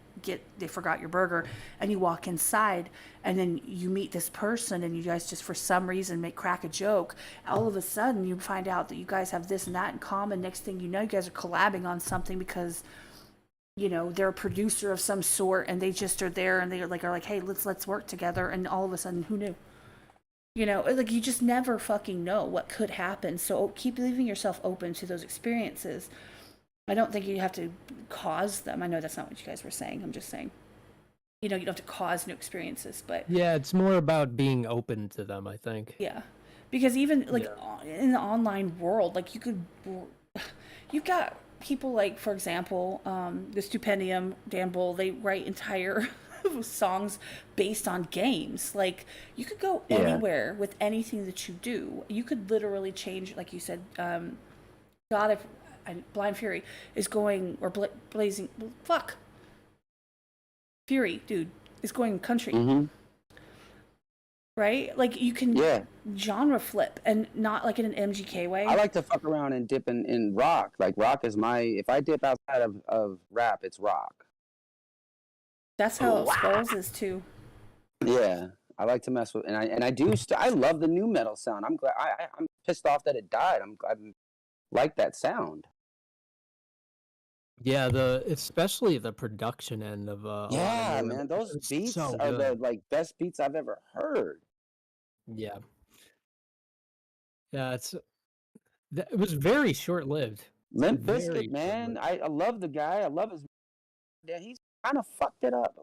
Speaker 2: they forgot your burger, and you walk inside and then you meet this person and you guys just for some reason crack a joke. All of a sudden you find out that you guys have this and that in common. Next thing you know, you guys are collabing on something because they're a producer of some sort and they just are there and they are like, hey, let's work together. And all of a sudden, who knew? Like you just never fucking know what could happen. So keep leaving yourself open to those experiences. I don't think you have to cause them. I know that's not what you guys were saying. I'm just saying, you don't have to cause new experiences, but
Speaker 5: yeah, it's more about being open to them, I think.
Speaker 2: Yeah, because even like in the online world, like you've got people like, for example, the Stupendium, Dan Bull, they write entire songs based on games. Like you could go anywhere with anything that you do. You could literally change, like you said, God, if Blind Fury is going, or Blazing, fuck. Fury, dude, is going country. Mm-hmm. Right? Like you can genre flip and not like in an MGK way.
Speaker 4: I like to fuck around and dip in rock. Like rock is if I dip outside of rap, it's rock.
Speaker 2: That's how Skulls is too.
Speaker 4: Yeah. I like to mess with, and I love the new metal sound. I'm glad. I'm pissed off that it died. I like that sound.
Speaker 5: Yeah, especially the production end of
Speaker 4: man, those beats are the best beats I've ever heard.
Speaker 5: Yeah, it was very short lived.
Speaker 4: Limp Bizkit, man, I love the guy. I love his. Yeah, he's kind of fucked it up.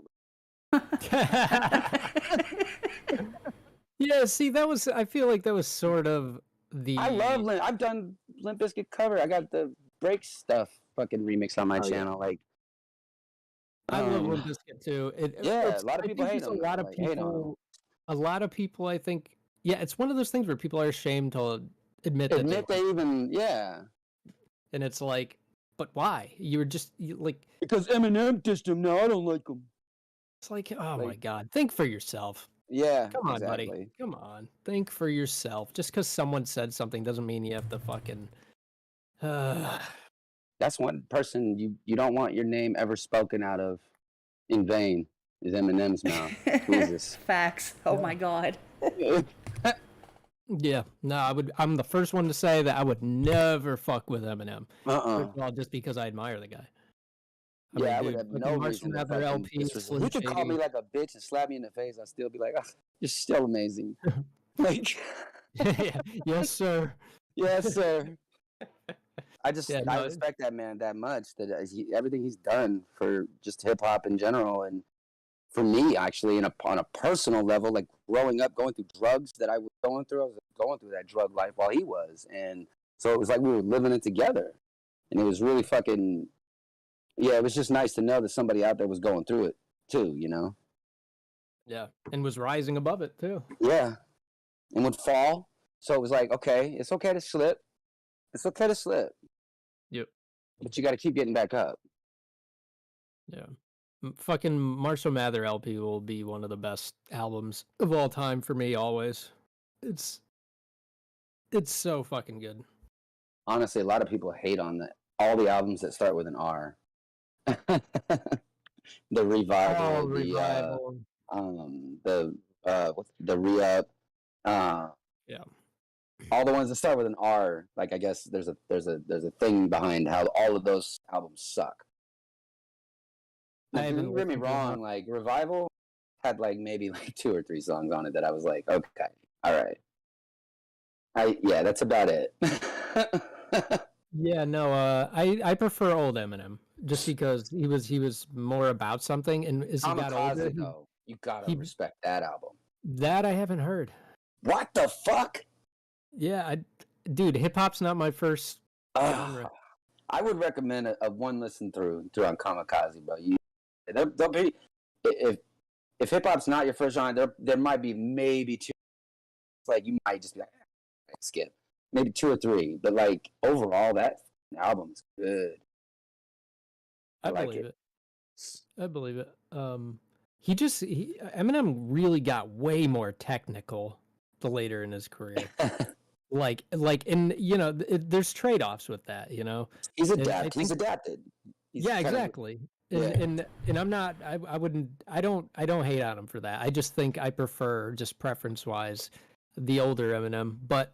Speaker 5: Yeah, see, I feel like that was sort of the.
Speaker 4: I love Limp. I've done Limp Bizkit cover. I got the break stuff fucking remix on my channel. Like,
Speaker 5: I love Limp Bizkit too.
Speaker 4: A lot of people hate them.
Speaker 5: A lot of people, I think, Yeah, it's one of those things where people are ashamed to admit that
Speaker 4: they even, yeah.
Speaker 5: and it's like, but why? You were just like,
Speaker 4: because Eminem dissed him. No, I don't like him.
Speaker 5: it's like, oh my
Speaker 4: Like-
Speaker 5: God, think for yourself.
Speaker 4: Yeah,
Speaker 5: Come on,
Speaker 4: exactly.
Speaker 5: buddy. Come on, think for yourself. Just because someone said something doesn't mean you have to fucking.
Speaker 4: That's one person you don't want your name ever spoken out of in vain is Eminem's mouth. Jesus.
Speaker 2: Facts. Oh my God.
Speaker 5: Yeah, no, I'm the first one to say that I would never fuck with Eminem. First of all, just because I admire the guy.
Speaker 4: I would
Speaker 5: dude,
Speaker 4: have
Speaker 5: fucking
Speaker 4: no
Speaker 5: Marshall
Speaker 4: reason to
Speaker 5: Mathers
Speaker 4: fucking
Speaker 5: LP,
Speaker 4: disrespect.
Speaker 5: Slim
Speaker 4: You could call me
Speaker 5: Shady.
Speaker 4: like a bitch and slap me in the face. I'd still be like, you're still amazing. Like,
Speaker 5: Yeah, yes, sir.
Speaker 4: yes, sir. I
Speaker 5: no,
Speaker 4: respect that man that much. That everything he's done for just hip hop in general, and for me actually, on a personal level, like growing up, going through drugs that I was going through. I was going through that drug life while he was, and so it was like we were living it together, and it was really fucking. Yeah, it was just nice to know that somebody out there was going through it too, you know?
Speaker 5: Yeah, and was rising above it too.
Speaker 4: Yeah. And would fall. So it was like, okay, it's okay to slip. It's okay to slip.
Speaker 5: Yep.
Speaker 4: But you got to keep getting back up.
Speaker 5: Yeah. Fucking Marshall Mathers LP will be one of the best albums of all time for me always. It's so fucking good.
Speaker 4: Honestly, a lot of people hate on all the albums that start with an R. The Revival,
Speaker 5: Revival.
Speaker 4: the Re-Up,
Speaker 5: Yeah.
Speaker 4: all the ones that start with an R. Like, I guess there's a thing behind how all of those albums suck. Like, don't get me wrong, like Revival had like maybe like 2 or 3 songs on it that I was like, okay, all right. Yeah, that's about it.
Speaker 5: Yeah, no, I prefer old Eminem just because he was more about something, and as he got older,
Speaker 4: though, you gotta respect that album.
Speaker 5: That I haven't heard.
Speaker 4: What the fuck?
Speaker 5: Yeah, dude, hip hop's not my first genre.
Speaker 4: I would recommend a one listen through on Kamikaze, bro. They'll be if hip hop's not your first genre, there might be maybe 2. It's like you might just be like, skip. Maybe 2 or 3, but like overall, that album's good.
Speaker 5: I
Speaker 4: like
Speaker 5: believe it. I believe it. Eminem really got way more technical the later in his career. like, and there's trade offs with that.
Speaker 4: He's adapted. He's adapted.
Speaker 5: Yeah, exactly. And I'm not. I don't hate on him for that. I just think I prefer, just preference wise, the older Eminem, but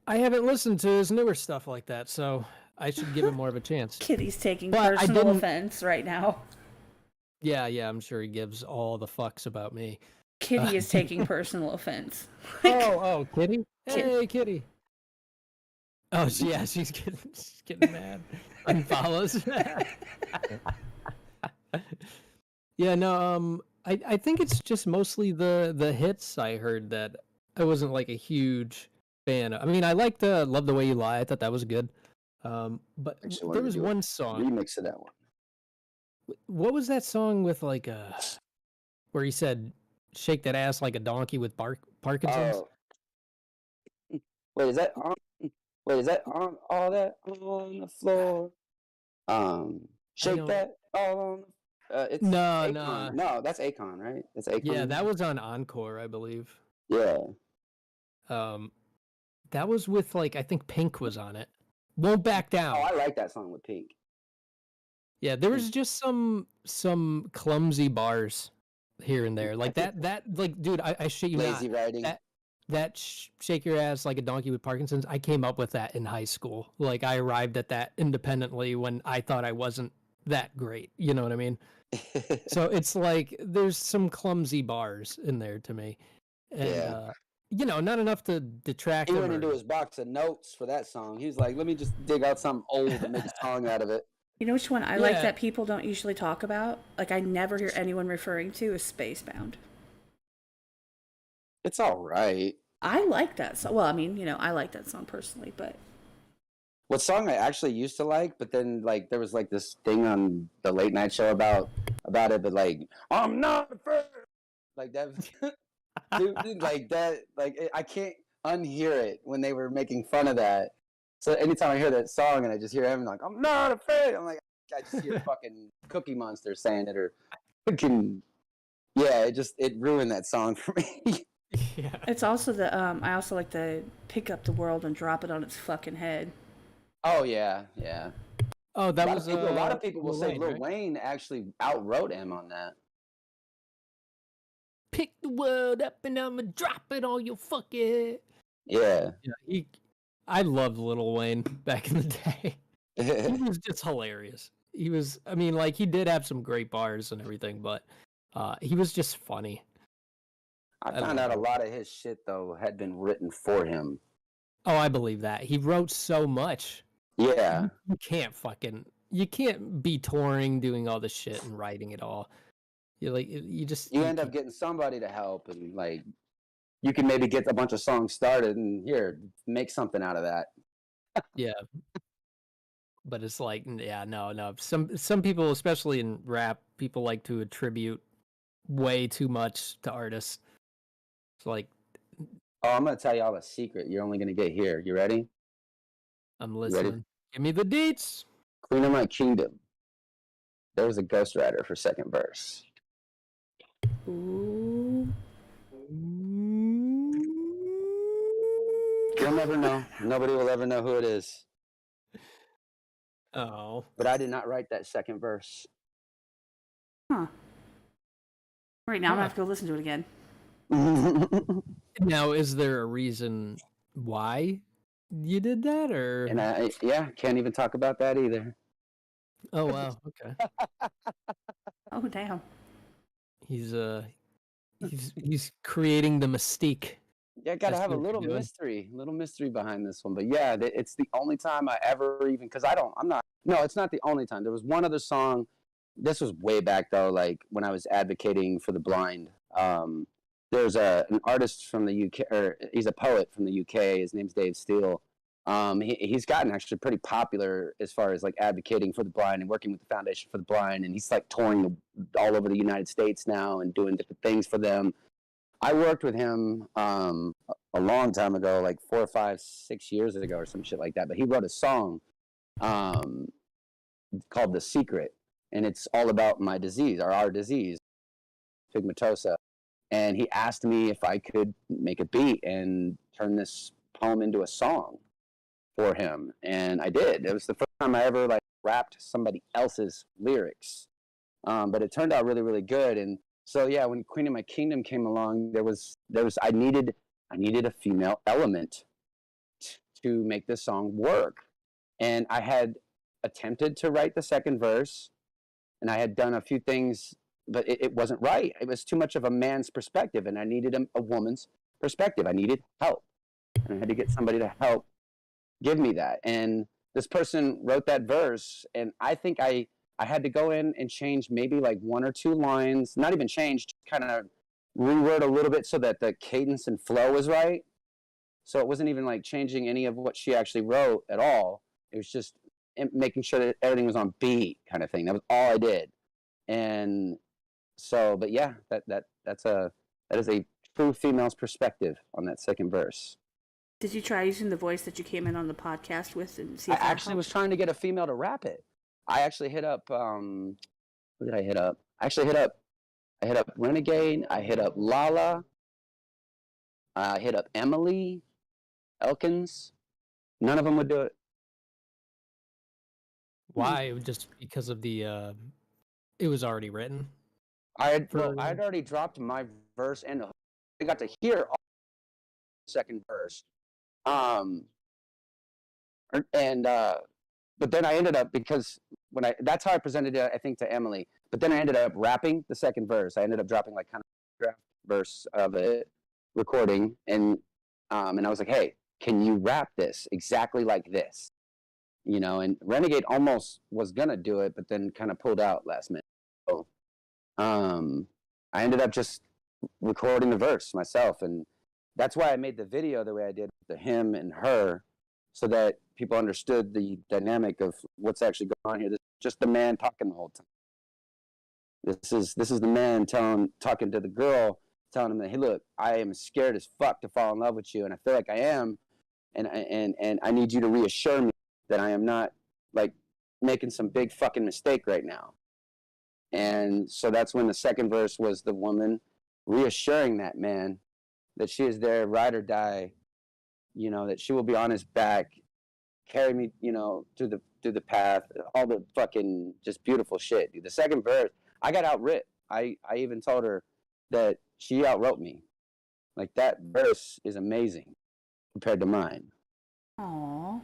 Speaker 5: I haven't listened to his newer stuff like that, so I should give him more of a chance.
Speaker 2: Kitty's taking personal offense right now.
Speaker 5: Yeah, I'm sure he gives all the fucks about me.
Speaker 2: Kitty is taking personal offense.
Speaker 5: Oh, Kitty? Hey, Kitty. Oh, yeah, she's getting mad. Unfollows. Yeah, no, I think it's just mostly the hits I heard that I wasn't like a huge fan of. I mean, I liked Love the Way You Lie. I thought that was good. But
Speaker 4: Actually,
Speaker 5: there was one song.
Speaker 4: Remix of that one.
Speaker 5: What was that song with like where he said shake that ass like a donkey with Parkinson's?
Speaker 4: Oh. Wait, is that on all that on the floor? Shake that all on it's
Speaker 5: No,
Speaker 4: that's Akon, right? That's Akon.
Speaker 5: Yeah, that was on Encore, I believe.
Speaker 4: Yeah.
Speaker 5: That was with like I think Pink was on it. Won't Back Down.
Speaker 4: Oh, I like that song with Pink.
Speaker 5: Yeah, there was just some clumsy bars here and there, like that like dude, I shit you
Speaker 4: Lazy
Speaker 5: not.
Speaker 4: writing.
Speaker 5: That shake your ass like a donkey with Parkinson's. I came up with that in high school. Like I arrived at that independently when I thought I wasn't that great. You know what I mean? So it's like there's some clumsy bars in there to me, and not enough to detract.
Speaker 4: He went into his box of notes for that song. He was like, "Let me just dig out something old and make a song out of it."
Speaker 2: You know which one I like that people don't usually talk about? Like I never hear anyone referring to is Spacebound.
Speaker 4: It's all right.
Speaker 2: I like that song. Well, I mean, I like that song personally, but
Speaker 4: what song I actually used to like, but then like there was like this thing on the late night show about it, but like I'm not afraid, like that. Dude, like that, I can't unhear it when they were making fun of that. So anytime I hear that song and I just hear him like, I'm not afraid, I'm like, I just hear fucking Cookie Monster saying it, or fucking, yeah, it ruined that song for me.
Speaker 5: Yeah.
Speaker 2: It's also the I also like the pick up the world and drop it on its fucking head.
Speaker 4: Oh yeah, yeah.
Speaker 5: Oh, that
Speaker 4: a
Speaker 5: was
Speaker 4: lot of people will
Speaker 5: Lil
Speaker 4: say
Speaker 5: Wayne,
Speaker 4: Lil
Speaker 5: right?
Speaker 4: Wayne actually outwrote him on that.
Speaker 5: Pick the world up and I'ma drop it on your fucking head.
Speaker 4: Yeah.
Speaker 5: Yeah, I loved Lil Wayne back in the day. He was just hilarious. He was, I mean, like, he did have some great bars and everything, but he was just funny.
Speaker 4: I found out a lot of his shit though had been written for him.
Speaker 5: Oh, I believe that. He wrote so much.
Speaker 4: Yeah.
Speaker 5: You can't be touring, doing all this shit and writing it all. You
Speaker 4: end up getting somebody to help, and like you can maybe get a bunch of songs started and here, make something out of that.
Speaker 5: Yeah. But it's like, yeah, no. Some people, especially in rap, people like to attribute way too much to artists. It's like,
Speaker 4: oh, I'm gonna tell y'all a secret. You're only gonna get here. You ready?
Speaker 5: I'm listening. Give me the deets.
Speaker 4: Queen of My Kingdom. There was a ghostwriter for second verse.
Speaker 2: Ooh.
Speaker 4: You'll never know. Nobody will ever know who it is.
Speaker 5: Oh.
Speaker 4: But I did not write that second verse.
Speaker 2: Huh. Right now, I'm gonna have to go listen to it again.
Speaker 5: Now, is there a reason why you did that, or?
Speaker 4: And I can't even talk about that either.
Speaker 5: Oh wow, okay.
Speaker 2: Oh damn.
Speaker 5: He's creating the mystique.
Speaker 4: Yeah, gotta have a little mystery behind this one. But yeah, it's the only time I ever even, because no, it's not the only time. There was one other song. This was way back though, like when I was advocating for the blind. There's an artist from the UK, or he's a poet from the UK. His name's Dave Steele. He's gotten actually pretty popular as far as like advocating for the blind and working with the Foundation for the Blind, and he's like touring all over the United States now and doing different things for them. I worked with him a long time ago, like 4 or 5, 6 years ago or some shit like that. But he wrote a song called "The Secret," and it's all about my disease, or our disease, pigmentosa. And he asked me if I could make a beat and turn this poem into a song for him, and I did. It was the first time I ever like rapped somebody else's lyrics, but it turned out really, really good. And so yeah, when Queen of My Kingdom came along, I needed a female element to make this song work, and I had attempted to write the second verse, and I had done a few things, but it wasn't right. It was too much of a man's perspective, and I needed a woman's perspective. I needed help, and I had to get somebody to help give me that. And this person wrote that verse, and I think I had to go in and change maybe like 1 or 2 lines, not even change, kind of reword a little bit so that the cadence and flow was right. So it wasn't even like changing any of what she actually wrote at all. It was just making sure that everything was on beat, kind of thing. That was all I did. And so, but yeah, that is a true female's perspective on that second verse.
Speaker 2: Did you try using the voice that you came in on the podcast with and see if
Speaker 4: I actually was trying to get a female to rap it. I actually hit up who did I hit up? I hit up Renegade, I hit up Lala, I hit up Emily Elkins. None of them would do it.
Speaker 5: Why? Just because of the it was already written.
Speaker 4: I had already dropped my verse and I got to hear all the second verse. But then I ended up, because that's how I presented it, I think, to Emily. But then I ended up rapping the second verse. I ended up dropping like kind of draft verse of it, recording, and I was like, hey, can you rap this exactly like this? You know, and Renegade almost was gonna do it, but then kind of pulled out last minute. So I ended up just recording the verse myself, and that's why I made the video the way I did, the him and her, so that people understood the dynamic of what's actually going on here. This is just the man talking the whole time. This is the man talking to the girl, telling him that, hey, look, I am scared as fuck to fall in love with you, and I feel like I am, and I need you to reassure me that I am not like making some big fucking mistake right now. And so that's when the second verse was the woman reassuring that man that she is there, ride or die, you know, that she will be on his back, carry me, you know, through the path, all the fucking just beautiful shit. Dude. The second verse, I got outwrit. I even told her that she outwrote me. Like, that verse is amazing compared to mine.
Speaker 2: Aww.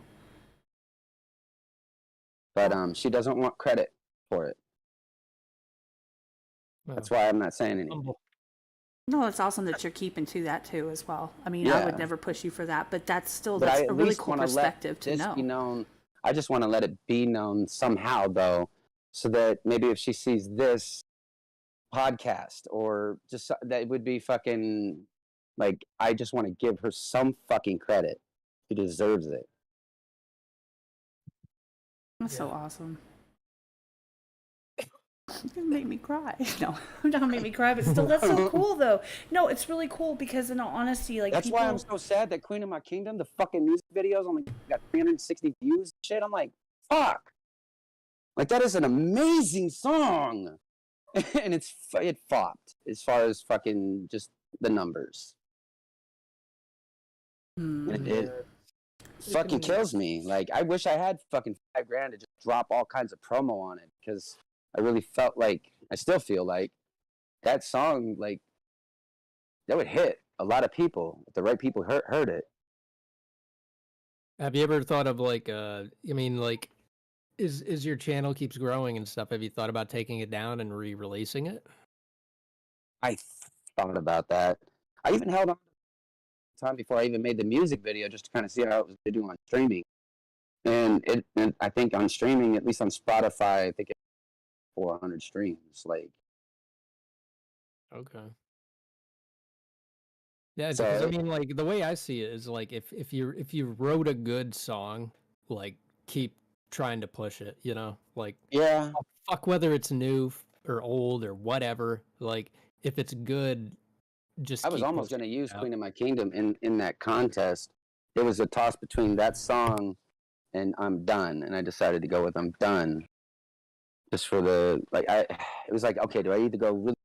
Speaker 4: But she doesn't want credit for it. That's why I'm not saying anything.
Speaker 2: No, it's awesome that you're keeping to that too as well. I mean,
Speaker 4: Yeah.
Speaker 2: I would never push you for that, but that's
Speaker 4: I
Speaker 2: a
Speaker 4: at
Speaker 2: really
Speaker 4: least
Speaker 2: cool
Speaker 4: wanna let
Speaker 2: perspective to
Speaker 4: this
Speaker 2: know.
Speaker 4: be known. I just want to let it be known somehow, though, so that maybe if she sees this podcast or just that would be fucking like, I just want to give her some fucking credit. She deserves it.
Speaker 2: That's so awesome. It's gonna make me cry. No, not gonna make me cry, but still, that's so cool though. No, it's really cool because in all honesty, like
Speaker 4: That's
Speaker 2: people...
Speaker 4: why I'm so sad that Queen of My Kingdom, the fucking music videos only got 360 views and shit. I'm like, fuck. Like, that is an amazing song. And it flopped as far as fucking just the numbers. It fucking kills me. Like, I wish I had fucking $5,000 to just drop all kinds of promo on it, because I really felt like, I still feel like that song, like, that would hit a lot of people if the right people heard it.
Speaker 5: Have you ever thought of like, I mean, like, is your channel keeps growing and stuff? Have you thought about taking it down and re-releasing it?
Speaker 4: I thought about that. I even held on time before I even made the music video just to kind of see how it was doing on streaming. And I think on streaming, at least on Spotify, I think it's 400 streams. Like,
Speaker 5: okay. Yeah,
Speaker 4: so
Speaker 5: because I mean, like, the way I see it is like, if you wrote a good song, like, keep trying to push it, you know, like,
Speaker 4: yeah,
Speaker 5: fuck whether it's new or old or whatever. Like, if it's good, just
Speaker 4: I was
Speaker 5: keep
Speaker 4: almost
Speaker 5: pushing
Speaker 4: going to use
Speaker 5: it out.
Speaker 4: Queen of My Kingdom in that contest. It was a toss between that song and I'm Done, and I decided to go with I'm Done. Just for the, like, it was like, okay, do I either go really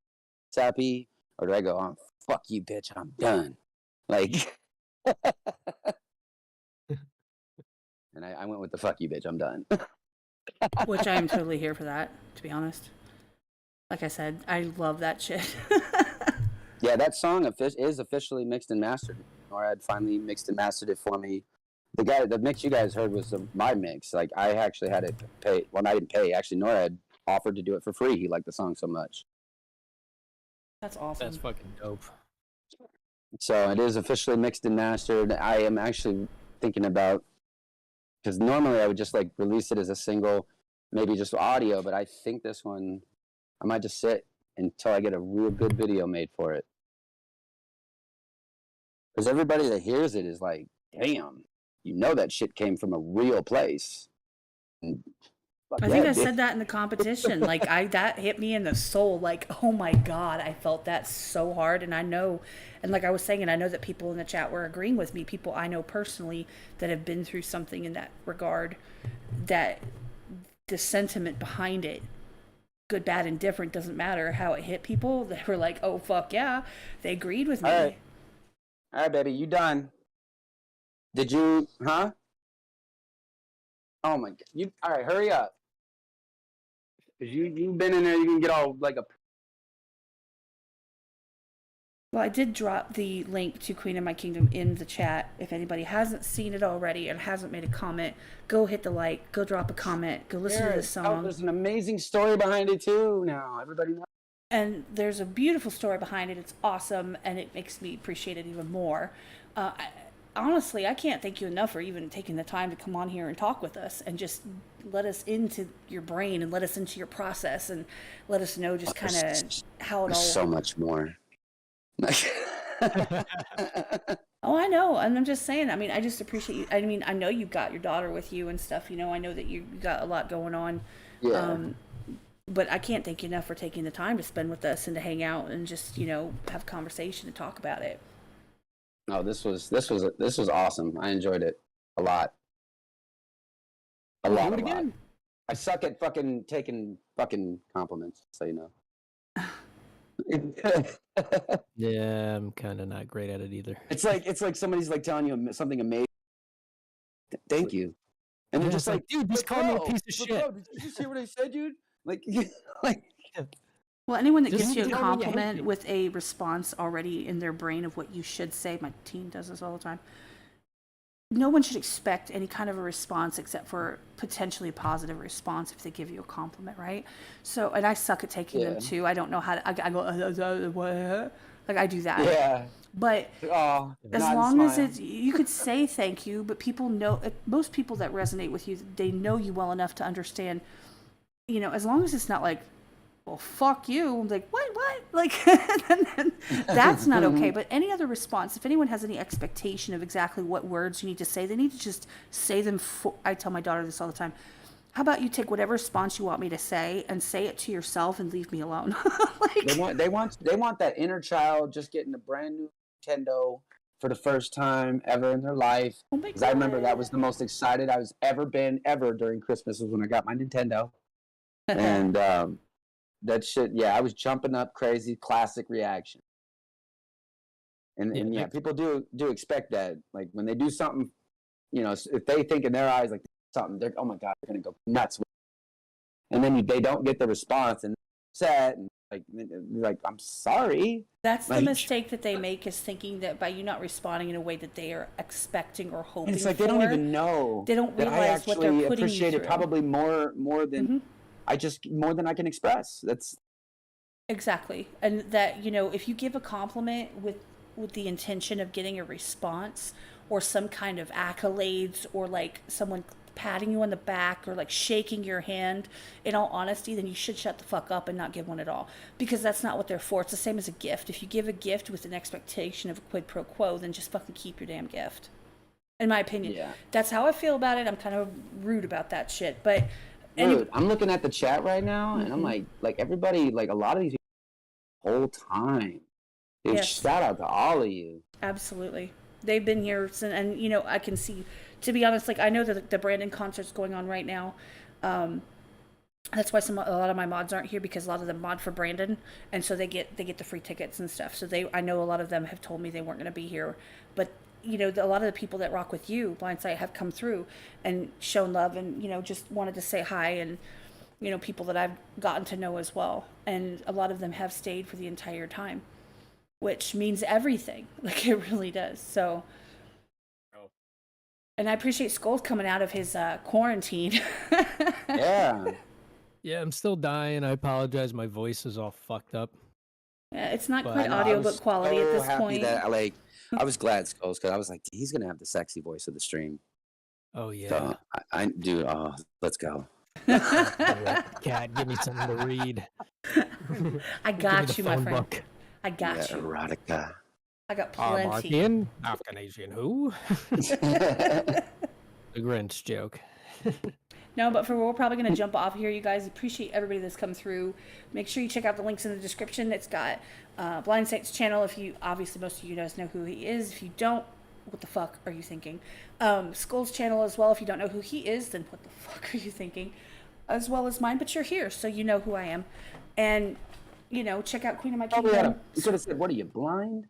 Speaker 4: sappy or do I go, oh, fuck you, bitch, I'm done? Like, and I went with the fuck you, bitch, I'm done.
Speaker 2: Which I am totally here for that, to be honest. Like I said, I love that shit.
Speaker 4: Yeah, that song is officially mixed and mastered. NORAD finally mixed and mastered it for me. The mix you guys heard was my mix. Like, I actually had to pay. Well, I didn't pay. Actually, NORAD offered to do it for free. He liked the song so much.
Speaker 2: That's awesome.
Speaker 5: That's fucking dope.
Speaker 4: So it is officially mixed and mastered. I am actually thinking about, because normally I would just like release it as a single, maybe just audio, but I think this one, I might just sit until I get a real good video made for it. Because everybody that hears it is like, damn, you know that shit came from a real place. And
Speaker 2: I think I said that in the competition. Like, that hit me in the soul. Like, oh my God, I felt that so hard. And I know, and like I was saying, and I know that people in the chat were agreeing with me, people I know personally that have been through something in that regard, that the sentiment behind it, good, bad, and different, doesn't matter how it hit people. They were like, oh, fuck yeah. They agreed with me.
Speaker 4: All right, baby, you done. Did you, huh? Oh my God. All right, hurry up. Because you've been in there, you can get all like a...
Speaker 2: Well, I did drop the link to Queen of My Kingdom in the chat. If anybody hasn't seen it already and hasn't made a comment, go hit the like, go drop a comment, go listen to this song.
Speaker 4: There's an amazing story behind it too now. Everybody knows.
Speaker 2: And there's a beautiful story behind it. It's awesome, and it makes me appreciate it even more. Honestly, I can't thank you enough for even taking the time to come on here and talk with us and just let us into your brain and let us into your process and let us know just kind of how it all...
Speaker 4: So much more.
Speaker 2: Oh, I know. And I'm just saying, I mean, I just appreciate you. I mean, I know you've got your daughter with you and stuff, you know, I know that you got a lot going on.
Speaker 4: Yeah.
Speaker 2: But I can't thank you enough for taking the time to spend with us and to hang out and just, have a conversation and talk about it.
Speaker 4: No, this was awesome. I enjoyed it a lot. A lot. I suck at fucking taking fucking compliments, so you know.
Speaker 5: Yeah, I'm kind of not great at it either.
Speaker 4: It's like somebody's like telling you something amazing. Thank you, and they're just like,
Speaker 5: dude, just call me a piece of shit.
Speaker 4: Bro, did you just hear what I said, dude? Like, like.
Speaker 2: Well, anyone that
Speaker 5: Just
Speaker 2: gives you a
Speaker 5: tell me you hate
Speaker 2: compliment
Speaker 5: me.
Speaker 2: with a response already in their brain of what you should say, my teen does this all the time. No one should expect any kind of a response except for potentially a positive response if they give you a compliment, right? So, and I suck at taking them too. I don't know how to. I go what? Like I do that.
Speaker 4: Yeah.
Speaker 2: But as long as it's, you could say thank you, but people know, most people that resonate with you, they know you well enough to understand. As long as it's not like, well, fuck you. I'm like, what? Like, that's not okay. But any other response, if anyone has any expectation of exactly what words you need to say, they need to just say them. I tell my daughter this all the time. How about you take whatever response you want me to say and say it to yourself and leave me alone? Like,
Speaker 4: they want that inner child just getting a brand new Nintendo for the first time ever in their life.
Speaker 2: oh my
Speaker 4: Because I remember
Speaker 2: God.
Speaker 4: that was the most excited I was ever during Christmas was when I got my Nintendo. And that shit, I was jumping up crazy, classic reaction. And people do expect that. Like when they do something, if they think in their eyes like something, they're, oh my God, they're gonna go nuts. And then they don't get the response and they're upset and like I'm sorry.
Speaker 2: That's the mistake that they make, is thinking that by you not responding in a way that they are expecting or hoping
Speaker 4: And it's like
Speaker 2: for,
Speaker 4: they don't even know.
Speaker 2: they don't
Speaker 4: that I
Speaker 2: realize what they're
Speaker 4: actually
Speaker 2: putting you
Speaker 4: appreciate it
Speaker 2: through.
Speaker 4: probably more than more than I can express. That's
Speaker 2: Exactly. And that, if you give a compliment with the intention of getting a response or some kind of accolades or like someone patting you on the back or like shaking your hand, in all honesty, then you should shut the fuck up and not give one at all, because that's not what they're for. It's the same as a gift. If you give a gift with an expectation of a quid pro quo, then just fucking keep your damn gift. In my opinion, that's how I feel about it. I'm kind of rude about that shit, but
Speaker 4: dude, I'm looking at the chat right now and I'm like everybody, like a lot of these people the whole time. Dude,
Speaker 2: Yes.
Speaker 4: shout out to all of you.
Speaker 2: Absolutely. They've been here since, and I can see, to be honest, like I know that the Brandon concert's going on right now. That's why a lot of my mods aren't here, because a lot of them mod for Brandon, and so they get the free tickets and stuff. So I know a lot of them have told me they weren't going to be here, but a lot of the people that rock with you, Blindsight, have come through and shown love, and just wanted to say hi, and people that I've gotten to know as well, and a lot of them have stayed for the entire time, which means everything. Like, it really does. So, and I appreciate Skull's coming out of his quarantine.
Speaker 5: Yeah, I'm still dying. I apologize. My voice is all fucked up.
Speaker 2: Yeah, it's not
Speaker 5: But
Speaker 2: quite audiobook quality at this point.
Speaker 4: That, I was glad, Skulls, because I was like, he's gonna have the sexy voice of the stream.
Speaker 5: Oh yeah.
Speaker 4: So I do. Let's go.
Speaker 5: Cat, give me something to read.
Speaker 2: I got you, my friend.
Speaker 5: Book.
Speaker 2: I got you.
Speaker 4: Erotica.
Speaker 2: I got plenty.
Speaker 5: Markian? Afghanasian who? The Grinch joke.
Speaker 2: No, but we're probably going to jump off here, you guys. Appreciate everybody that's come through. Make sure you check out the links in the description. It's got Blindsight's channel. If you, obviously, most of you guys know who he is. If you don't, what the fuck are you thinking? Skull's channel as well. If you don't know who he is, then what the fuck are you thinking? As well as mine, but you're here, so you know who I am. And, check out Queen of My Kingdom.
Speaker 4: You could have said, what are you, blind?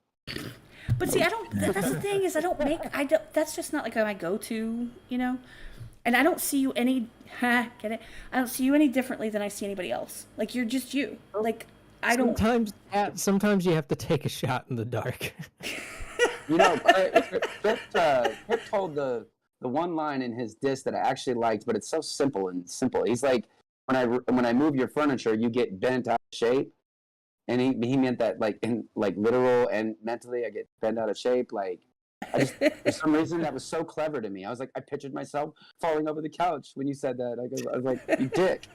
Speaker 2: But see, that's the thing, is that's just not like my go-to, And I don't see you get it? I don't see you any differently than I see anybody else. Like, you're just you. Like, I don't.
Speaker 5: Sometimes you have to take a shot in the dark.
Speaker 4: Pip told the one line in his diss that I actually liked, but it's so simple. He's like, when I move your furniture, you get bent out of shape. And he meant that in literal and mentally, I get bent out of shape. Like, I just, for some reason, that was so clever to me. I was like, I pictured myself falling over the couch when you said that. I was like, you dick.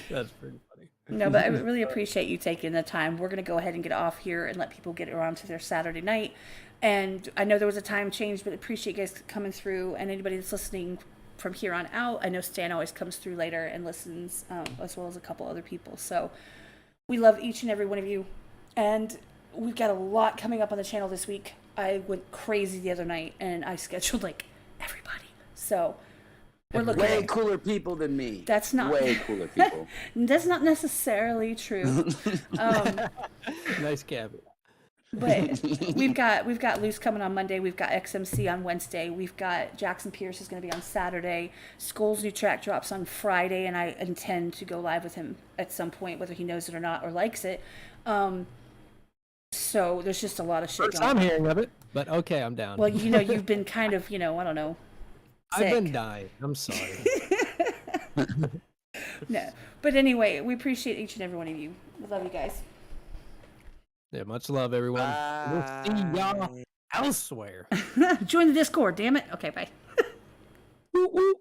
Speaker 5: That's pretty funny.
Speaker 2: No, but I really appreciate you taking the time. We're going to go ahead and get off here and let people get around to their Saturday night. And I know there was a time change, but appreciate you guys coming through. And anybody that's listening from here on out. I know Stan always comes through later and listens, as well as a couple other people. So we love each and every one of you. And we've got a lot coming up on the channel this week. I went crazy the other night and I scheduled like everybody. So we're looking
Speaker 4: way
Speaker 2: at
Speaker 4: cooler people than me.
Speaker 2: That's not
Speaker 4: way cooler people.
Speaker 2: That's not necessarily true.
Speaker 5: Nice caveat.
Speaker 2: But we've got Loose coming on Monday. We've got XMC on Wednesday. We've got Jackson Pierce is going to be on Saturday. Skull's new track drops on Friday, and I intend to go live with him at some point, whether he knows it or not or likes it. So there's just a lot of shit
Speaker 5: First
Speaker 2: going on.
Speaker 5: I'm hearing of it, but okay, I'm down.
Speaker 2: Well, you've been kind of, I don't know. Sick.
Speaker 5: I've been dying. I'm sorry.
Speaker 2: No, but anyway, we appreciate each and every one of you. We love you guys.
Speaker 5: Yeah, much love, everyone. We'll see y'all elsewhere.
Speaker 2: Join the Discord, damn it. Okay, bye.
Speaker 4: Woo, woo.